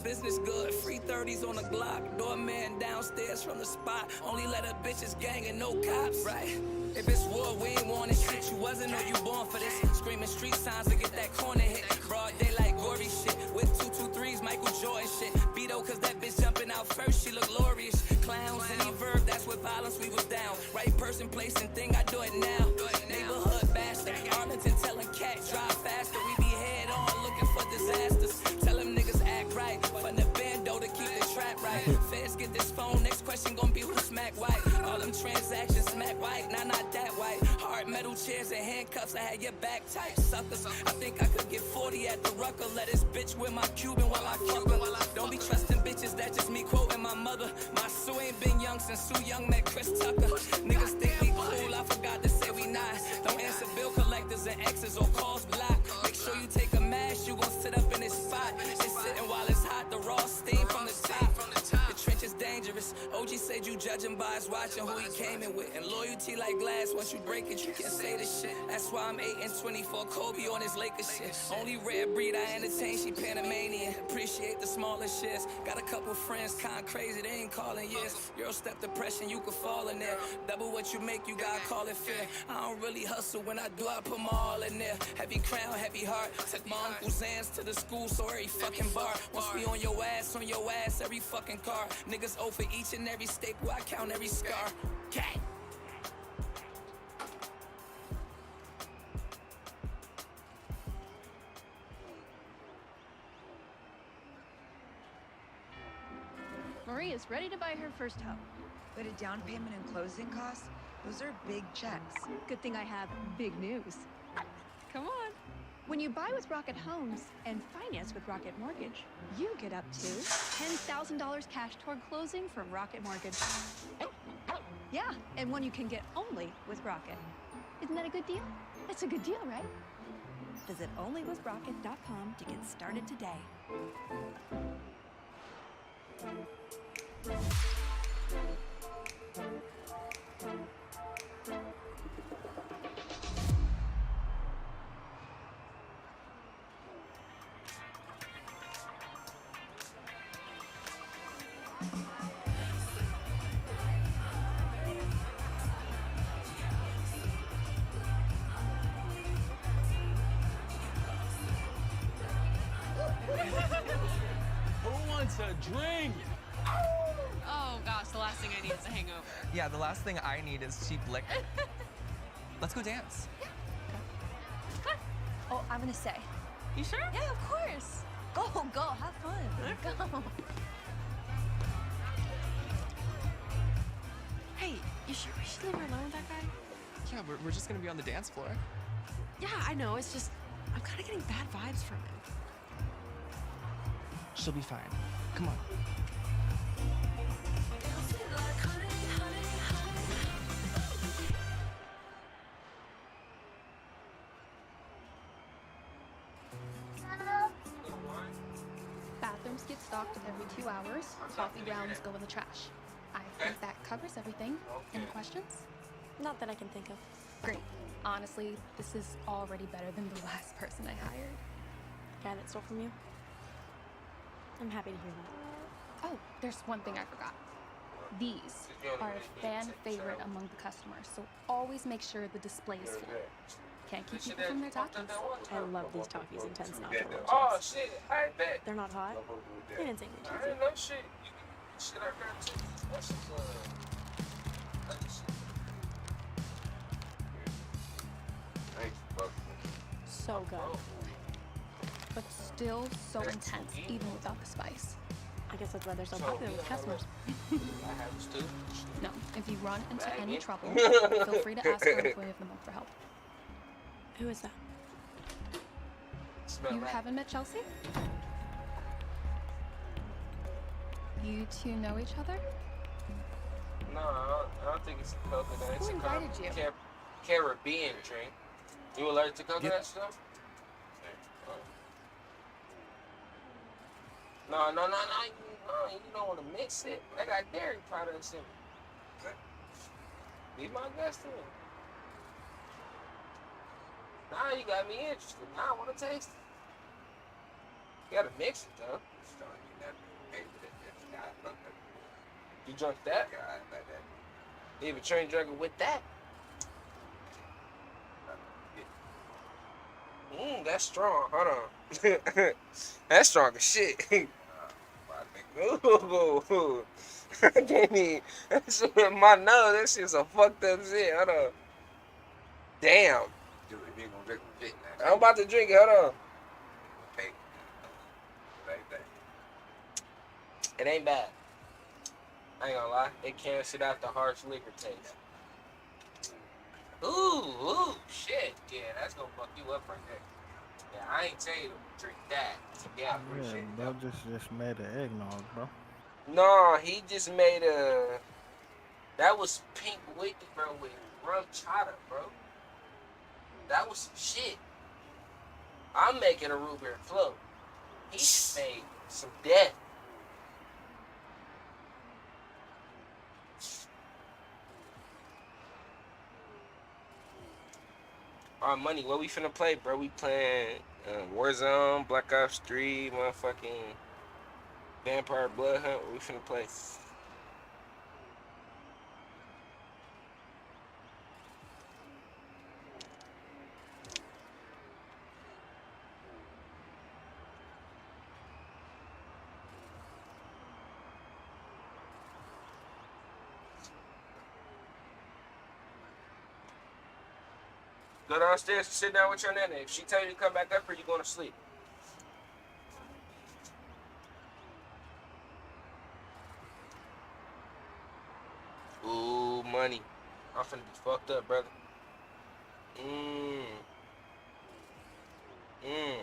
Business good, free 30s on the Glock. Doorman downstairs from the spot. Only let a bitches gang and no cops. Right. If it's war, we ain't wanting shit. You wasn't or you born for this. Screaming street signs to get that corner hit. Broad daylight, gory shit. With 223s, Michael Jordan shit. Beto, cause that bitch jumping out first, she look glorious. Clowns, any verb, that's what violence we was down. Right person, place, and thing, I do it now. Neighborhood bastard. Arlington telling cat, drive faster. We be head on looking for disasters. Tell them niggas act right. From the bando to keep the trap right. Feds get this phone, next question gonna be who smack white. All them transactions smack white, nah, not that white. Hard Alright, metal chairs and handcuffs, I had your back tight, suckers. I think I could get 40 at the Rucker. Let this bitch wear my Cuban while I Cuban. Don't be trusting bitches, that's just me quoting my mother. My Sue ain't been young since Sue Young met Chris Tucker. Niggas think we cool, I forgot to say we not. Don't answer bill collectors and exes or calls block. Make sure you take a mask, you gon' sit up in this spot. It's sitting while it's hot, the raw steam from the top. The trench is dangerous. OG said you judge him by his watching who he came in with. And loyalty like glass, once you break it, you can say the shit. That's why I'm 8 and 24, Kobe on his Lakers shit. Only rare breed I entertain, she Panamanian. Appreciate the smaller shits. Got a couple friends, kinda crazy, they ain't calling years. Euro-step depression, you could fall in there. Double what you make, you gotta call it fair. I don't really hustle, when I do, I put my all in there. Heavy crown, heavy heart. Took my Uncle Zans to the school, so every fucking bar. Once we on your ass, every fucking car. Niggas owe for each and every staple, I count every scar. Okay. Marie is ready to buy her first home. But a down payment and closing costs, those are big checks. Good thing I have big news. Come on. When you buy with Rocket Homes and finance with Rocket Mortgage, you get up to $10,000 cash toward closing from Rocket Mortgage. Yeah, and one you can get only with Rocket. Isn't that a good deal? That's a good deal, right? Visit onlywithrocket.com to get started today. Who wants a drink? Oh gosh, the last thing I need is a hangover. Yeah, the last thing I need is cheap liquor. Let's go dance. Oh, I'm gonna say. You sure? Yeah, of course. Go, have fun. Go. Hey, you sure we should leave her alone with that guy? Yeah, we're just gonna be on the dance floor. Yeah, I know. It's just I'm kind of getting bad vibes from him. She'll be fine. Come on. Bathrooms get stocked every 2 hours. Coffee grounds go in the trash. I think that covers everything. Any questions? Not that I can think of. Great. Honestly, this is already better than the last person I hired. Guy that stole from you? I'm happy to hear that. Oh, there's one thing I forgot. These are a fan favorite among the customers, so always make sure the display is full. Can't keep people from their talkies. I love these talkies and 10 snapper lunches. Oh shit, I bet. They're not hot? They didn't say me I didn't know shit. You can shit out there too. That's just So good. But still so intense, even without the spice. I guess that's why they're so popular with customers. No, if you run into any trouble, feel free to ask our employee of the month for help. Who is that? You haven't met Chelsea? You two know each other? No, I don't think it's a coconut. It's Who a kind invited of you? Caribbean drink. You allergic to coconut stuff? No, you don't want to mix it. I got dairy products in it. Be my guest then. Now you got me interested. Now I want to taste it. You gotta mix it though. You drunk that? Even train drinking with that? That's strong. Hold on. That's strong as shit. Ooh. I can't even. That shit in my nose. That shit's a fucked up shit. Hold on. Damn. I'm about to drink it. Hold on. It ain't bad. I ain't gonna lie. It cancels out the harsh liquor taste. Ooh, shit. Yeah, that's gonna fuck you up right there. Yeah, I ain't tell you to drink that. Yeah, I Yeah, appreciate it bro, though. just made an eggnog, bro. No, he just made a. That was pink whiskey, bro, with rum chata, bro. That was some shit. I'm making a root beer float. He just made some death. Our money, what we finna play, bro? We playing Warzone, Black Ops 3, motherfucking Vampire Blood Hunt. What we finna play? Go downstairs and sit down with your nana. If she tell you to come back up here, you going to sleep. Ooh, money. I'm finna be fucked up, brother. Mmm. Mmm.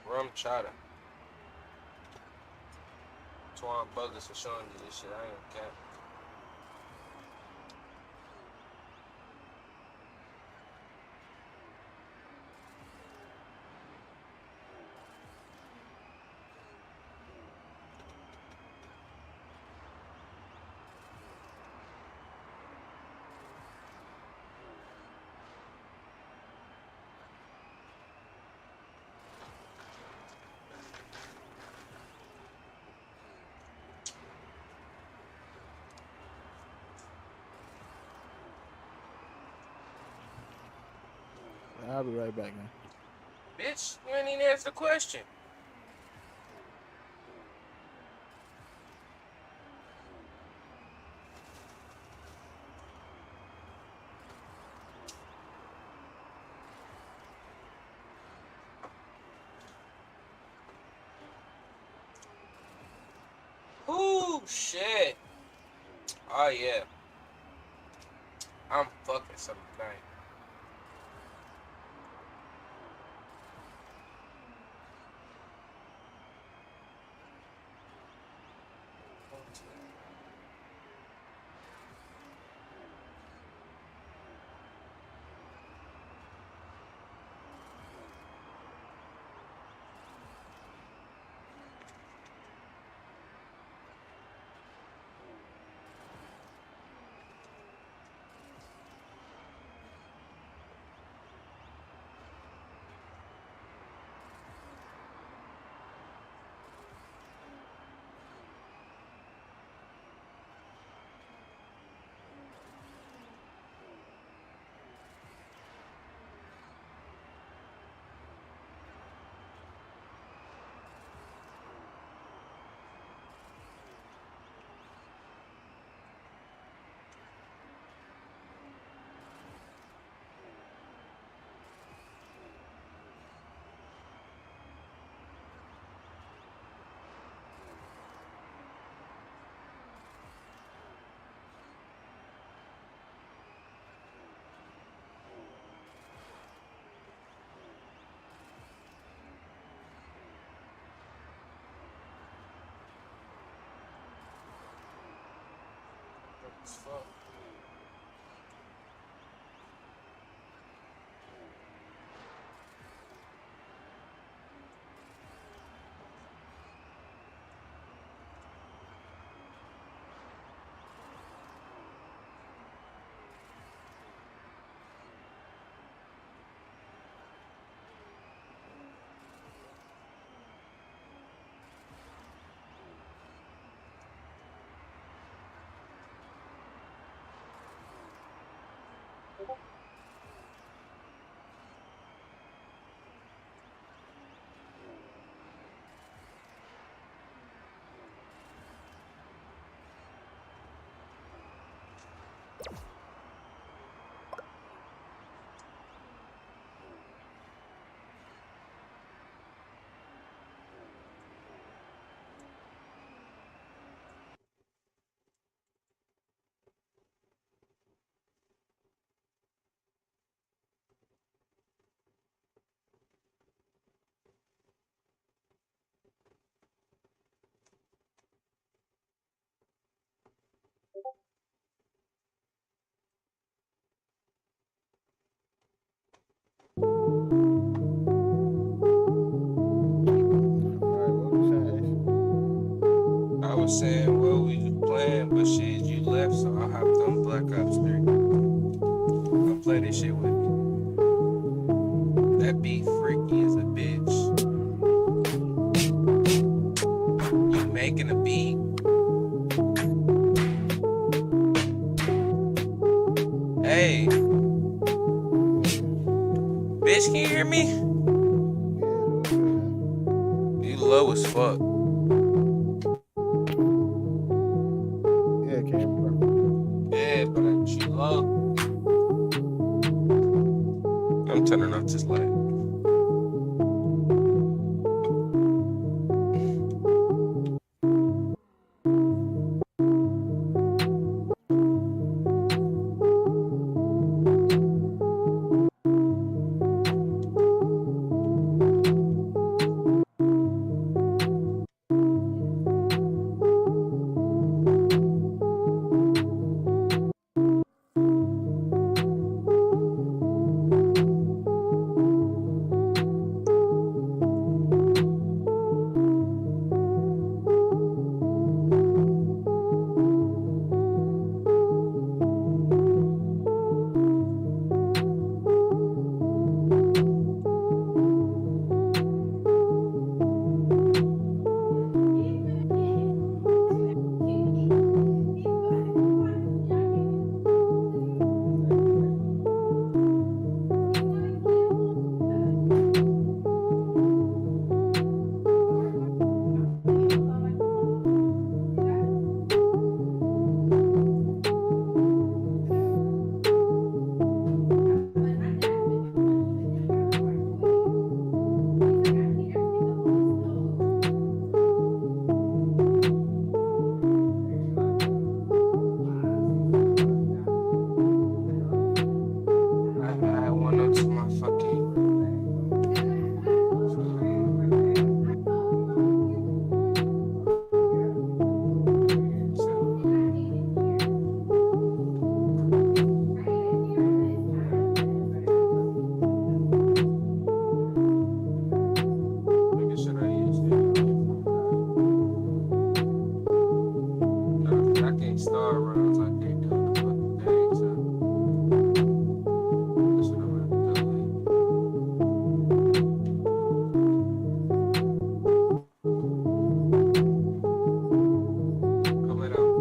Rum chata. That's why I'm bogus for showing you this shit. I ain't cap. I'll be right back, man. Bitch, you ain't even answer the question. Ooh, shit. Oh, yeah. I'm fucking something tonight. As fuck. play this shit with me. That beat freaky as a bitch. You making a beat? Hey. Bitch, can you hear me? You low as fuck. Yeah, camera. Yeah, but you low. I'm turning up this light. I went up to my fucking. Nigga, should I use it? Nah, I can't start rounds. I can't do the fucking thing, so. That's what I'm gonna do. Pull it out.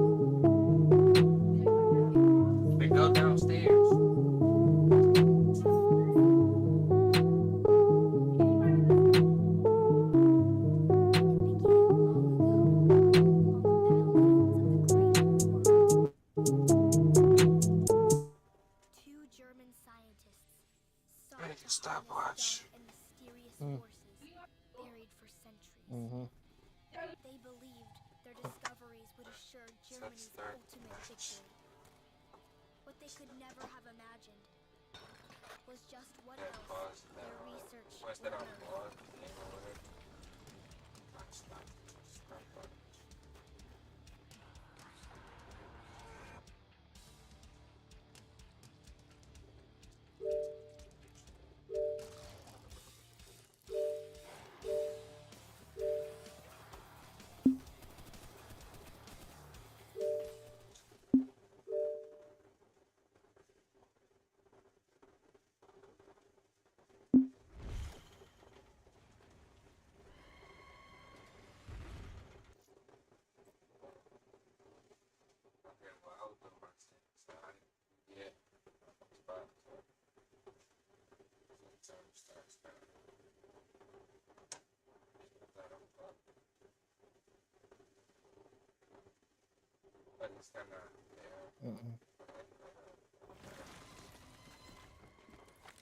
They go downstairs. Two German scientists I need a stopwatch. and mysterious Mm. forces buried for centuries. Mm-hmm. They believed their discoveries would assure Germany's ultimate victory. What they could never have imagined was just what else their research would unearth.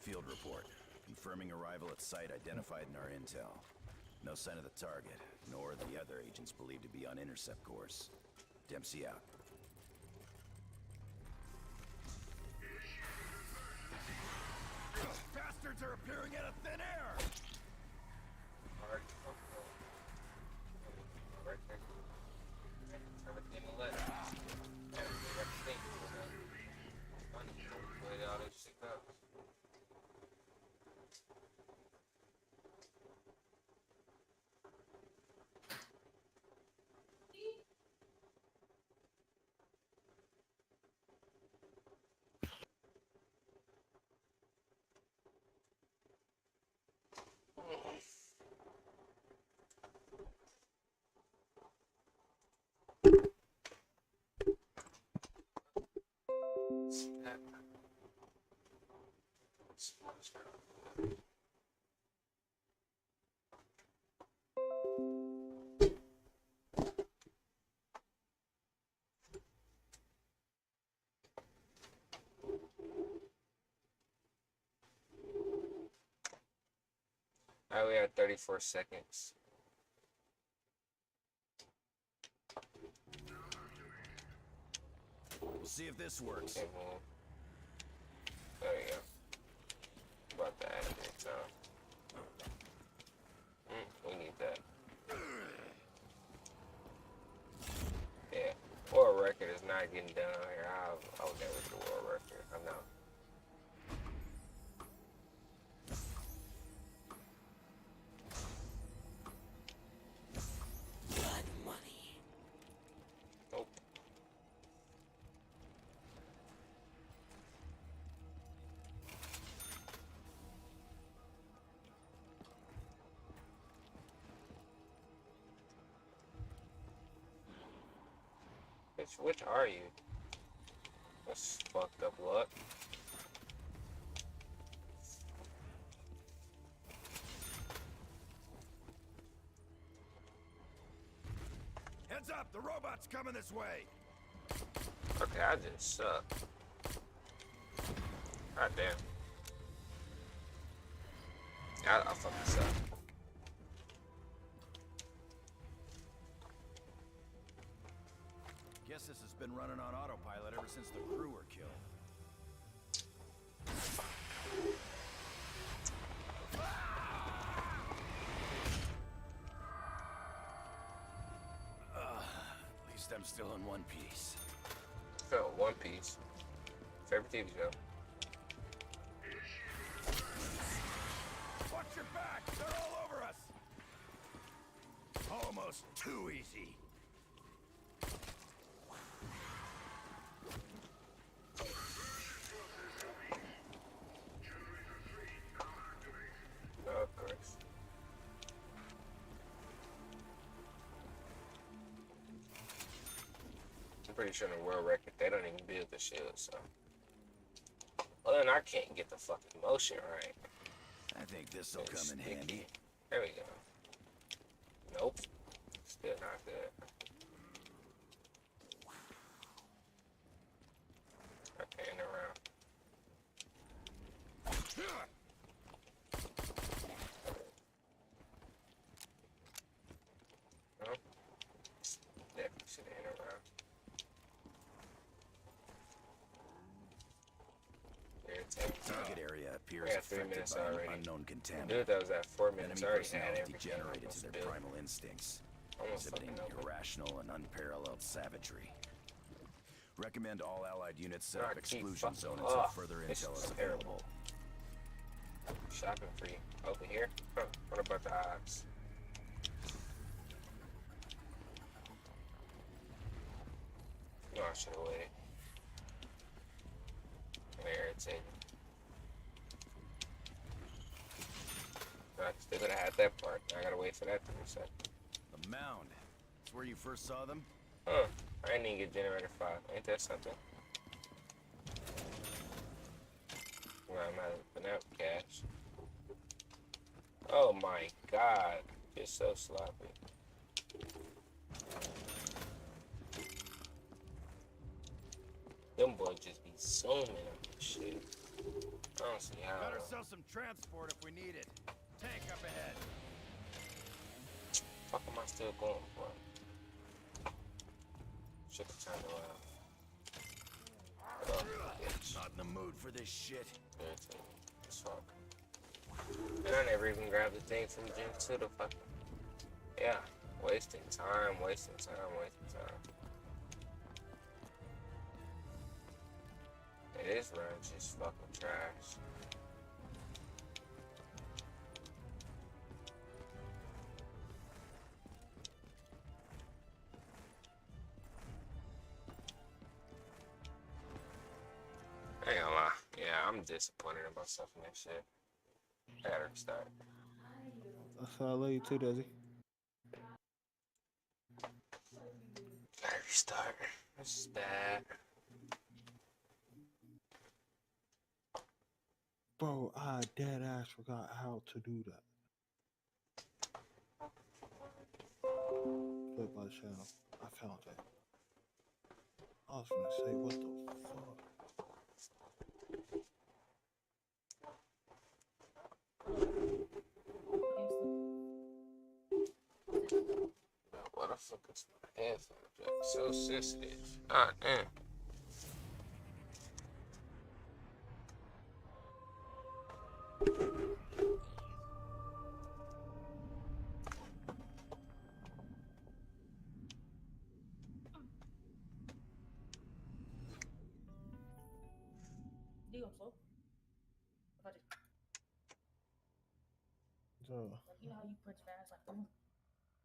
Field report. Confirming arrival at site identified in our intel. No sign of the target, nor the other agents believed to be on intercept course. Dempsey out. Bastards are appearing out of thin air! Alright, we have 34 seconds. We'll see if this works. Okay, well, there you go. About that so. We need that. Yeah. World record is not getting done out here. I would never do a world record. I know. Blood money. Nope. Which are you? That's fucked up luck. Heads up, the robot's coming this way. Okay, I just suck. God damn. I fucking suck. Guess this has been running on autopilot ever since the crew were killed. At least I'm still in one piece. Felt One Piece. Favorite TV show. Watch your back! They're all over us! Almost too easy. Of course. I'm pretty sure in the world record they don't even build the shield, so. Well, then I can't get the fucking motion right. I think this'll come in handy. There we go. Nope. Still not good. Okay, in around. No. Definitely should have hit around. Target area appears Yeah, 3 affected minutes by an already. unknown contaminant. Dude, that was at 4 minutes. Enemy Already personnel had everything. degenerated to Almost their built. primal instincts, Almost exhibiting fucking open. irrational and unparalleled savagery. Recommend all allied units set Nah, up keep exclusion fucking zone until off. further This intel is is terrible. available. Shopping free. Over here? Huh. What about the odds? No, I should have waited. There, it's in. I still gotta have that part. I gotta wait for that to reset. The mound. It's where you first saw them? Huh. I didn't even get generator 5. Ain't that something? Well, I'm out of the cash. Oh my god. It's so sloppy. Them boys just be zooming on this shit. I don't see how. Got ourselves some transport if we need it. Tank up ahead. Fuck am I still going for? Shit the time around. Oh, bitch. Not in the mood for this shit. Irritating as fuck. And I never even grabbed the thing from Gen 2 to fuck. Yeah. Wasting time, wasting time, wasting time. This run's just fucking trash. I ain't gonna lie. Yeah, I'm disappointed in myself in that shit. I gotta restart. That's how I love you too, Desi. Gotta restart. This is bad. Bro, I dead ass forgot how to do that. Flip by the channel. I found it. I was gonna say, what the fuck? What the fuck is my headphone jack? So sensitive. God damn. So,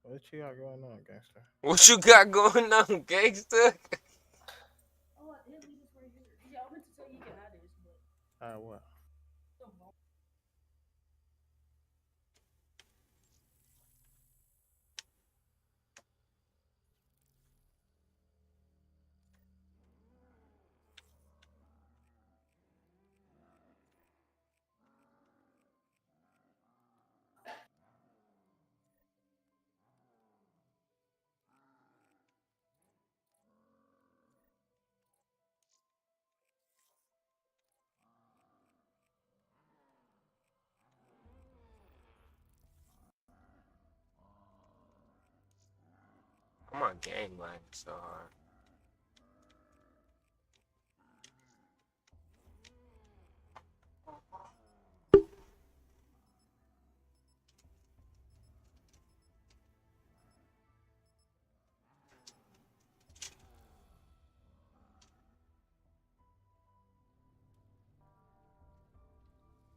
what you got going on, gangster? What you got going on, gangster? What? Come on, game lag so hard.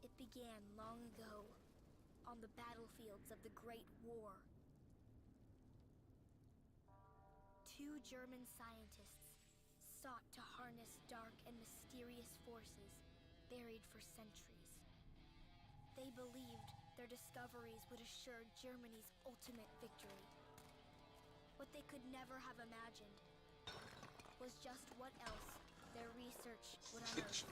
It began long ago, on the battlefields of the Great War. Two German scientists sought to harness dark and mysterious forces buried for centuries. They believed their discoveries would assure Germany's ultimate victory. What they could never have imagined was just what else their research would unearth.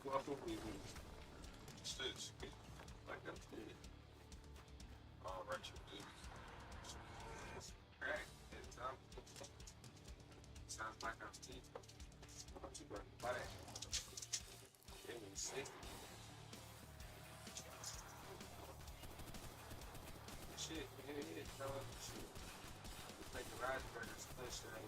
Sounds like I'm Steve. What you gonna buy? Give me 60. Shit, man, it is shit. Like the raspberry split shirt.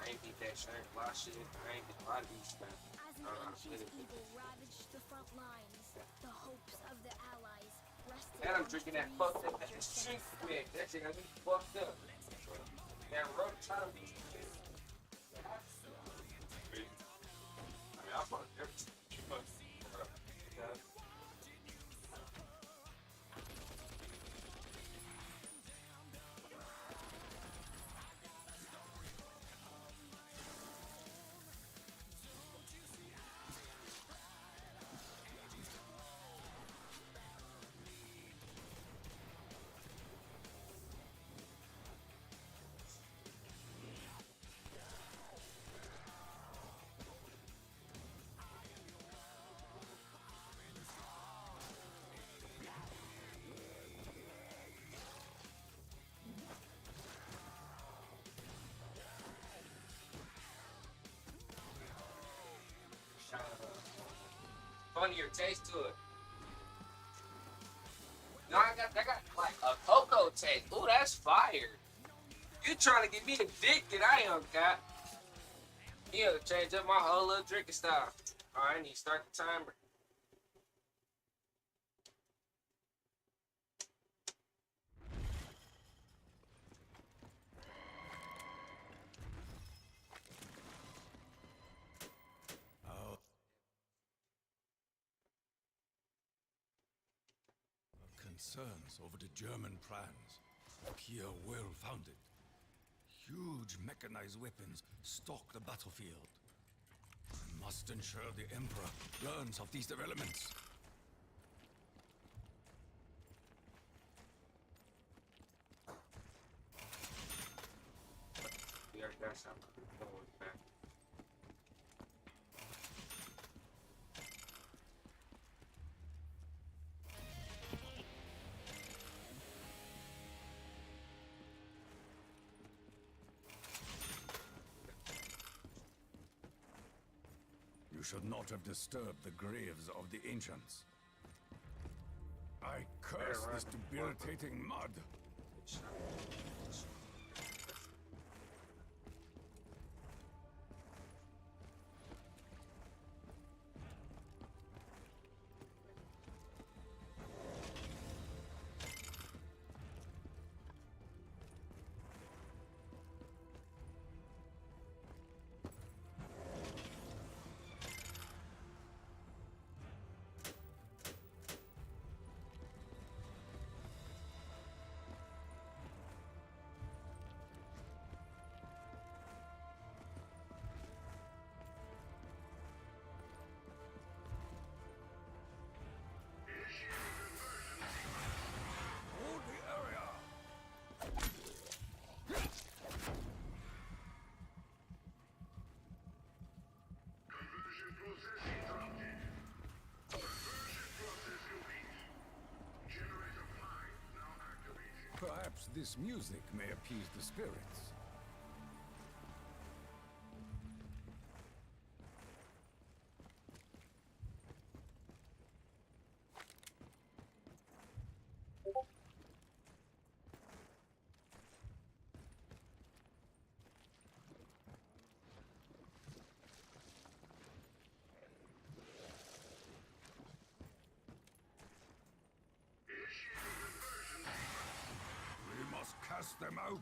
I ain't beat that shirt. A lot of shit. I ain't get a lot of these stuff. As an ancient evil ravaged the front lines, the hopes of the Allies rested And I'm on drinking that three fucked up soldiers' shit, deaths. man. That shit got me fucked up. That road trying to be. I mean, I fucked everything. Funnier taste to it. No, I got like a cocoa taste. Ooh, that's fire. You trying to get me addicted? I am, got. You gotta change up my whole little drinking style. All right, I need to start the timer. Concerns over the German plans appear well founded. Huge mechanized weapons stalk the battlefield. We must ensure the Emperor learns of these developments. Yeah, that's how I'm going back. You should not have disturbed the graves of the ancients. I curse this debilitating mud. Perhaps this music may appease the spirits. We must cast them out.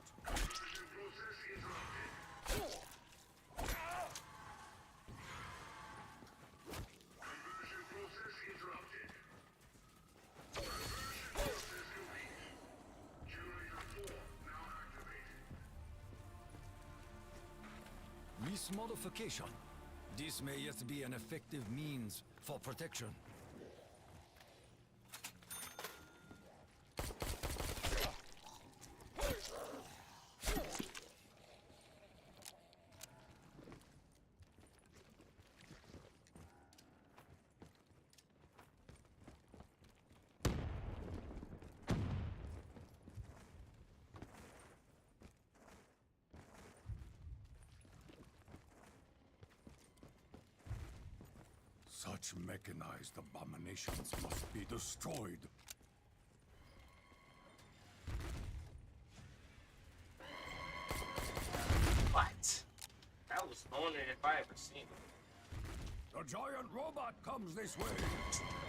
Mismodification. This may yet be an effective means for protection. Such mechanized abominations must be destroyed. What? That was on it if I ever seen it. The giant robot comes this way.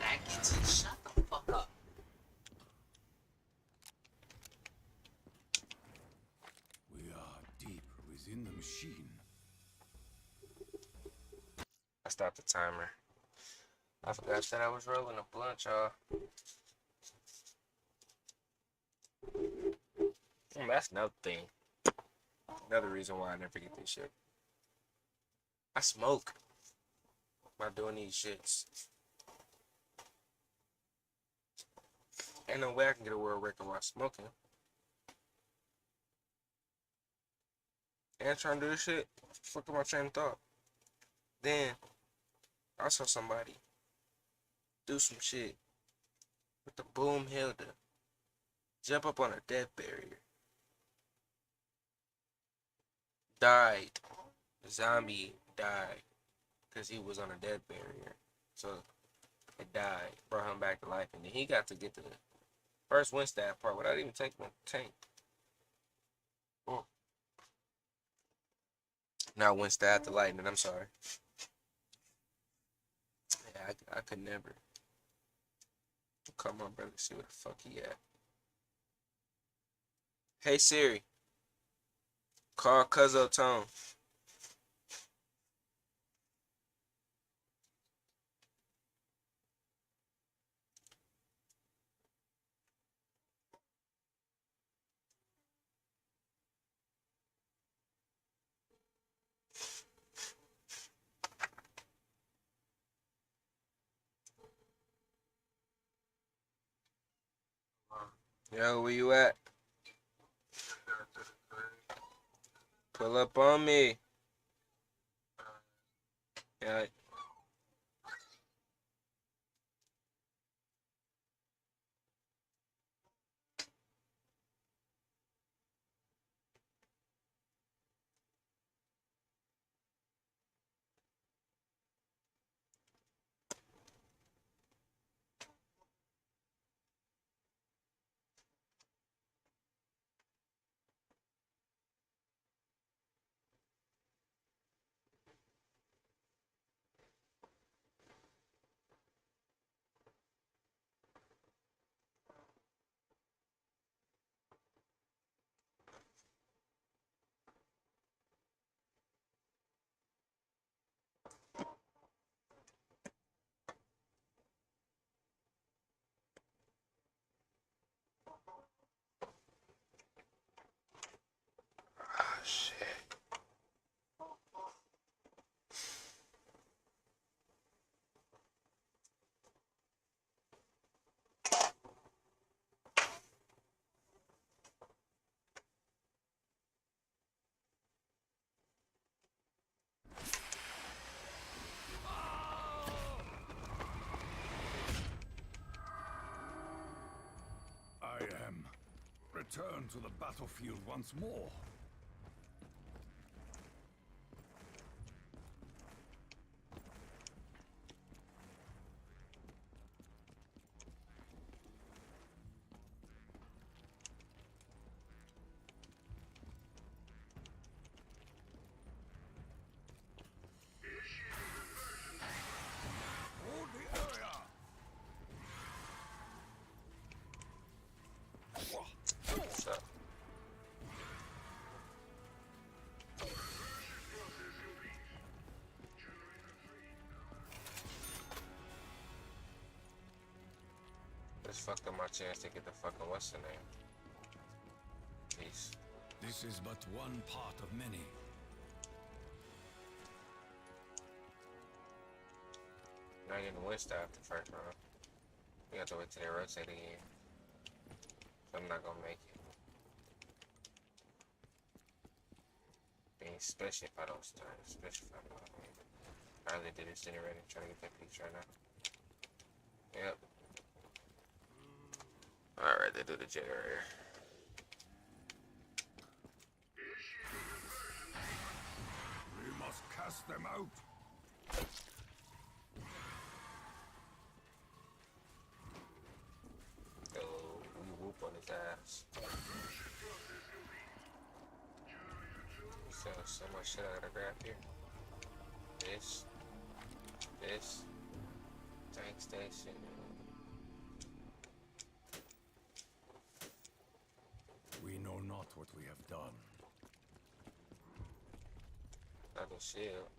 That gets it. Shut the fuck up. We are deep within the machine. I stopped the timer. I forgot that I was rolling a blunt, y'all. That's another thing. Another reason why I never get this shit. I smoke by doing these shits. Ain't no way I can get a world record while smoking. And trying to do this shit. Fuck up my train of thought. Then I saw somebody do some shit with the boom Hilda. Jump up on a death barrier. Died. The zombie died. Because he was on a death barrier. So it died. Brought him back to life. And then he got to get to the first wind stab part without even taking the tank. Not wind stab to lightning, I'm sorry. Yeah, I could never. Come on, brother, see where the fuck he at. Hey Siri, call Cuzzo Tone. Yo, where you at? Pull up on me. Yeah. return to the battlefield once more. Hold the area! What's up? This fucked up my chance to get the fucking what's the name? Peace. This is but one part of many. Not getting win style after the first round. We have to wait till they rotate again. So I'm not gonna make it. Especially if I don't start. Especially if I don't win. I really did this anyway. Trying to get that piece right now. Yep. Alright, they do the generator. We must cast them out. Oh, we whoop on his ass. So much shit I gotta grab here. This. Tank station. We know not what we have done. Another shield.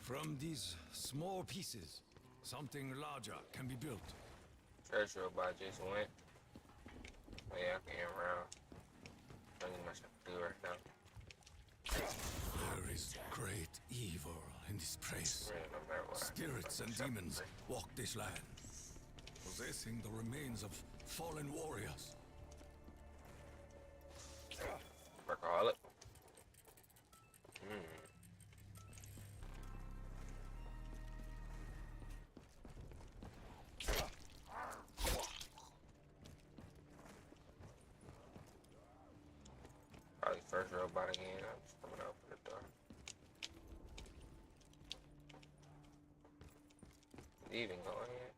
From these small pieces, something larger can be built. Church robot just went. Oh yeah, I can hear him around. Nothing much I can do right now. There is great evil in this place. Spirits and demons walk this land, possessing the remains of fallen warriors. Workaholic. Probably first robot again. I'm just coming out for the door. Is he even going yet?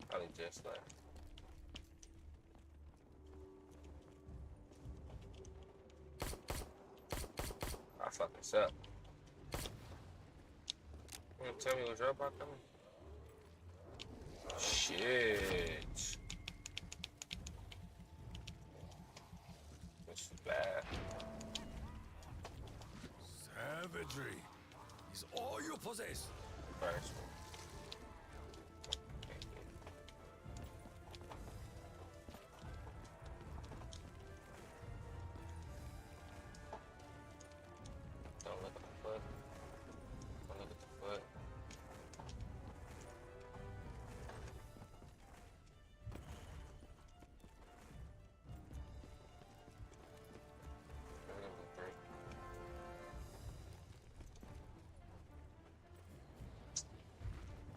Probably just left. I fuck this up. You gonna tell me was robot coming? Shit. This is bad. Savagery is all you possess. First. Don't look at the foot. Don't look at the foot. There's gonna be three.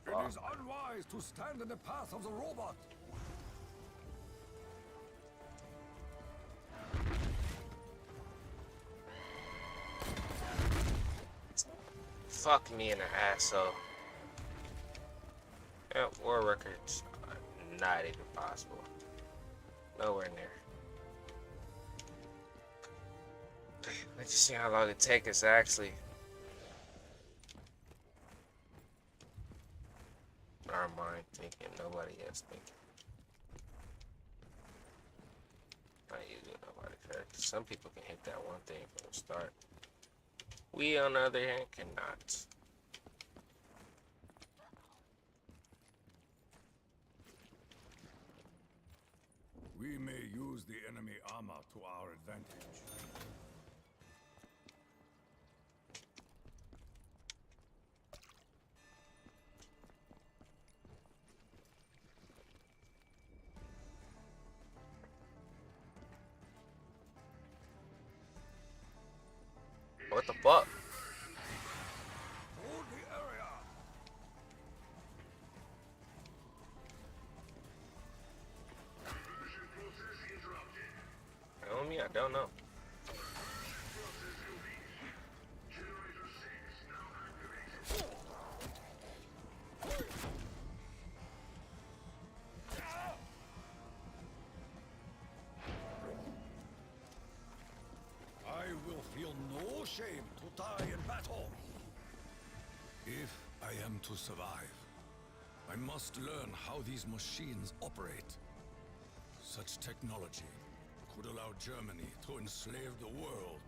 It is unwise to stand in the path of the robot. Fuck me in the asshole. Yep, war records are not even possible. Nowhere near. Let's just see how long it takes us actually. Our mind thinking, nobody else thinking. Not usually nobody cares. Some people can hit that one thing from the start. We, on the other hand, cannot. We may use the enemy armor to our advantage. What the fuck? Hold the area. don't know. I will feel no shame to die in battle. If I am to survive, I must learn how these machines operate. Such technology could allow Germany to enslave the world.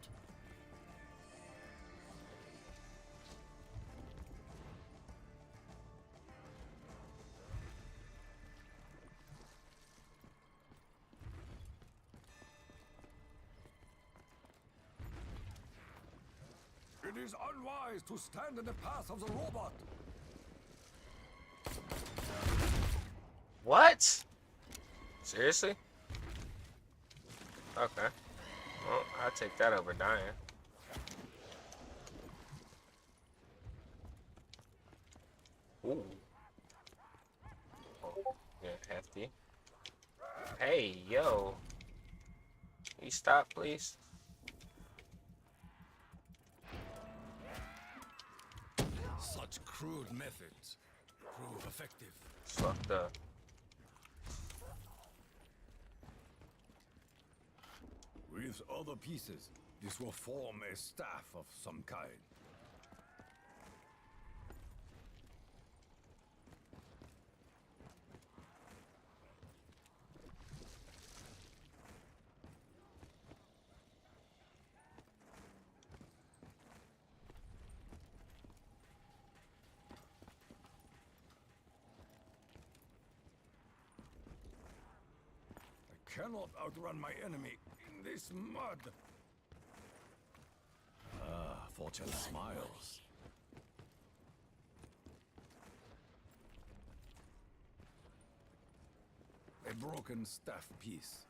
It is unwise to stand in the path of the robot. What? Seriously? Okay. Well, I'll take that over dying. Ooh. Oh, yeah, hefty. Hey, yo. Can you stop, please? Such crude methods prove effective. It's fucked up. With other pieces, this will form a staff of some kind. I cannot outrun my enemy in this mud. Ah, fortune smiles. A broken staff piece.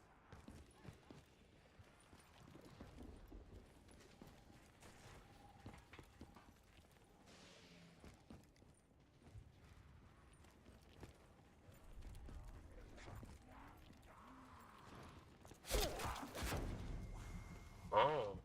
Oh.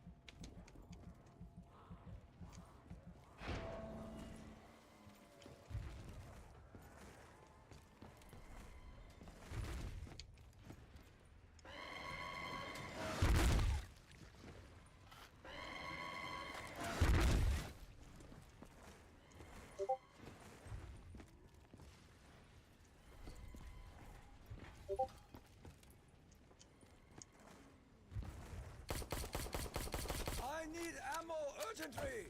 I need ammo urgently!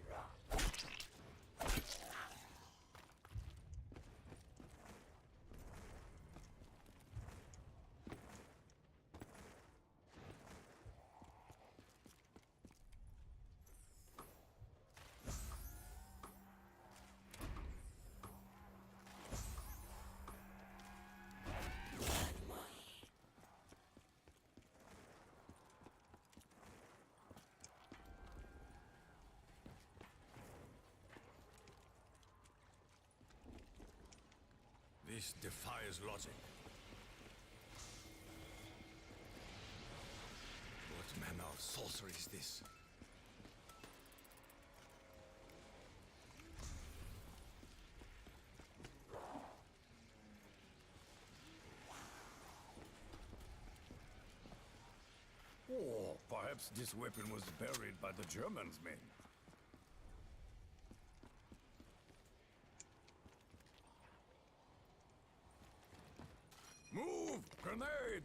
This defies logic. What manner of sorcery is this? Oh, perhaps this weapon was buried by the Germans' men. Move! Grenade!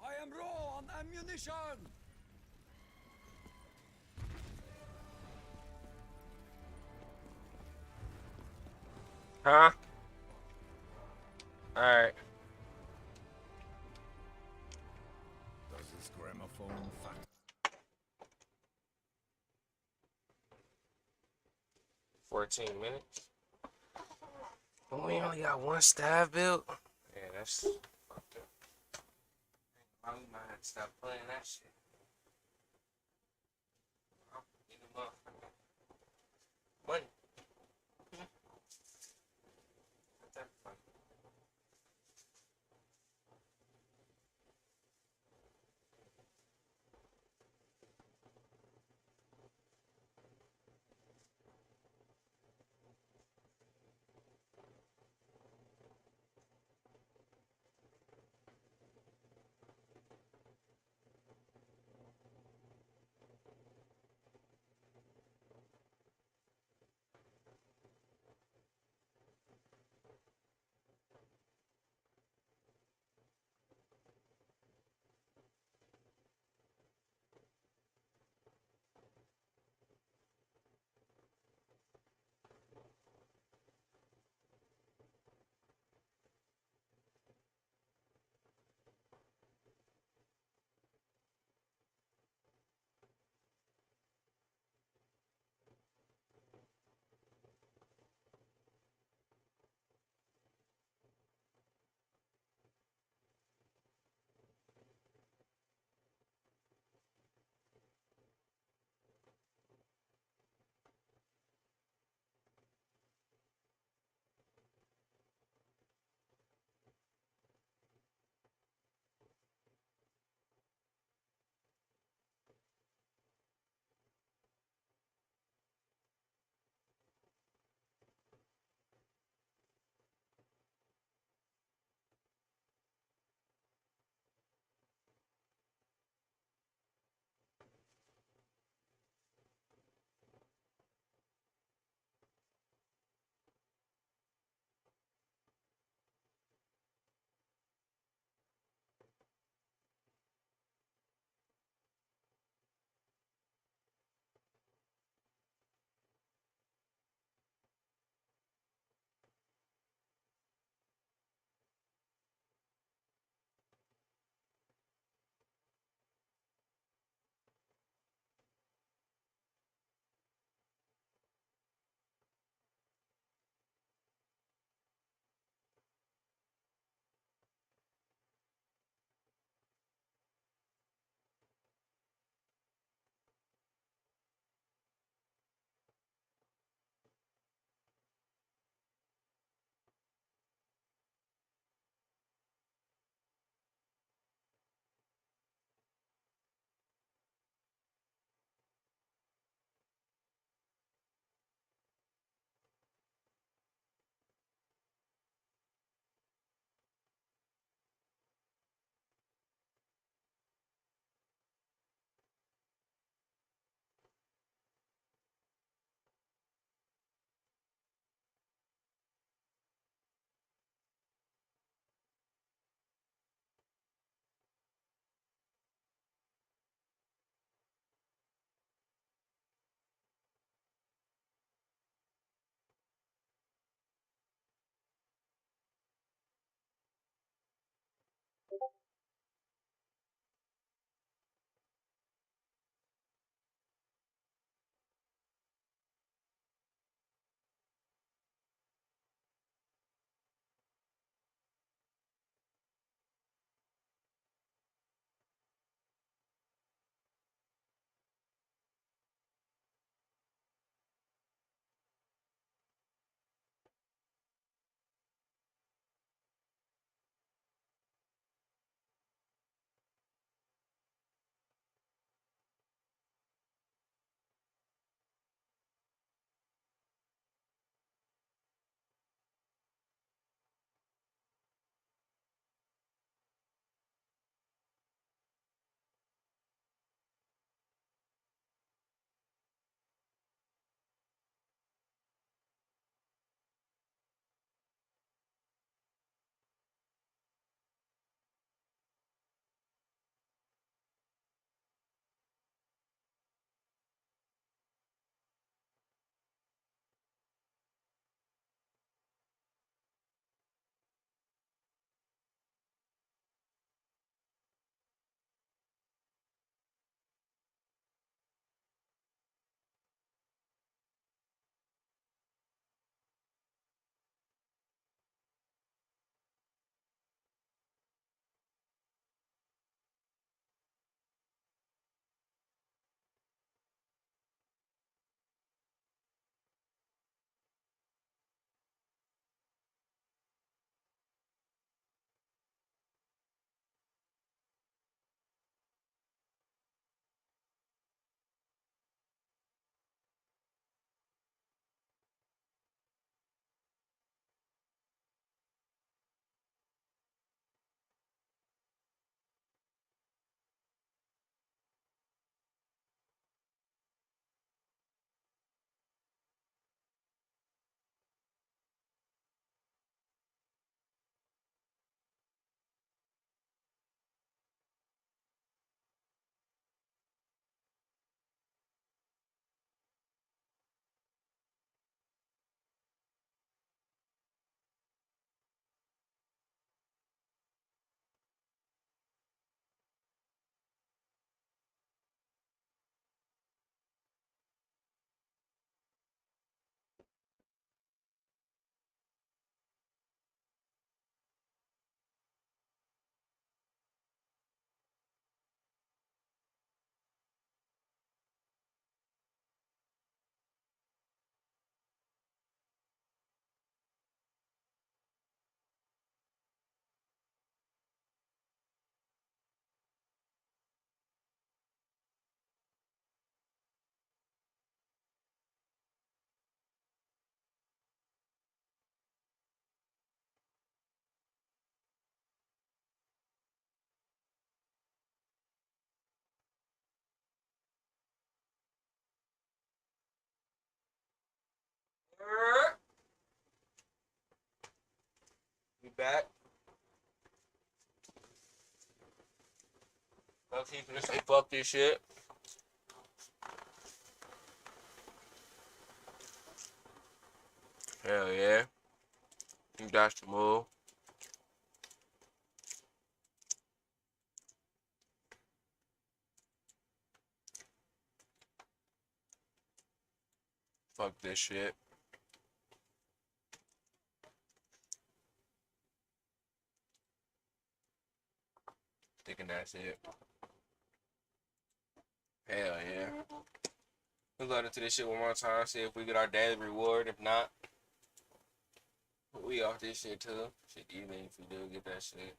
I am raw on ammunition! Huh? Alright. Does this gramophone fat? 14 minutes. But we only got one staff build. Yeah, that's fucked up. We might have to stop playing that shit. Get them up. Money. That's fun. back. Fuck, he finna say fuck this shit. Hell yeah. You got to move. Fuck this shit. Thinking that's it. Hell yeah. We'll go into this shit one more time, see if we get our daily reward. If not, we off this shit too. Shit, even if we do get that shit.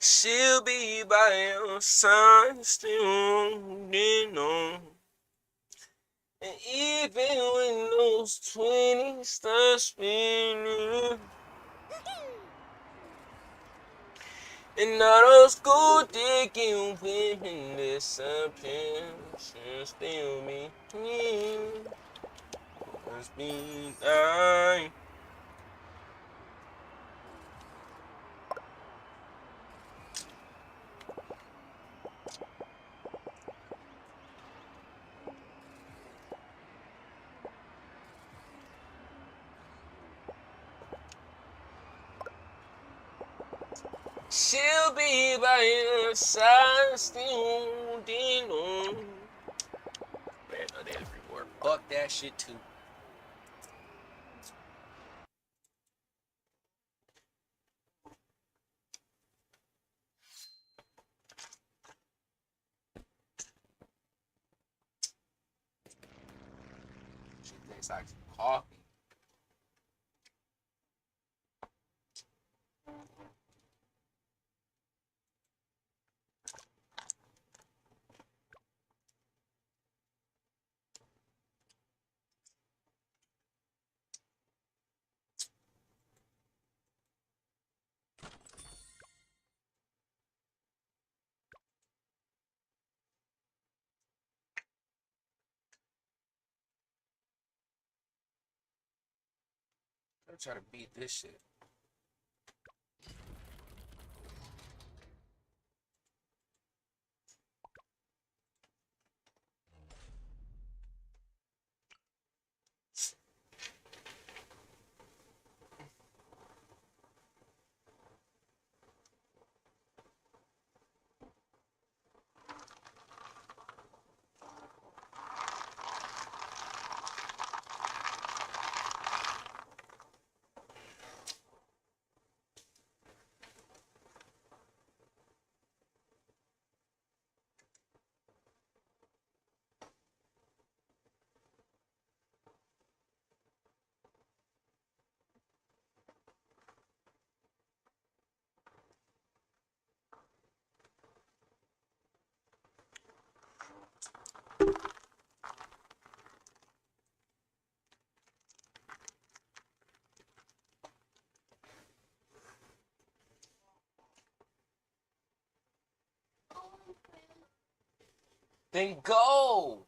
She'll be by your side, still holding on. And even when those 20s start spinning, and all those gold digging women disappear, she'll still be me. Must be I. She'll be by your side, still holding on. Man, no, that's reward. Fuck that shit too. Shit tastes like some coffee. I'm trying to beat this shit. Then go!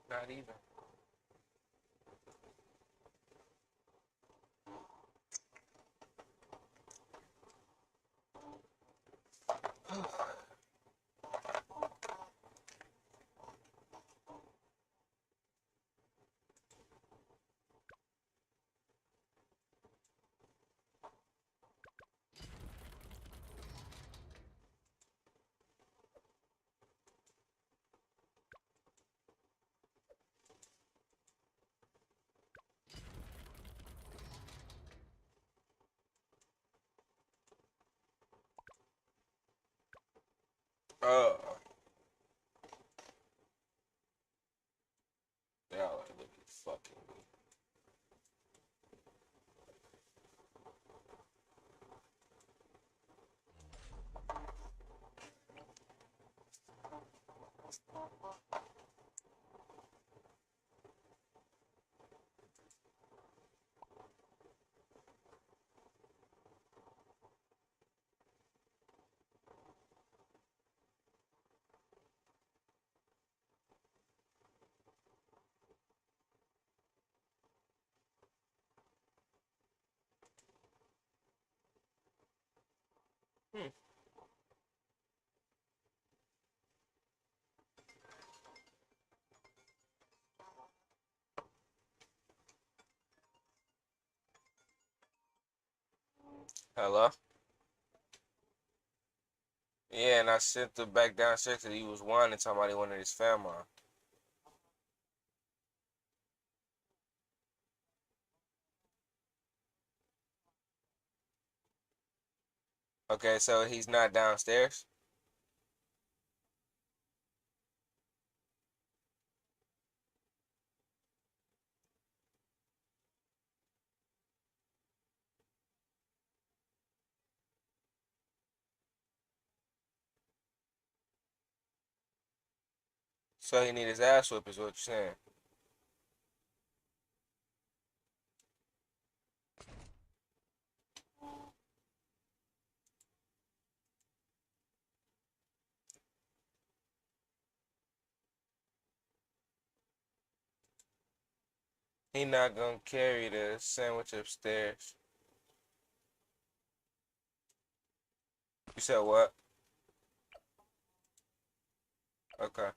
Not even. Y'all are looking fucking. Hello? Yeah, and I sent him back downstairs because he was whining, talking about he wanted his family. Okay, so he's not downstairs? So he need his ass whipped is what you're saying. He not gonna carry the sandwich upstairs. You said what? Okay.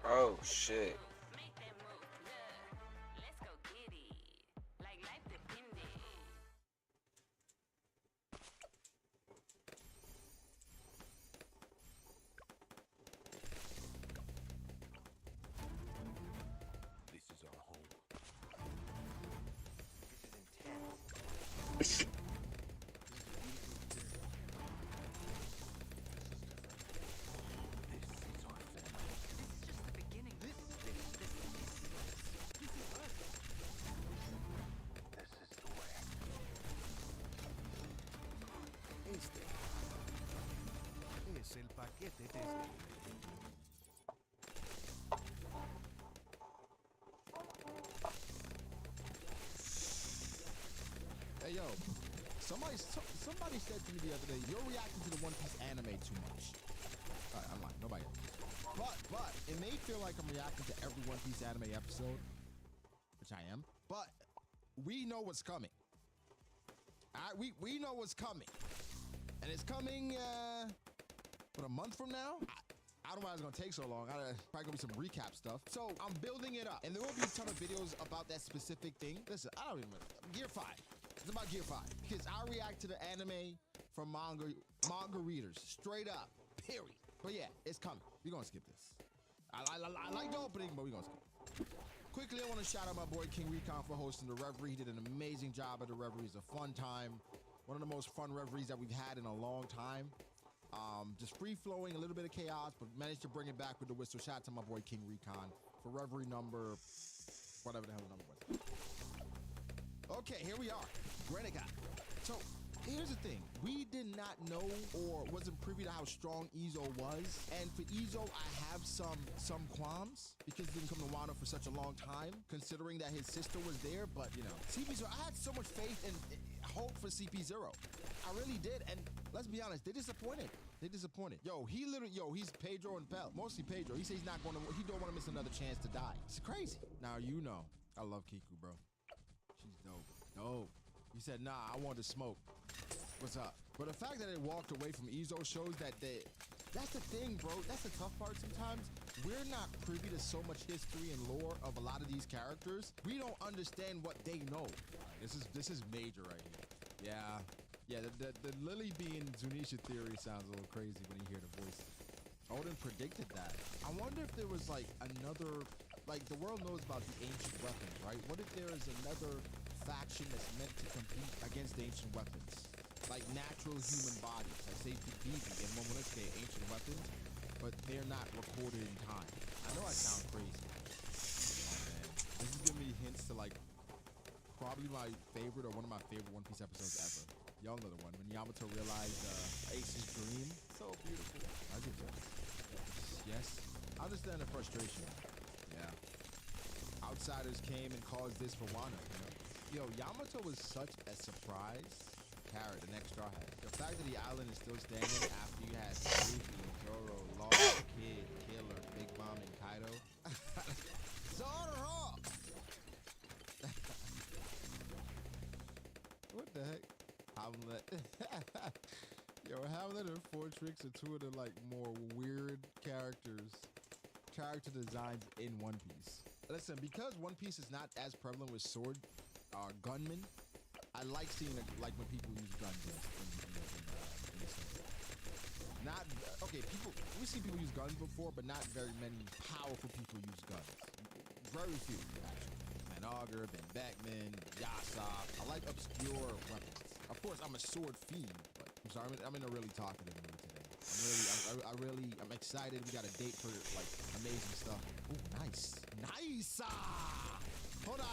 Oh shit. This is our home. This is intense. Este es el paquete Disney. Hey yo, somebody said to me the other day, you're reacting to the One Piece anime too much. Alright, I'm lying, nobody else. But it may feel like I'm reacting to every One Piece anime episode, which I am, but we know what's coming. Alright, we know what's coming. And it's coming, what, a month from now? I don't know why it's gonna take so long. Probably gonna be some recap stuff. So I'm building it up. And there will be a ton of videos about that specific thing. Listen, I don't even know. Gear 5. It's about Gear 5. Because I react to the anime from manga readers. Straight up. Period. But yeah, it's coming. We're gonna skip this. I like the opening, but we're gonna skip it. Quickly, I want to shout out my boy King Recon for hosting the Reverie. He did an amazing job at the Reverie. It's a fun time. One of the most fun Reveries that we've had in a long time. Just free-flowing, a little bit of chaos, but managed to bring it back with the whistle. Shout out to my boy King Recon for Reverie number, whatever the hell the number was. Okay, here we are. Grenica. So, here's the thing. We did not know or wasn't privy to how strong Izo was. And for Izo, I have some qualms because he didn't come to Wano for such a long time, considering that his sister was there. But, you know, CP0, I had so much faith and hope for CP0. I really did. And let's be honest, they disappointed. They disappointed. He's Pedro and Pell. Mostly Pedro. He says he don't want to miss another chance to die. It's crazy. Now, you know, I love Kiku, bro. She's dope. Dope. He said, nah, I want to smoke. What's up? But the fact that they walked away from Izo shows that that's the thing, bro. That's the tough part sometimes. We're not privy to so much history and lore of a lot of these characters. We don't understand what they know. This is major right here. Yeah, the Lily being Zunisha theory sounds a little crazy when you hear the voice. Odin predicted that. I wonder if there was like another, like the world knows about the ancient weapons, right? What if there is another faction that's meant to compete against the ancient weapons? Like natural human bodies, like say Bibi and Momonosuke, ancient weapons, but they're not recorded in time. I know I sound crazy. Oh man, this is giving me hints to like probably my favorite or one of my favorite One Piece episodes ever. Y'all know the one when Yamato realized Ace's dream. So beautiful. I get that. Yes, I understand the frustration. Yeah. Outsiders came and caused this for Wano. You know? Yo, Yamato was such a surprise. Carrot, the next Straw Hat. The fact that the island is still standing after you had Luffy, Zoro, Law, Kid, Killer, Big Mom, and Kaido. Zoro! What the heck? Hamlet. Yo, Hamlet and Fortrix are two of the like more weird character designs in One Piece. Listen, because One Piece is not as prevalent with sword gunmen, I like seeing like when people use guns in the story. Not okay. We've seen people use guns before, but not very many powerful people use guns. Very few, actually. Man Augur, Ben Beckman, Yasop. I like obscure weapons. Of course, I'm a sword fiend, but I'm sorry, I'm in a really talkative mood today. I'm excited. We got a date for like amazing stuff. Oh, nice. Nice! Hold on.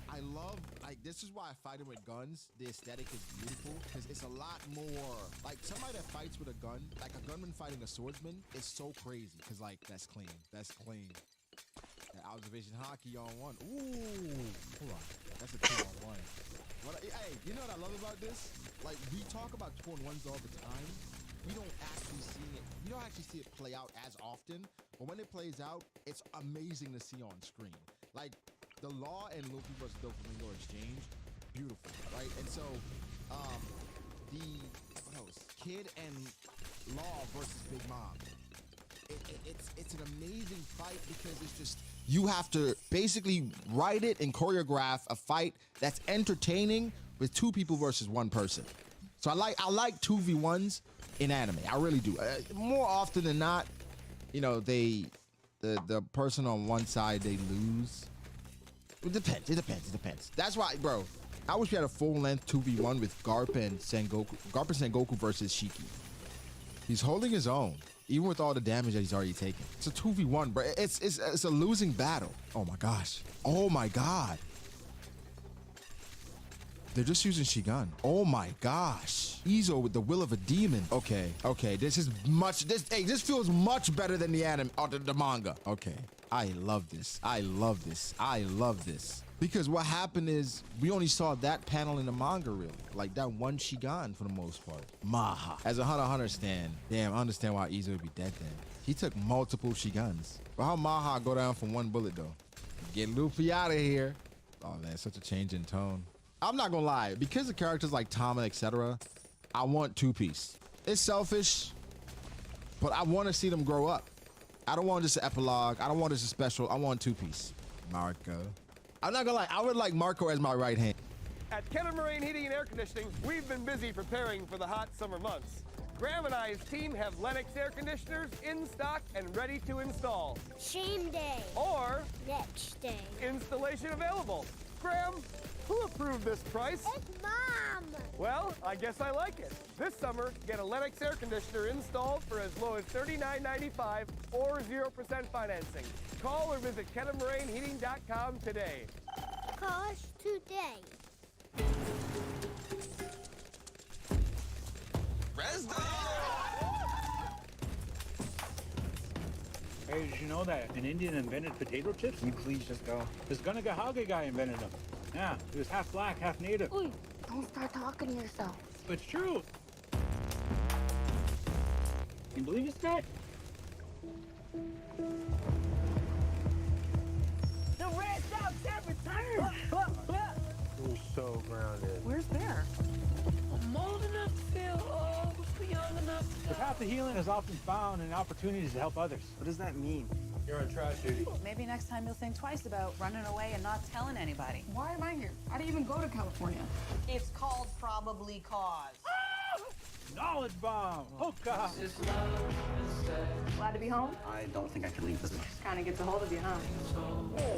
I love, like, this is why I fight him with guns. The aesthetic is beautiful because it's a lot more, like, somebody that fights with a gun, like a gunman fighting a swordsman, is so crazy because, like, that's clean. That's clean. That observation hockey on one. Ooh, hold on. That's a 2-on-1. Hey, you know what I love about this? Like, we talk about 2-on-1s all the time. We don't actually see it play out as often, but when it plays out, it's amazing to see on screen. Like, the Law and Luffy vs. Doflamingo exchange, beautiful, right? And so, what else? Kid and Law versus Big Mom. It's an amazing fight because it's just, you have to basically write it and choreograph a fight that's entertaining with two people versus one person. So I like 2v1s in anime. I really do. More often than not, you know, the person on one side, they lose. It depends. That's why, bro, I wish we had a full-length 2v1 with Garp and Sengoku versus Shiki. He's holding his own, even with all the damage that he's already taken. It's a 2v1, bro. It's a losing battle. Oh my gosh. Oh my god. They're just using Shigan. Oh my gosh. Izo with the will of a demon. Okay. This feels much better than the anime or the manga. Okay. I love this. Because what happened is we only saw that panel in the manga, really. Like that one Shigan for the most part. Maha. As a Hunter x Hunter stan, damn, I understand why Izo would be dead then. He took multiple Shigans. But how Maha go down from one bullet though? Get Luffy out of here. Oh man, such a change in tone. I'm not gonna lie, because of characters like Tama, etc., I want Two Piece. It's selfish, but I want to see them grow up. I don't want just an epilogue. I don't want just a special. I want Two Piece. Marco. I'm not gonna lie, I would like Marco as my right hand. At Kettle Moraine Heating and Air Conditioning, we've been busy preparing for the hot summer months. Graham and I's team have Lennox air conditioners in stock and ready to install. Same day. Or next day. Installation available. Graham, who approved this price? It's Mom. Well, I guess I like it. This summer, get a Lennox air conditioner installed for as low as $39.95 or 0% financing. Call or visit KettlemarinHeating.com today. Call us today. Hey, did you know that an Indian invented potato chips? Can you please just go? This Gunagahage guy invented them. Yeah, he was half black, half native. Ooh, don't start talking to yourself. It's true. Can you believe this guy? The red dot set returned. We're so grounded. Where's Bear? I'm old enough to feel old, young enough to... The path to healing is often found in opportunities to help others. What does that mean? You're on trash duty. Maybe next time you'll think twice about running away and not telling anybody. Why am I here? I didn't even go to California. It's called probably cause. Knowledge bomb! Hookah! Glad to be home? I don't think I can leave this place. Kind of gets a hold of you, huh?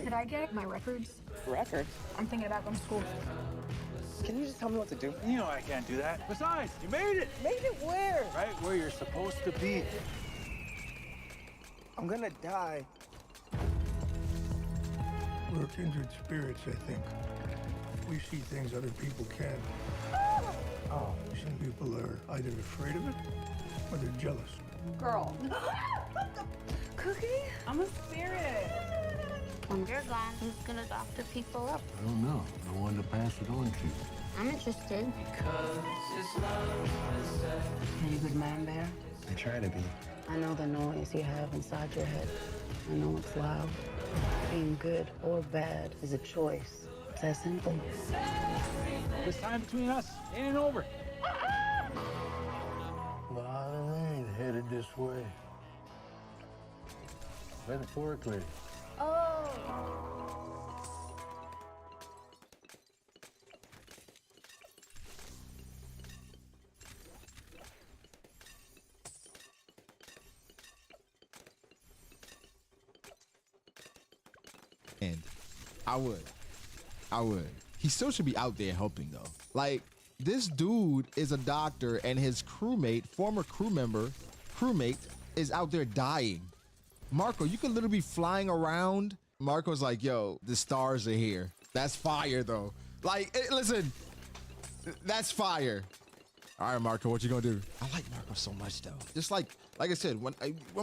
Could I get my records? Records? I'm thinking about going to school. Can you just tell me what to do? You know I can't do that. Besides, you made it! Made it where? Right where you're supposed to be. I'm gonna die. We're kindred spirits, I think. We see things other people can't. Oh. Some people are either afraid of it or they're jealous. Girl. Cookie? I'm a spirit. When you're gone, who's gonna doctor people up? I don't know. No one to pass it on to. I'm interested. Are you a good man, Bear? I try to be. I know the noise you have inside your head. I know it's loud. Being good or bad is a choice. It's that simple. This time between us ain't over. The island ain't headed this way. Metaphorically. Oh. And I would. He still should be out there helping though. Like, this dude is a doctor and his crewmate, former crewmate, is out there dying. Marco, you could literally be flying around. Marco's like, yo, the stars are here. That's fire though. Like, listen, that's fire. All right, Marco, what you gonna do? I like Marco so much though. Just like I said, when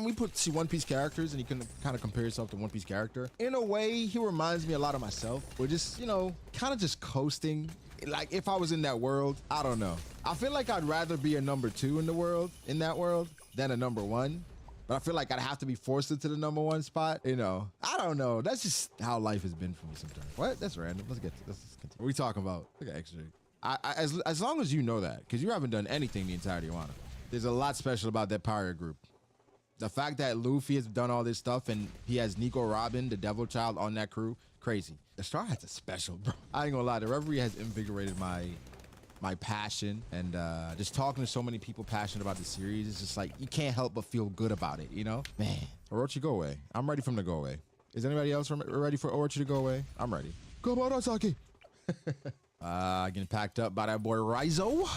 we see One Piece characters and you can kind of compare yourself to One Piece character, in a way, he reminds me a lot of myself. We're just, you know, kind of just coasting. Like if I was in that world, I don't know. I feel like I'd rather be a number 2 in that world, than a number 1. But I feel like I'd have to be forced into the number 1 spot. You know, I don't know. That's just how life has been for me sometimes. What? That's random. Let's continue. What are we talking about? Look at X-Ray. As long as you know that, because you haven't done anything the entirety of Wano. There's a lot special about that pirate group. The fact that Luffy has done all this stuff and he has Nico Robin, the Devil Child, on that crew, crazy. The Straw Hats are special, bro. I ain't gonna lie, the Reverie has invigorated my passion, and just talking to so many people passionate about the series, it's just like, you can't help but feel good about it, you know? Man, Orochi, go away. I'm ready for him to go away. Is anybody else ready for Orochi to go away? I'm ready. Go Arasaki. Getting packed up by that boy Raizo.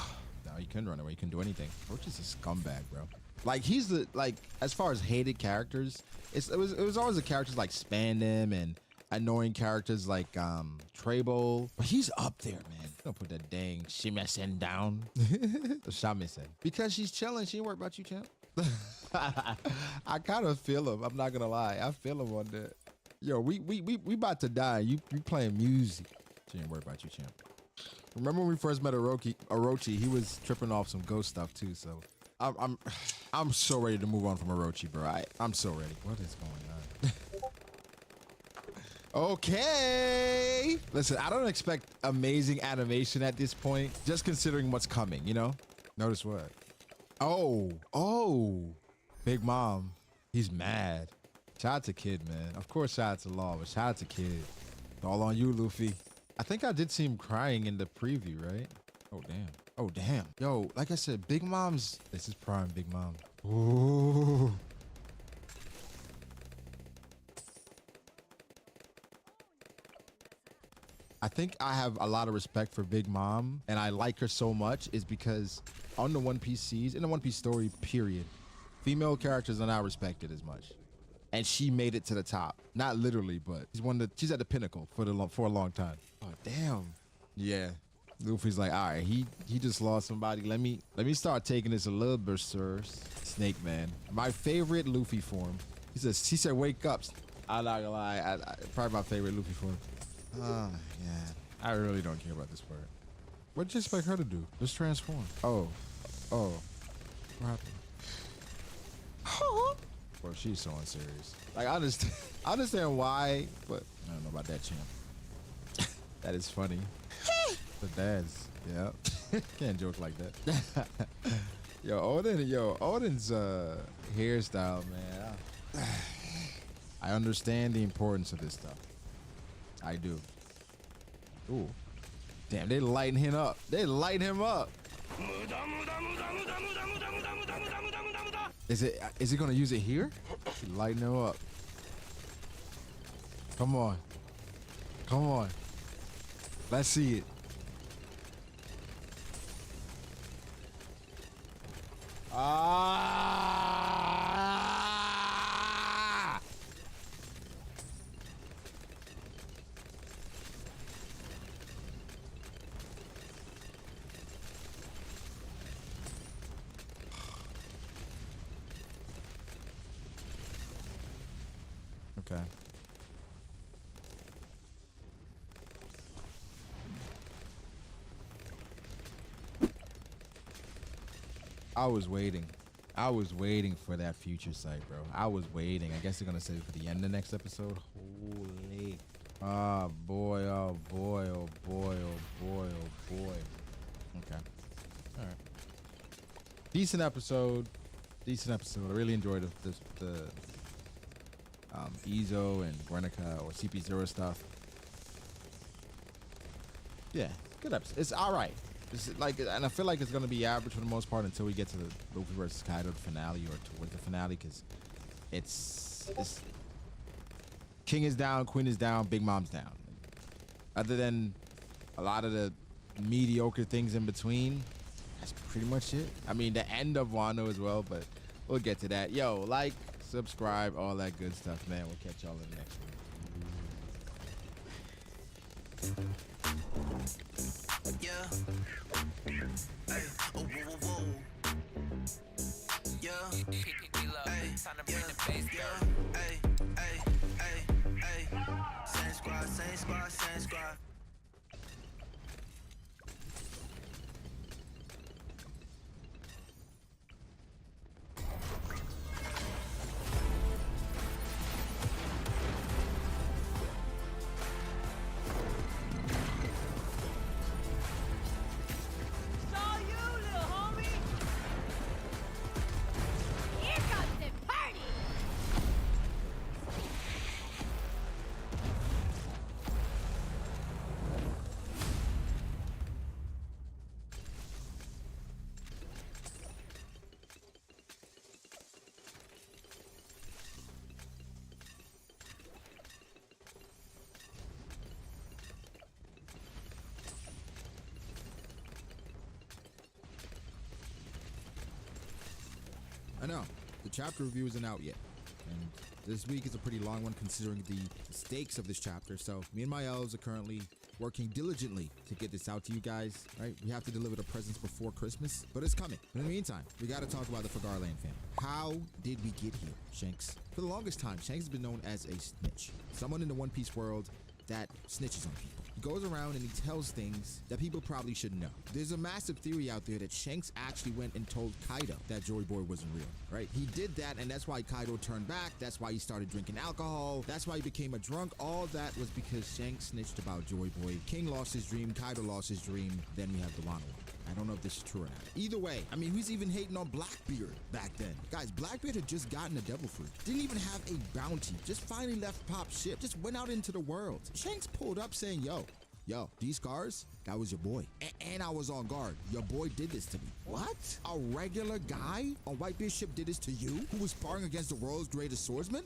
No, he couldn't run away. He couldn't do anything. Orochi's a scumbag, bro. Like, he's the, like, as far as hated characters, it was always the characters like Spandam and annoying characters like Trable. But he's up there, man. Don't put that dang Shimesen down. The Shamisen. Because she's chilling. She ain't worried about you, champ. I kind of feel him. I'm not gonna lie. I feel him on that. Yo, we about to die. You playing music. She ain't worried about you, champ. Remember when we first met Orochi? He was tripping off some ghost stuff too. So I'm so ready to move on from Orochi, bro. I'm so ready. What is going on? Okay. Listen, I don't expect amazing animation at this point, just considering what's coming, you know? Notice what? Oh, Big Mom. He's mad. Shout out to Kid, man. Of course, shout out to Law, but shout out to Kid. It's all on you, Luffy. I think I did see him crying in the preview, right? Oh, damn. Oh, damn. Yo, like I said, Big Mom's... This is prime Big Mom. Ooh. I think I have a lot of respect for Big Mom, and I like her so much is because on the One Piece seas, in the One Piece story, period, female characters are not respected as much. And she made it to the top. Not literally, but she's at the pinnacle for a long time. Oh, damn. Yeah. Luffy's like, all right, he just lost somebody. Let me start taking this a little bit, sir. Snake Man. My favorite Luffy form. He said, wake up. I'm not gonna lie. Probably my favorite Luffy form. Oh, yeah. I really don't care about this part. What did you expect her to do? Just transform. Oh. What happened? Bro, she's so unserious. Like, I understand why, but I don't know about that, champ. That is funny. The dads, yeah. Can't joke like that. Odin's hairstyle, man. I understand the importance of this stuff. I do. Ooh. Damn, they lighten him up. They light him up. Is it gonna use it here? Lighten him up. Come on. Let's see it. Okay. I was waiting for that future sight, bro. I was waiting. I guess they're gonna save it for the end of the next episode. Holy. Oh boy. Okay. All right. Decent episode. I really enjoyed the Izo and Guernica or CP0 stuff. Yeah, good episode. It's all right. It's like, and I feel like it's gonna be average for the most part until we get to the Luffy versus Kaido finale or towards the finale, because it's King is down, Queen is down, Big Mom's down. Other than a lot of the mediocre things in between, that's pretty much it. I mean, the end of Wano as well, but we'll get to that. Yo, like, subscribe, all that good stuff, man. We'll catch y'all in the next one. Yeah. Hey. Oh, whoa, whoa, whoa. Yeah. Hey. Yeah. Hey. Same squad. Saw you, little homie. Here comes the party. I know, the chapter review isn't out yet, and this week is a pretty long one considering the stakes of this chapter, so me and my elves are currently working diligently to get this out to you guys, right? We have to deliver the presents before Christmas, but it's coming. In the meantime, we gotta talk about the Fagarland family. How did we get here, Shanks? For the longest time, Shanks has been known as a snitch, someone in the One Piece world that snitches on people. He goes around and he tells things that people probably shouldn't know. There's a massive theory out there that Shanks actually went and told Kaido that Joy Boy wasn't real, right? He did that, and that's why Kaido turned back. That's why he started drinking alcohol. That's why he became a drunk. All that was because Shanks snitched about Joy Boy. King lost his dream. Kaido lost his dream. Then we have the Wano. I don't know if this is true or not. Either way, I mean, who's even hating on Blackbeard back then? Guys, Blackbeard had just gotten a devil fruit. Didn't even have a bounty. Just finally left Pop's ship. Just went out into the world. Shanks pulled up saying, yo, these scars, that was your boy. And I was on guard. Your boy did this to me. What? A regular guy on Whitebeard's ship did this to you? Who was sparring against the world's greatest swordsman?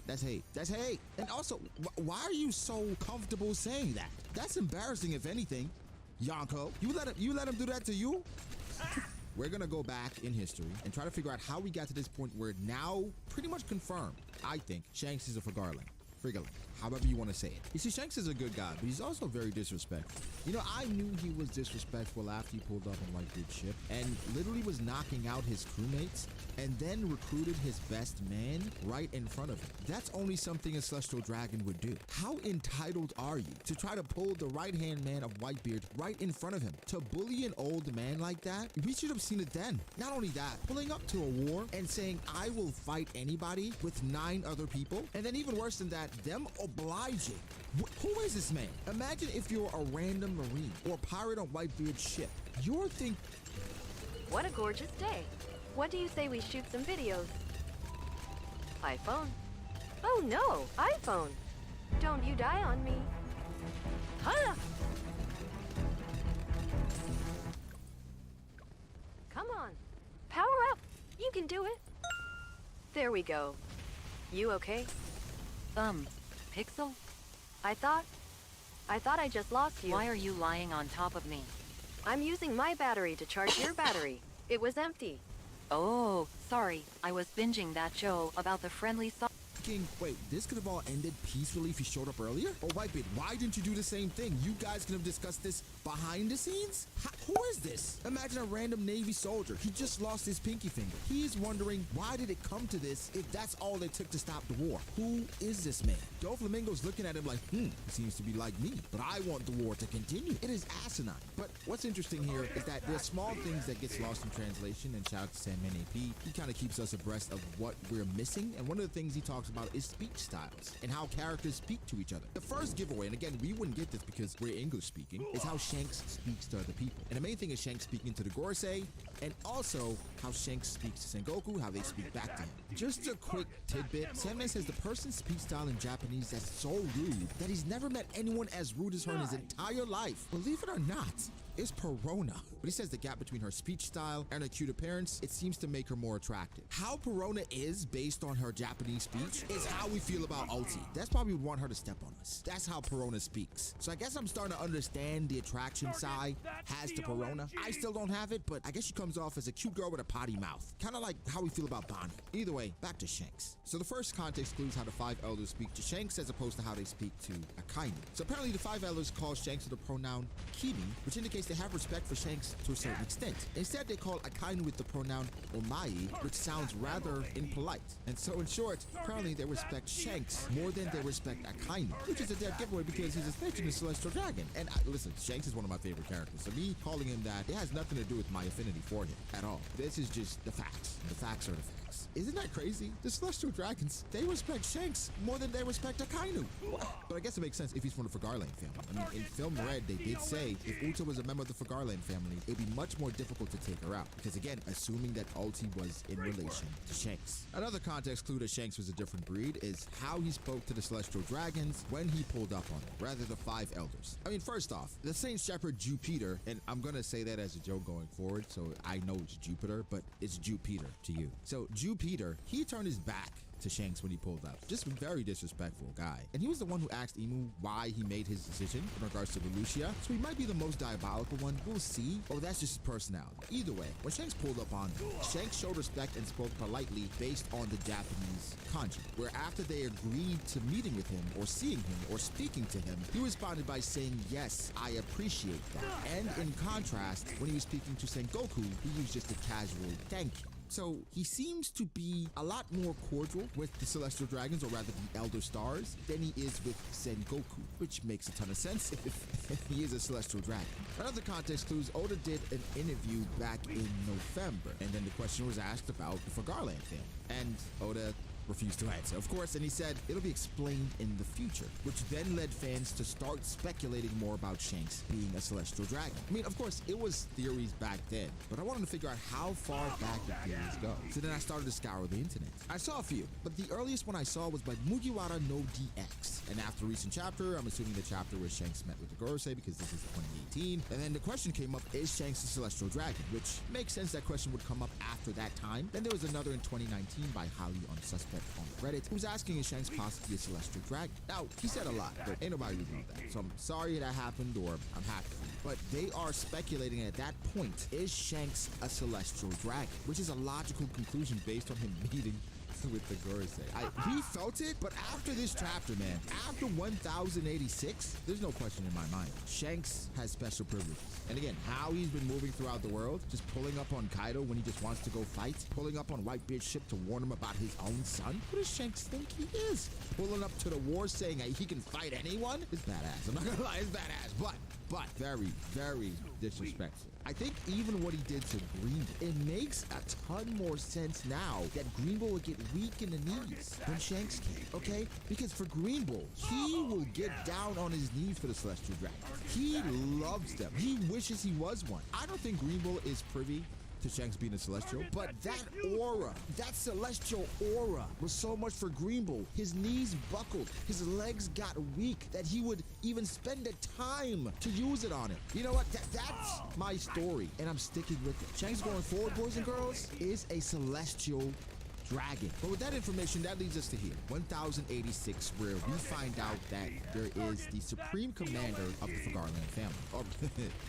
That's hate. That's hate. And also, why are you so comfortable saying that? That's embarrassing, if anything. Yonko, you let him do that to you? We're gonna go back in history and try to figure out how we got to this point where now pretty much confirmed, I think, Shanks is a Fagarland. Frigaland, however you want to say it. You see, Shanks is a good guy, but he's also very disrespectful. You know, I knew he was disrespectful after he pulled up on Whitebeard's ship and literally was knocking out his crewmates and then recruited his best man right in front of him. That's only something a Celestial Dragon would do. How entitled are you to try to pull the right-hand man of Whitebeard right in front of him? To bully an old man like that? We should have seen it then. Not only that, pulling up to a war and saying, I will fight anybody with 9 other people, and then even worse than that, them obliging. Who is this man? Imagine if you're a random marine or pirate on Whitebeard's ship. You're thinking, what a gorgeous day. What do you say we shoot some videos? iPhone? Oh no, iPhone. Don't you die on me. Huh? Come on, power up. You can do it. There we go. You okay? Pixel? I thought I just lost you. Why are you lying on top of me? I'm using my battery to charge your battery. It was empty. Oh, sorry. I was binging that show about the friendly wait, this could have all ended peacefully if you showed up earlier? Or Whitebeard, why didn't you do the same thing? You guys could have discussed this behind the scenes? Who is this? Imagine a random Navy soldier. He just lost his pinky finger. He's wondering, why did it come to this if that's all it took to stop the war? Who is this man? Doflamingo's looking at him like, he seems to be like me, but I want the war to continue. It is asinine. But what's interesting here is that there's small things that gets lost in translation, and shout out to Sandman AP. He kind of keeps us abreast of what we're missing, and one of the things he talks about is speech styles and how characters speak to each other. The first giveaway, and again, we wouldn't get this because we're English speaking, is how Shanks speaks to other people. And the main thing is Shanks speaking to the Gorosei, and also how Shanks speaks to Sengoku, how they speak back to him. Just a quick tidbit, Sandman says the person's speech style in Japanese that's so rude that he's never met anyone as rude as her in his entire life. Believe it or not, is Perona. But he says the gap between her speech style and her cute appearance, it seems to make her more attractive. How Perona is based on her Japanese speech is how we feel about Ulti. That's why we would want her to step on us. That's how Perona speaks. So I guess I'm starting to understand the attraction Sai has to Perona. I still don't have it, but I guess she comes off as a cute girl with a potty mouth. Kind of like how we feel about Bonnie. Either way, back to Shanks. So the first context clues how the 5 elders speak to Shanks as opposed to how they speak to Akainu. So apparently the 5 elders call Shanks with the pronoun Kimi, which indicates they have respect for Shanks to a certain extent. Instead, they call Akainu with the pronoun Omae, which sounds rather impolite. And so in short, apparently they respect Shanks more than they respect Akainu, which is a dead giveaway because he's a snitch in the Celestial Dragon. And listen, Shanks is one of my favorite characters, so me calling him that, it has nothing to do with my affinity for him at all. This is just the facts. The facts are the facts. Isn't that crazy? The Celestial Dragons, they respect Shanks more than they respect Akainu. But I guess it makes sense if he's from the Fagarland family. I mean, in Film Red, they did say if Uta was a member of the Fagarland family, it'd be much more difficult to take her out. Because again, assuming that Ulti was in relation to Shanks. Another context clue that Shanks was a different breed is how he spoke to the Celestial Dragons when he pulled up on them, rather the 5 elders. I mean, first off, the Saint Shepherd Jupiter, and I'm gonna say that as a joke going forward, so I know it's Jupiter, but it's Jupiter to you. So Jupiter, he turned his back to Shanks when he pulled up. Just a very disrespectful guy. And he was the one who asked Emu why he made his decision in regards to Volusia, so he might be the most diabolical one. We'll see. Or that's just his personality. Either way, when Shanks pulled up on him, Shanks showed respect and spoke politely based on the Japanese kanji, where after they agreed to meeting with him or seeing him or speaking to him, he responded by saying, yes, I appreciate that. And in contrast, when he was speaking to Sengoku, he used just a casual thank you. So he seems to be a lot more cordial with the Celestial Dragons, or rather the Elder Stars, than he is with Sengoku, which makes a ton of sense if he is a Celestial Dragon. Another context clues, Oda did an interview back in November, and then the question was asked about the Fagarland family, and Oda refused to answer, of course, and he said it'll be explained in the future, which then led fans to start speculating more about Shanks being a Celestial Dragon. I mean, of course, it was theories back then, but I wanted to figure out how far back the theories go. So then I started to scour the internet. I saw a few, but the earliest one I saw was by Mugiwara no DX. And after a recent chapter, I'm assuming the chapter where Shanks met with the Gorosei, because this is 2018, and then the question came up, is Shanks a Celestial Dragon? Which makes sense that question would come up after that time. Then there was another in 2019 by Highly Unsuspect on Reddit, who was asking is Shanks possibly a Celestial Dragon. Now, he said a lot, but ain't nobody would know that. So I'm sorry that happened, or I'm happy for you. But they are speculating at that point, is Shanks a Celestial Dragon? Which is a logical conclusion based on him meeting with the Gorosei. We felt it, but after this chapter, man, after 1086, there's no question in my mind. Shanks has special privileges. And again, how he's been moving throughout the world, just pulling up on Kaido when he just wants to go fight, pulling up on Whitebeard's ship to warn him about his own son. Who does Shanks think he is? Pulling up to the war saying he can fight anyone? It's badass. I'm not gonna lie, it's badass, but very, very disrespectful. I think even what he did to Greenbull, it makes a ton more sense now that Greenbull would get weak in the knees when Shanks came, okay? Because for Greenbull, he will get down on his knees for the Celestial Dragons. He loves them. He wishes he was one. I don't think Greenbull is privy to Shanks being a Celestial, but that aura, that Celestial aura was so much for Greenbull. His knees buckled, his legs got weak, that he would even spend the time to use it on him. You know what? That's my story, and I'm sticking with it. Shanks going forward, boys and girls, is a Celestial Dragon. But with that information, that leads us to here, 1086, where we find out that there is the Supreme Commander of the Fagarland family, or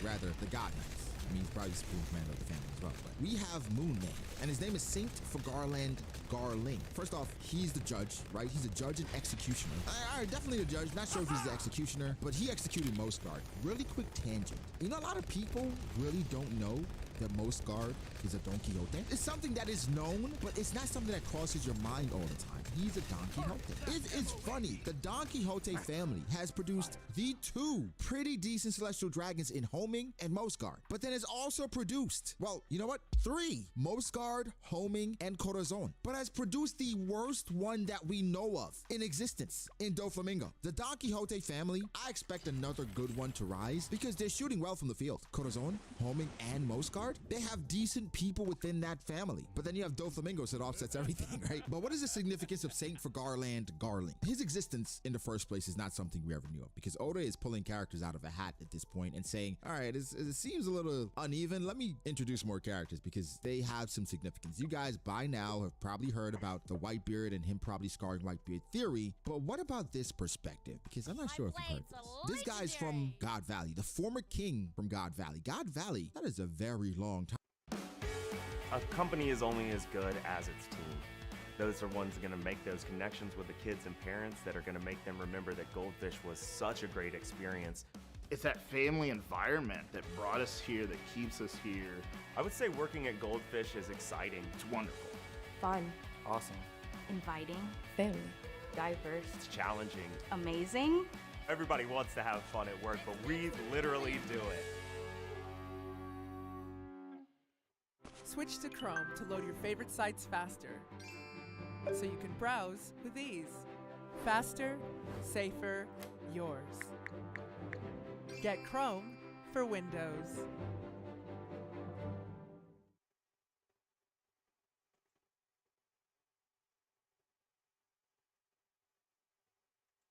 rather, the God Knights. I mean, he's probably the Supreme Commander of the family as well. But we have Moon Man, and his name is Saint Fagarland Garling. First off, he's the judge, right? He's a judge and executioner. All right, definitely a judge. Not sure if he's the executioner, but he executed Mostguard. Really quick tangent. You know, a lot of people really don't know that Mostguard is a Don Quixote. It's something that is known, but it's not something that crosses your mind all the time. He's a Don Quixote. It's funny. The Don Quixote family has produced the two pretty decent Celestial Dragons in Homing and Mostguard. But then it's also produced, well, you know what? Three, Mostguard, Homing, and Corazon. But has produced the worst one that we know of in existence in Doflamingo. The Don Quixote family, I expect another good one to rise because they're shooting well from the field. Corazon, Homing, and Mostguard, they have decent people within that family. But then you have Doflamingo, so it offsets everything, right? But what is the significance of Saint Fagarland Garling? His existence in the first place is not something we ever knew of, because Oda is pulling characters out of a hat at this point and saying, all right, it seems a little uneven. Let me introduce more characters because they have some significance. You guys by now have probably heard about the Whitebeard and him probably scarring Whitebeard theory, but what about this perspective? Because I'm not sure if you've heard this. This guy's from God Valley, the former king from God Valley. God Valley, that is a very long time. A company is only as good as its team. Those are ones that are going to make those connections with the kids and parents that are going to make them remember that Goldfish was such a great experience. It's that family environment that brought us here, that keeps us here. I would say working at Goldfish is exciting. It's wonderful. Fun. Awesome. Inviting. Family. Diverse. It's challenging. Amazing. Everybody wants to have fun at work, but we literally do it. Switch to Chrome to load your favorite sites faster, so you can browse with ease. Faster, safer, yours. Get Chrome for Windows.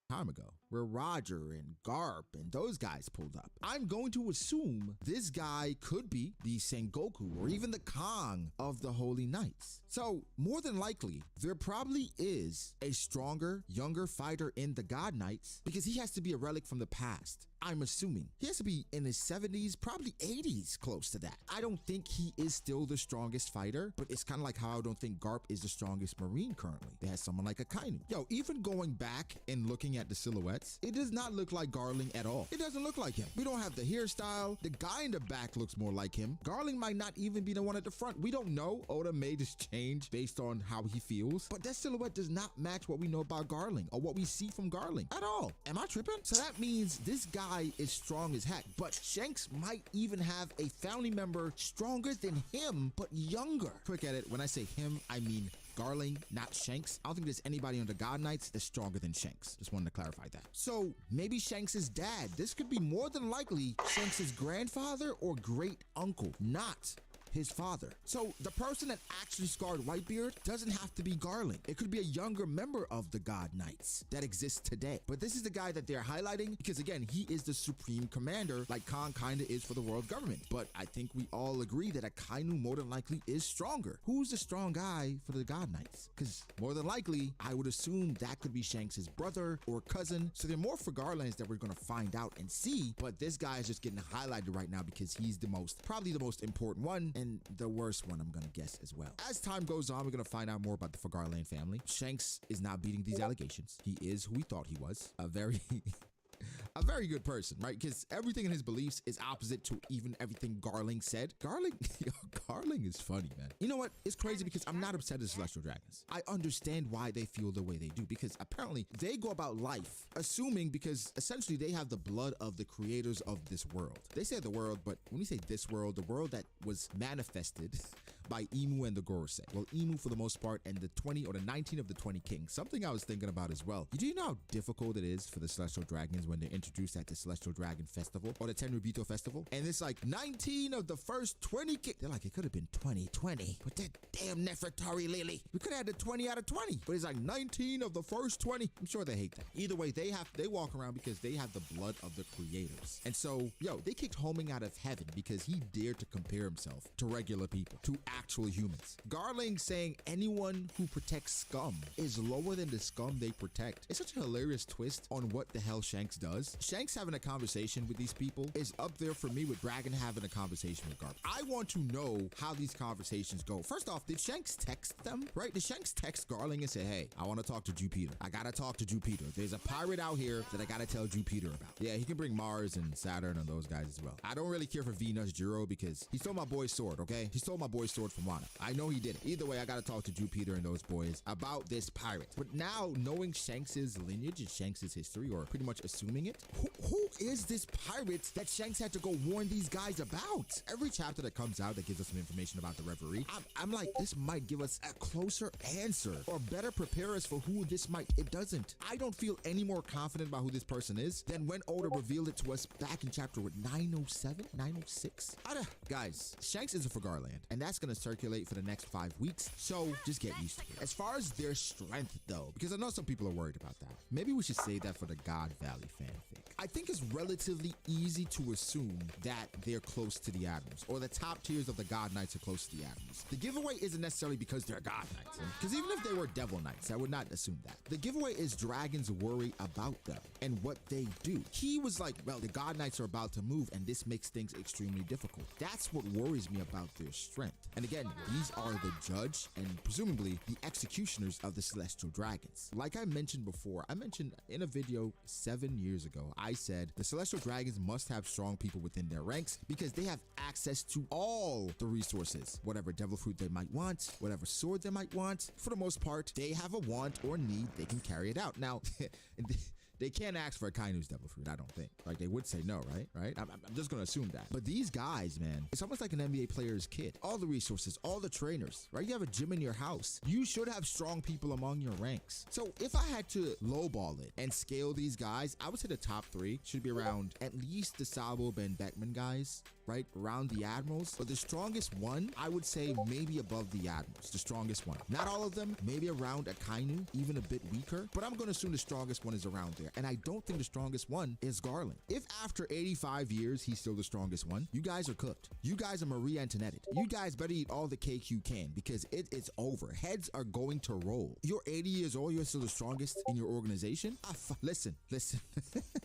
Time ago, where Roger and Garp and those guys pulled up. I'm going to assume this guy could be the Sengoku or even the Kang of the Holy Knights. So more than likely, there probably is a stronger, younger fighter in the God Knights because he has to be a relic from the past. I'm assuming he has to be in his 70s, probably 80s, close to that. I don't think he is still the strongest fighter, but it's kind of like how I don't think Garp is the strongest Marine currently. They has someone like a Kainu. Yo, even going back and looking at the silhouettes, it does not look like Garling at all. It doesn't look like him. We don't have the hairstyle. The guy in the back looks more like him. Garling might not even be the one at the front. We don't know. Oda may just change based on how he feels, but that silhouette does not match what we know about Garling or what we see from Garling at all. Am I tripping? So that means this guy is strong as heck, but Shanks might even have a family member stronger than him, but younger. Quick edit, when I say him, I mean Garling, not Shanks. I don't think there's anybody on the God Knights that's stronger than Shanks. Just wanted to clarify that. So maybe Shanks' dad. This could be more than likely Shanks' grandfather or great uncle, not his father. So the person that actually scarred Whitebeard doesn't have to be Garling. It could be a younger member of the God Knights that exists today. But this is the guy that they're highlighting because, again, he is the supreme commander like Khan kind of is for the world government. But I think we all agree that Akainu more than likely is stronger. Who's the strong guy for the God Knights? Because more than likely, I would assume that could be Shanks' brother or cousin. So there are more for Garlands that we're going to find out and see. But this guy is just getting highlighted right now because he's probably the most important one. And the worst one, I'm gonna guess as well. As time goes on, we're gonna find out more about the Fagarland family. Shanks is not beating these allegations. He is who we thought he was. A very good person, right? Because everything in his beliefs is opposite to even everything Garling said. Garling is funny, man. You know what? It's crazy because I'm not upset at Celestial Dragons. I understand why they feel the way they do because apparently they go about life assuming because essentially they have the blood of the creators of this world. They say the world, but when we say this world, the world that was manifested by Emu and the Gorosei. Well, Emu for the most part and the 20 or the 19 of the 20 kings. Something I was thinking about as well. Do you know how difficult it is for the Celestial Dragons when they're introduced at the Celestial Dragon Festival or the Tenryubito Festival? And it's like 19 of the first 20 kings. They're like, it could have been 2020, but that damn Nefertari Lily. We could have had the 20 out of 20, but it's like 19 of the first 20. I'm sure they hate that. Either way, they walk around because they have the blood of the creators. And so, yo, they kicked Homing out of heaven because he dared to compare himself to regular people, to actual humans. Garling saying anyone who protects scum is lower than the scum they protect. It's such a hilarious twist on what the hell Shanks does. Shanks having a conversation with these people is up there for me with Dragon having a conversation with Garp. I want to know how these conversations go. First off, did Shanks text them, right? Did Shanks text Garling and say, hey, I want to talk to Jupiter. I gotta talk to Jupiter. There's a pirate out here that I gotta tell Jupiter about. Yeah, he can bring Mars and Saturn and those guys as well. I don't really care for Venus Juro because he stole my boy's sword, okay? He stole my boy's sword from Wano. I know he did it. Either way, I gotta talk to Jupiter and those boys about this pirate. But now, knowing Shanks' lineage and Shanks' history, or pretty much assuming it, who is this pirate that Shanks had to go warn these guys about? Every chapter that comes out that gives us some information about the Reverie, I'm like, this might give us a closer answer or better prepare us for who this might. It doesn't. I don't feel any more confident about who this person is than when Oda revealed it to us back in chapter 907, 906. Guys, Shanks is a Fagarland, and that's gonna circulate for the next 5 weeks, so just get used to it. As far as their strength though, because I know some people are worried about that, maybe we should save that for the God Valley fanfic. I think it's relatively easy to assume that they're close to the Admirals, or the top tiers of the God Knights are close to the Admirals. The giveaway isn't necessarily because they're God Knights, because even if they were Devil Knights, I would not assume that. The giveaway is Dragon's worry about them and what they do. He was like, well, the God Knights are about to move and this makes things extremely difficult. That's what worries me about their strength. And again, these are the judge and presumably the executioners of the Celestial Dragons. Like I mentioned before, I mentioned in a video 7 years ago, I said the Celestial Dragons must have strong people within their ranks because they have access to all the resources. Whatever devil fruit they might want, whatever sword they might want, for the most part, they have a want or need, they can carry it out. Now, they can't ask for a Kainu's devil fruit, I don't think. Like, they would say no, right? I'm just gonna assume that. But these guys, man, it's almost like an NBA player's kid. All the resources, all the trainers, right? You have a gym in your house. You should have strong people among your ranks. So if I had to lowball it and scale these guys, I would say the top 3 should be around at least the Sabo Ben Beckman guys. right, around the admirals, but the strongest one, I would say maybe above the admirals, the strongest one. Not all of them, maybe around Akainu, even a bit weaker, but I'm going to assume the strongest one is around there. And I don't think the strongest one is Garland. If after 85 years he's still the strongest one, you guys are cooked. You guys are Marie Antoinette. You guys better eat all the cake you can because it is over. Heads are going to roll. You're 80 years old, you're still the strongest in your organization? Listen.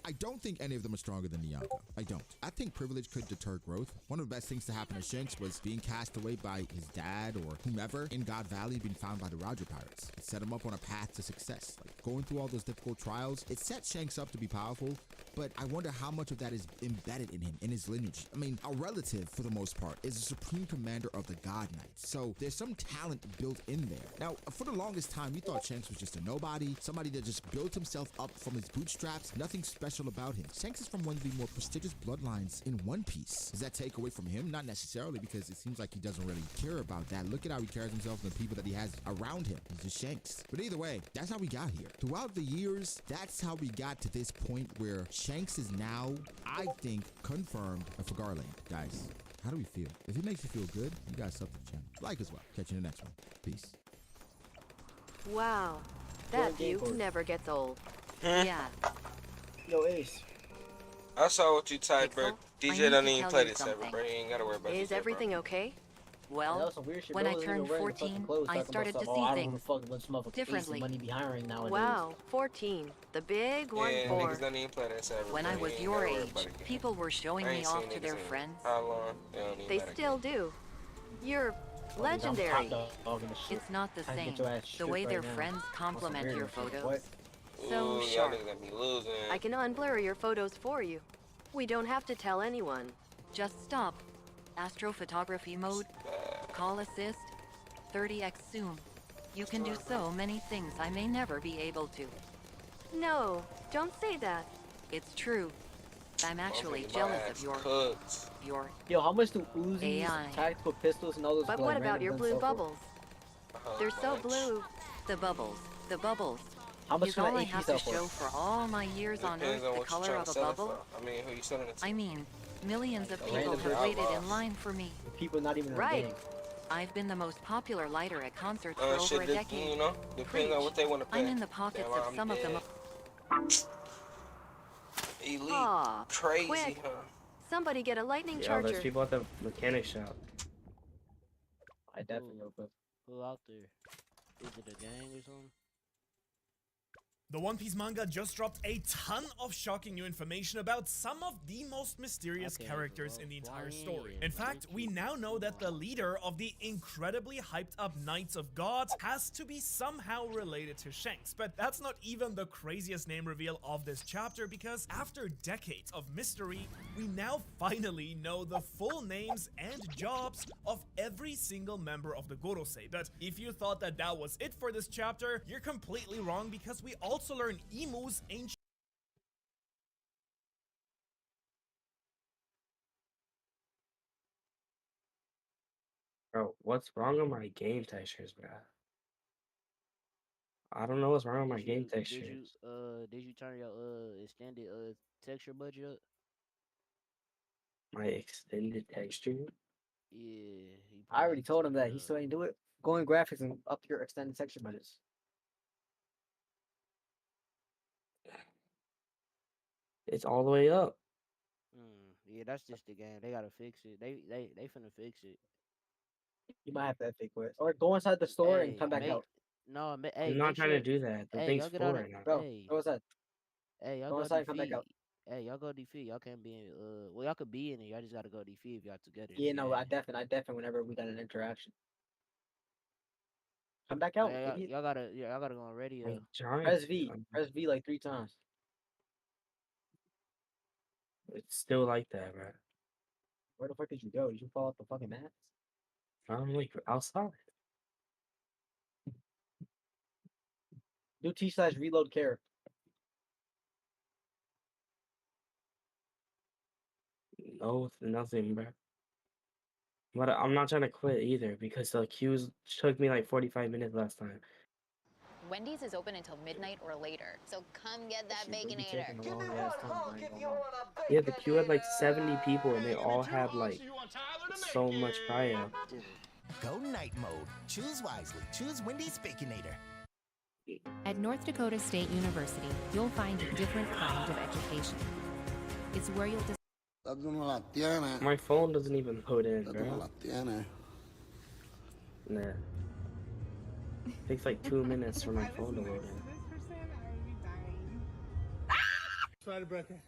I don't think any of them are stronger than Nyako. I don't. I think privilege could deter growth. One of the best things to happen to Shanks was being cast away by his dad or whomever in God Valley, being found by the Roger Pirates. It set him up on a path to success. Like going through all those difficult trials, it set Shanks up to be powerful, but I wonder how much of that is embedded in him, in his lineage. I mean, a relative, for the most part, is the supreme commander of the God Knights, so there's some talent built in there. Now, for the longest time, we thought Shanks was just a nobody, somebody that just built himself up from his bootstraps, nothing special about him. Shanks is from one of the more prestigious bloodlines in One Piece. Does that take away from him? Not necessarily, because it seems like he doesn't really care about that. Look at how he carries himself and the people that he has around him. He's just Shanks. But either way, that's how we got here. Throughout the years, that's how we got to this point where Shanks is now, I think, confirmed for Garland. Guys, how do we feel? If it makes you feel good, you guys sub to the channel. Like as well. Catch you in the next one. Peace. Wow, that view never gets old. Yeah. Yo, Ace. I saw what you typed, bro. I DJ need don't to even tell play you this ever, something. bro. You ain't gotta worry about Is DJ, everything bro. okay? That Well, was some weird shit. when Bro I wasn't even turned wearing the fucking 14, clothes, I talking about started to stuff. see Oh, I don't things give a fuck what some motherfucking differently. Ace money be hiring nowadays. Wow, 14. The big Yeah, 1-4. niggas don't even play that server, When bro. I You was ain't your gotta worry age, about it again. people were showing I me ain't seen off to niggas their in friends. how long? They don't even They matter still again. do. You're I'm legendary. top dog in the shit. It's not the Trying to same. get your ass The stripped way right their now. friends On some compliment weird your shit. photos. What? So Ooh, y'all sharp. niggas gonna be losing. I can unblur your photos for you. We don't have to tell anyone. Just stop. Astrophotography mode. Call assist. 30x zoom. You can do so many things I may never be able to. No, don't say that. It's true. I'm actually jealous of your Yo, how much do Uzis, AI. tactical pistols, and all those? But like, what about random your guns blue sell for? bubbles? They're so blue. The bubbles. The bubbles. How much Is can all that I AP have sell to for? show for all my years on Depends Earth on the what you color trying of to a sell it bubble? for. I mean, who you selling it to? I mean, millions of A people random have person. waited in line for me. People not even in the Right. gang. I've been the most popular lighter at concerts for over Shit, a decade. you know, depends on what they want to pay. I'm in the pockets Damn, of I'm some of dead. them. Elite, Aw, crazy, quick. huh? Somebody get a lightning Yo, charger. there's people at the mechanic shop. I definitely know, but Who out there? Is it a gang or something? The One Piece manga just dropped a ton of shocking new information about some of the most mysterious characters in the entire story. In fact, we now know that the leader of the incredibly hyped up Knights of God has to be somehow related to Shanks, but that's not even the craziest name reveal of this chapter, because after decades of mystery, we now finally know the full names and jobs of every single member of the Gorosei. But if you thought that that was it for this chapter, you're completely wrong, because we also learn Imu's ancient Bro, what's wrong with my game textures, bro? I don't know what's wrong with my game textures. Did you turn your extended texture budget up? My extended texture? Yeah. I already told him that. He still ain't do it. Go in graphics and up your extended texture budgets. It's all the way up. Yeah, that's just the game. They gotta fix it. They finna fix it. You might have to epic quit. Or go inside the store and Hey, come back make out. no, I'm not trying to do that. The Hey, thing's y'all get full out of right now. Bro, hey, go inside. hey, y'all Go go inside and come back defeat. out. Hey, y'all go defeat. Y'all can't be in. Well, y'all could be in it. Y'all just gotta go defeat if y'all together. Yeah, no, I definitely whenever we got an interaction. Come back out, idiot. Y'all gotta go on radio. I'm trying Press to. V. Press V like 3 times. It's still like that, bro. Where the fuck did you go? Did you fall off the fucking mat? I'm like outside. Do T/reload care. No, nothing, bro. But I'm not trying to quit either, because the queues took me like 45 minutes last time. Wendy's is open until midnight or later, so come get that Shit, they be Baconator. taking a long ass time. I ain't gonna lie. Yeah, the queue had like 70 people and they all had like so much cryo. Go night mode. Choose wisely. Choose Wendy's Baconator. At North Dakota State University, you'll find a different kind of education. It's where you'll My phone doesn't even load in, bro. Nah. Takes like 2 minutes for my phone to load in. Try to break it.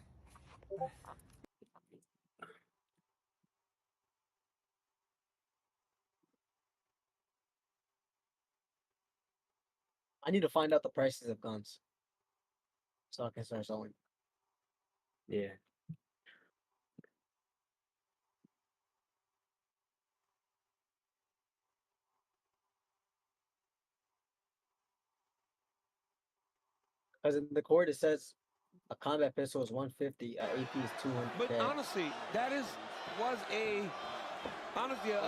I need to find out the prices of guns so I can start selling. Yeah. Because in the court it says a combat pistol is 150, a AP is 200. But honestly, that was honestly a.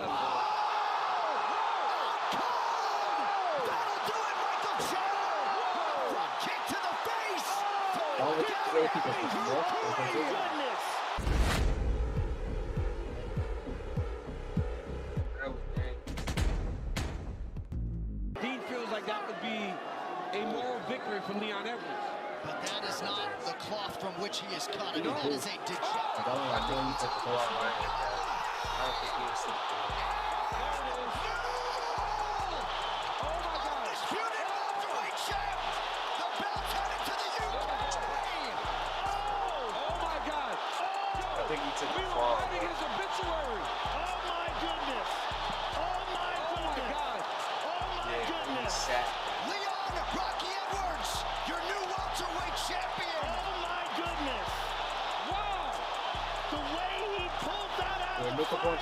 Dean feels like that would be a moral victory for Leon Edwards. But that is not the cloth from which he is cut. No. That is a dejected. I think he took the fall. His obituary. Oh my goodness. Oh my God. Oh my goodness. Leon Rocky Edwards, your new welterweight champion. Oh my goodness. Wow. The way he pulled that out of the fire.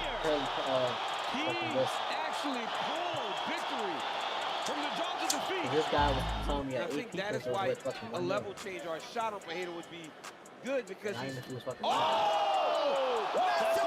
He actually pulled victory from the jaws of defeat. This guy was telling me I think that is why a level change or a shot on Fajita would be good because he's... Oh! That's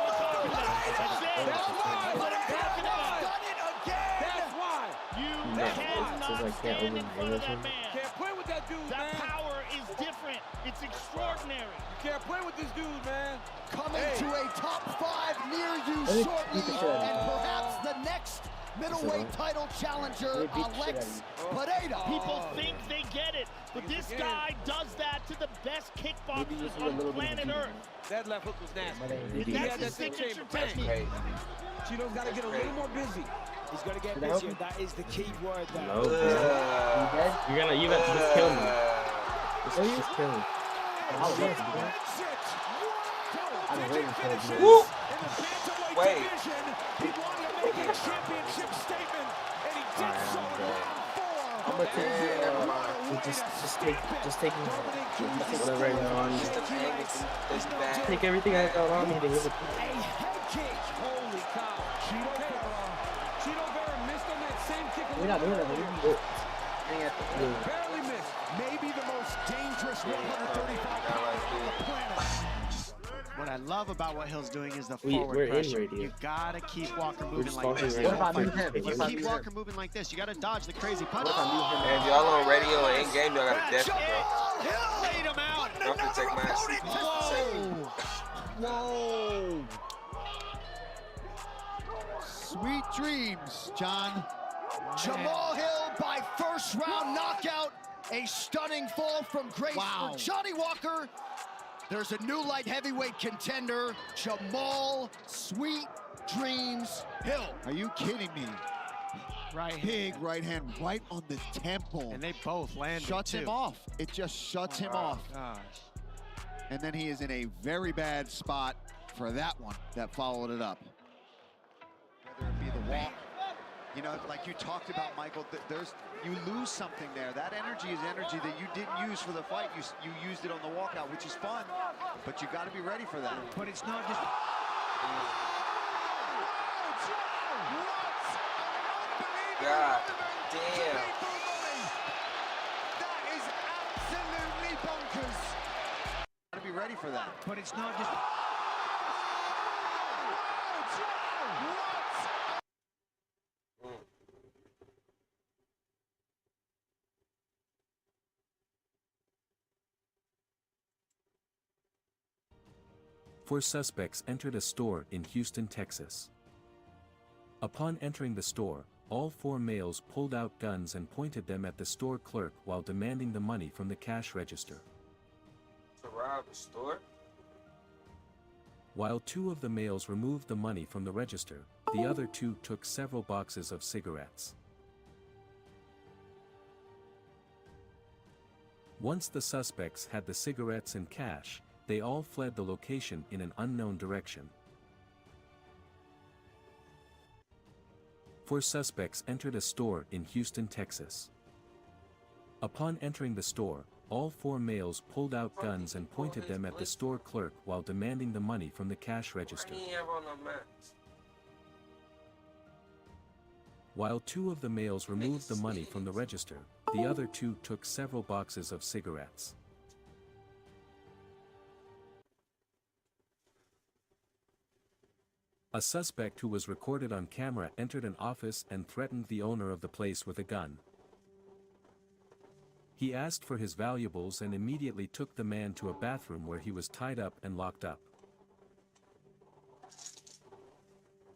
why! You cannot stand in front of that man. Can't play with that dude, man. That power is different. It's extraordinary. You can't play with this dude, man. Coming to a top 5 near you shortly, and perhaps the next middleweight title challenger, Alex Pereira. People think they get it, but this guy does that to the best kickboxers on planet Earth. That left hook was nasty. That's his signature technique. Chito's got to get a little more busy. He's going to get busier. That is the key word there. No, bro. You got just kill me. Just kill me. I'm waiting for it. Woo! Wait. Championship statement, and he did so in round 4. I'm gonna take just take whatever I got on me. Take everything I got on me to give it to A head kick. Holy cow. Chito Vera missed on that same kick. We're not doing that. Barely missed. Maybe the most dangerous 135 pounder on the planet. What I love about what Hill's doing is the We're forward in pressure. radio. You gotta keep Walker moving like talking this. right now. If you keep Walker moving like this, you gotta dodge the crazy punch. And if y'all on radio or in game, y'all gotta death me, bro. Laid him out. Don't have to take my seat. Whoa. Sweet dreams, John. Jamal Hill by first round knockout. A stunning fall from grace for Johnny Walker. There's a new light heavyweight contender, Jamal Sweet Dreams Hill. Are you kidding me? Right. Big right hand right on the temple. And they both landed Shuts too. him off. It just shuts him off. Gosh. And then he is in a very bad spot for that one that followed it up. Whether it be the walk, you know, like you talked about, Michael, you lose something there. That energy is energy that you didn't use for the fight. You used it on the walkout, which is fun, but you got to be ready for that. But it's not just... God damn. That is absolutely bonkers. Got to be ready for that. But it's not just... 4 suspects entered a store in Houston, Texas. Upon entering the store, all 4 males pulled out guns and pointed them at the store clerk while demanding the money from the cash register. To rob the store? While 2 of the males removed the money from the register, the other 2 took several boxes of cigarettes. Once the suspects had the cigarettes and cash, they all fled the location in an unknown direction. 4 suspects entered a store in Houston, Texas. Upon entering the store, all 4 males pulled out guns and pointed them at the store clerk while demanding the money from the cash register. While 2 of the males removed the money from the register, the other 2 took several boxes of cigarettes. A suspect who was recorded on camera entered an office and threatened the owner of the place with a gun. He asked for his valuables and immediately took the man to a bathroom where he was tied up and locked up.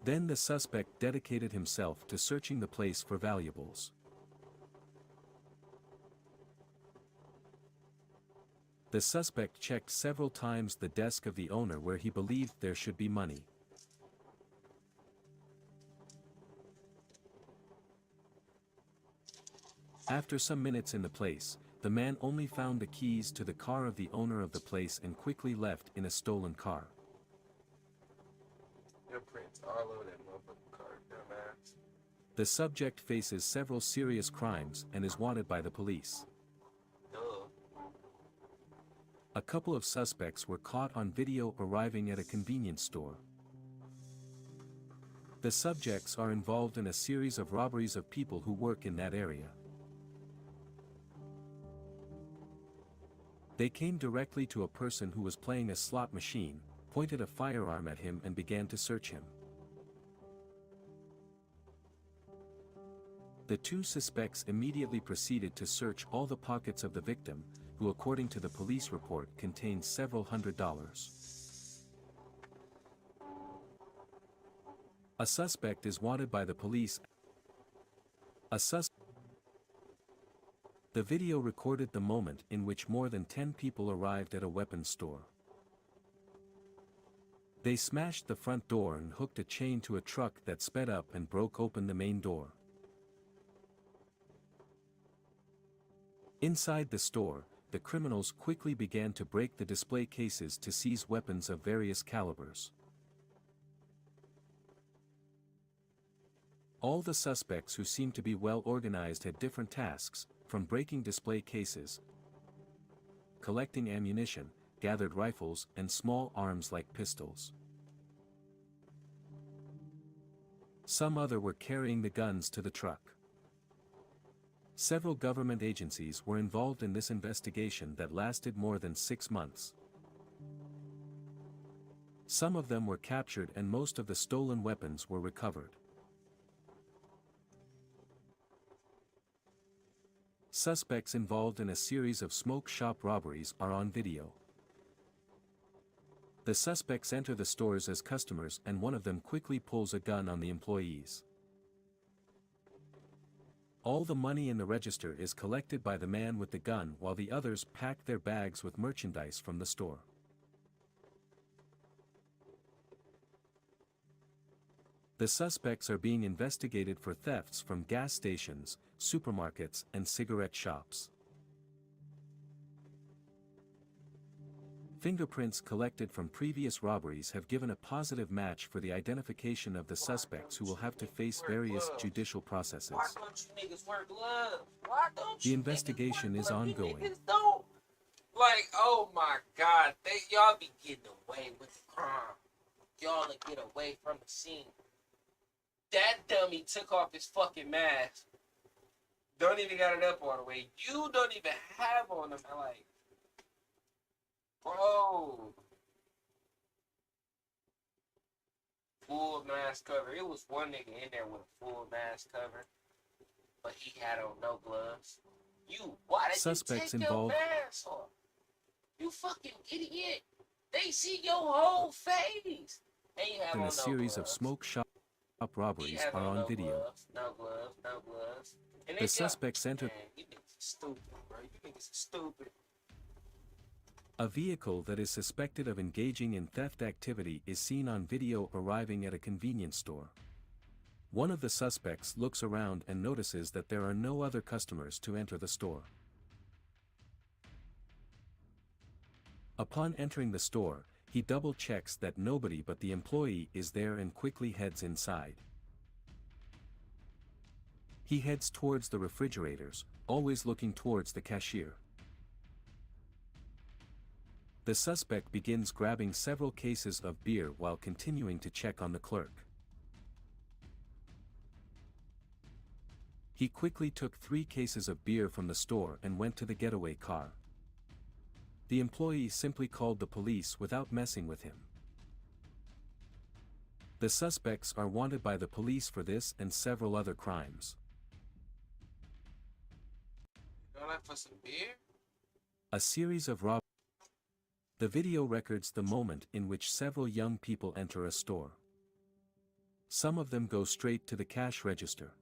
Then the suspect dedicated himself to searching the place for valuables. The suspect checked several times the desk of the owner where he believed there should be money. After some minutes in the place, the man only found the keys to the car of the owner of the place and quickly left in a stolen car. Your prints all over that motherfucking car, dumbass. The subject faces several serious crimes and is wanted by the police. A couple of suspects were caught on video arriving at a convenience store. The subjects are involved in a series of robberies of people who work in that area. They came directly to a person who was playing a slot machine, pointed a firearm at him and began to search him. The 2 suspects immediately proceeded to search all the pockets of the victim, who according to the police report contained several $100s. A suspect is wanted by the police. The video recorded the moment in which more than 10 people arrived at a weapons store. They smashed the front door and hooked a chain to a truck that sped up and broke open the main door. Inside the store, the criminals quickly began to break the display cases to seize weapons of various calibers. All the suspects who seemed to be well organized had different tasks, from breaking display cases, collecting ammunition, gathered rifles and small arms like pistols. Some other were carrying the guns to the truck. Several government agencies were involved in this investigation that lasted more than 6 months. Some of them were captured and most of the stolen weapons were recovered. Suspects involved in a series of smoke shop robberies are on video. The suspects enter the stores as customers and one of them quickly pulls a gun on the employees. All the money in the register is collected by the man with the gun while the others pack their bags with merchandise from the store. The suspects are being investigated for thefts from gas stations, supermarkets, and cigarette shops. Fingerprints collected from previous robberies have given a positive match for the identification of the suspects who will have to face various judicial processes. Why don't you niggas wear gloves? Why don't The you investigation is ongoing. niggas don't? Like, oh my God, y'all be getting away with the crime. Y'all will get away from the scene. That dummy took off his fucking mask. Don't even got it up all the way. You don't even have on them. Like, bro. Full mask cover. It was one nigga in there with a full mask cover, but he had on no gloves. Why did Suspects you take involved. your mask off? You fucking idiot. They see your whole face. And you have And on a no series of gloves. smoke shop You robberies have are on no video. gloves, no gloves, no gloves. And The they jump. suspects enter. Man, you niggas are stupid, bro. You niggas are stupid. A vehicle that is suspected of engaging in theft activity is seen on video arriving at a convenience store. One of the suspects looks around and notices that there are no other customers to enter the store. Upon entering the store, he double-checks that nobody but the employee is there and quickly heads inside. He heads towards the refrigerators, always looking towards the cashier. The suspect begins grabbing several cases of beer while continuing to check on the clerk. He quickly took 3 cases of beer from the store and went to the getaway car. The employee simply called the police without messing with him. The suspects are wanted by the police for this and several other crimes. You like for some beer? A series of robberies. The video records the moment in which several young people enter a store. Some of them go straight to the cash register.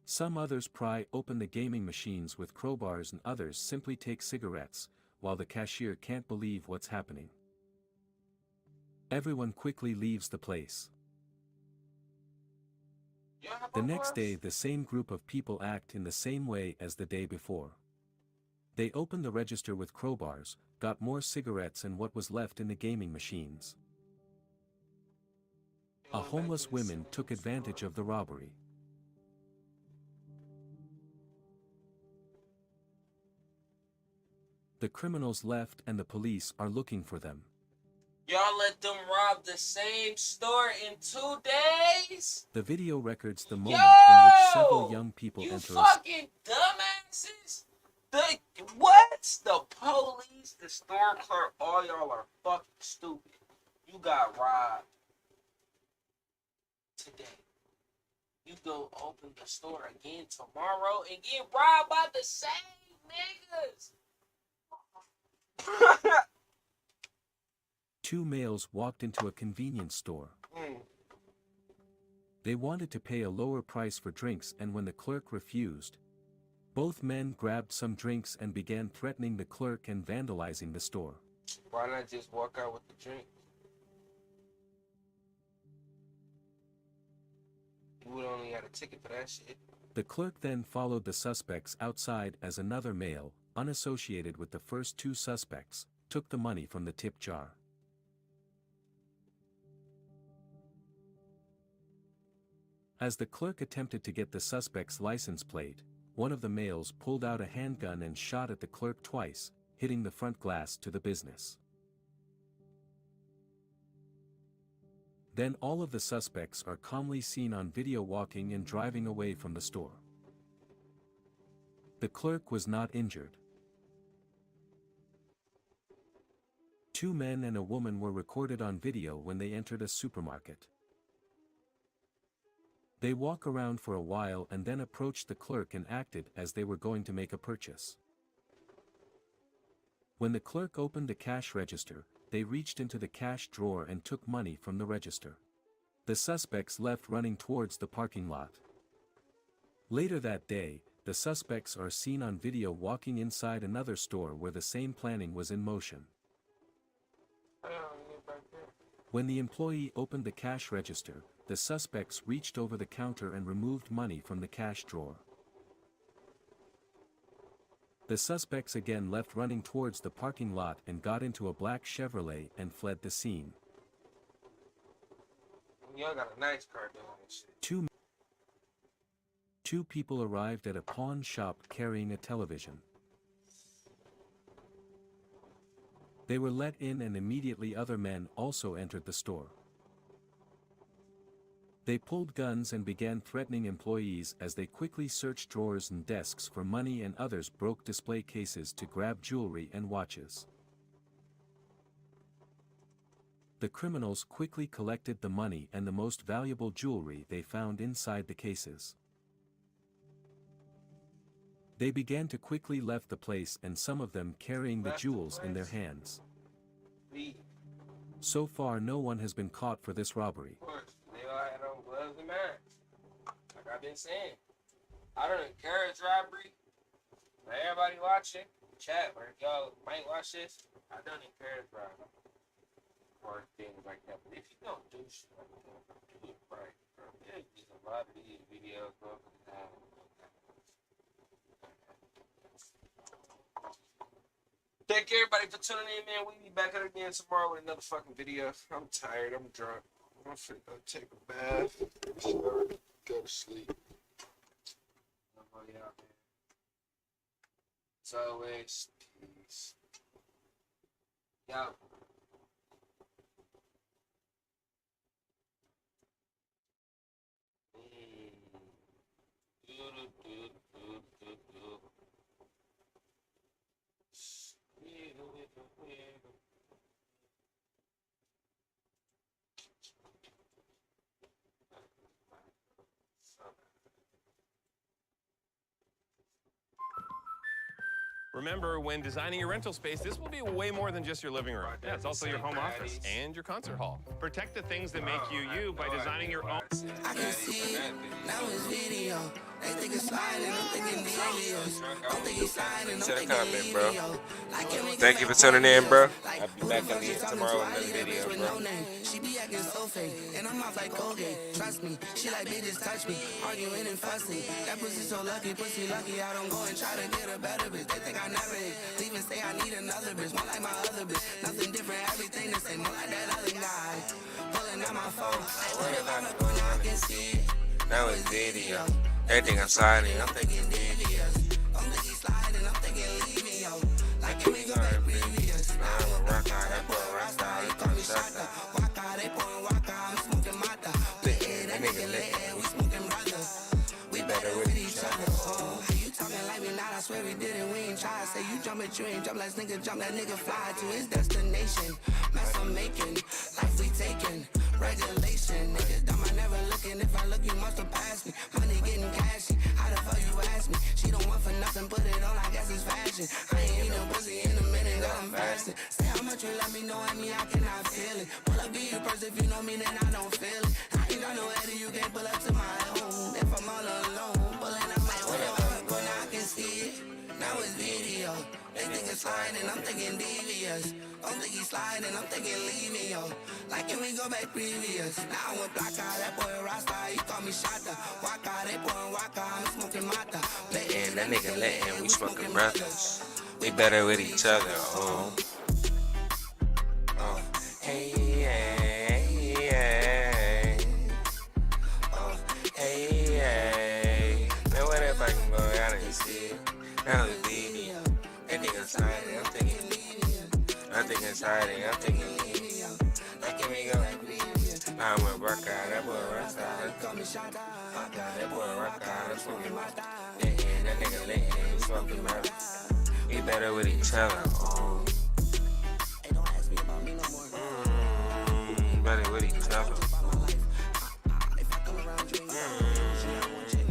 Some others pry open the gaming machines with crowbars and others simply take cigarettes, while the cashier can't believe what's happening. Everyone quickly leaves the place. The next day the same group of people act in the same way as the day before. They opened the register with crowbars, got more cigarettes and what was left in the gaming machines. A homeless woman took advantage of the robbery. The criminals left and the police are looking for them. Y'all let them rob the same store in 2 days? The video records the moment in which several young people You enter fucking dumbasses! What? The police, the store clerk, all y'all are fucking stupid. You got robbed today. You go open the store again tomorrow and get robbed by the same niggas. 2 males walked into a convenience store. They wanted to pay a lower price for drinks, and when the clerk refused, both men grabbed some drinks and began threatening the clerk and vandalizing the store. Why not just walk out with the drink? You would only had a ticket for that shit. The clerk then followed the suspects outside as another male, unassociated with the first 2 suspects, took the money from the tip jar. As the clerk attempted to get the suspect's license plate, one of the males pulled out a handgun and shot at the clerk twice, hitting the front glass to the business. Then all of the suspects are calmly seen on video walking and driving away from the store. The clerk was not injured. 2 men and a woman were recorded on video when they entered a supermarket. They walk around for a while and then approached the clerk and acted as they were going to make a purchase. When the clerk opened the cash register, they reached into the cash drawer and took money from the register. The suspects left running towards the parking lot. Later that day, the suspects are seen on video walking inside another store where the same planning was in motion. When the employee opened the cash register, the suspects reached over the counter and removed money from the cash drawer. The suspects again left running towards the parking lot and got into a black Chevrolet and fled the scene. Y'all got a nice car doing this shit. Two people arrived at a pawn shop carrying a television. They were let in and immediately other men also entered the store. They pulled guns and began threatening employees as they quickly searched drawers and desks for money, and others broke display cases to grab jewelry and watches. The criminals quickly collected the money and the most valuable jewelry they found inside the cases. They began to quickly left the place, and some of them carrying the jewels in their hands. So far no one has been caught for this robbery. Of course, they all had on gloves and masks. Like I've been saying. I don't encourage robbery. For everybody watching, chat, or y'all might watch this, I don't encourage robbery. Or things like that. But if you don't do shit like that, do it right, bro. There's just a lot of these videos going down. Thank everybody for tuning in, man. We'll be back at it again tomorrow with another fucking video. I'm tired. I'm drunk. I'm finna go take a bath. Shower, go to sleep. Nobody out there. As always, peace. Yo. Remember, when designing your rental space, this will be way more than just your living room. Yeah, it's also your home office and your concert hall. Protect the things that make you you by designing your own. I can see it, now it's video. They think it's sliding, I'm thinking videos. I'm thinking sliding, I'm thinking video. Thank you for tuning in, bro. I'll be back on the tomorrow with another video, bro. She be acting so fake, and I'm off like Colgate. Trust me, she like bitches touch me, arguing and fussing. That pussy so lucky, pussy lucky. I don't go and try to get a better bitch. They think I never hit. Even say I need another bitch, more like my other bitch. Nothing different, everything the same, more like that other guy. Pulling out my phone, like what if I'm up now I can see it. Now it's video. Everything I'm sliding, I'm thinking devious. I'm thinking sliding, I'm thinking leaving, yo. Like can we go back previous? Now I'm a rock out, that boy rock star, he call me Shaka. Walk out, they pouring walk out, I'm smoking Mata. Lit air, that nigga lit air, we smoking brothers. We better with each other. Oh, how you talking like me now? I swear we did it, we ain't try. Say you jump it, you ain't jump. Let's nigga jump, that nigga fly to his destination. Mess I'm making, life we taking. Regulation, nigga dumb, I never looking. If I look, you must have passed me. Money getting cashy, how the fuck you ask me? She don't want for nothing, put it on, I guess it's fashion. I ain't eat no pussy in a minute, that I'm fasting. Say how much you love me, know I mean I cannot feel it. Pull up, be your purse, if you know me, then I don't feel it. I ain't got no Eddie, you can't pull up to my home. If I'm all alone, pulling up my whatever, but now I can see it. Now it's video. They think it's sliding, I'm thinking devious. I'm thinking sliding, I'm thinking leaving, yo. Like can we go back previous? Now I went black out, that boy Rasta, he call me Shata. Walk out, they pouring walk out, I'm smoking Mata. letting, that nigga letting, we smoking brothers. We better with each other, oh. Oh, hey, hey, hey. Oh, hey, hey. Now what if I can go out and see it? Now it's video. That nigga sliding, I'm thinking I'm thinking like can we go? I went rock out, that boy rock out. That boy rock out, I'm smoking my that nigga lit, we smoking my. We better with each other, oh. Better with each other.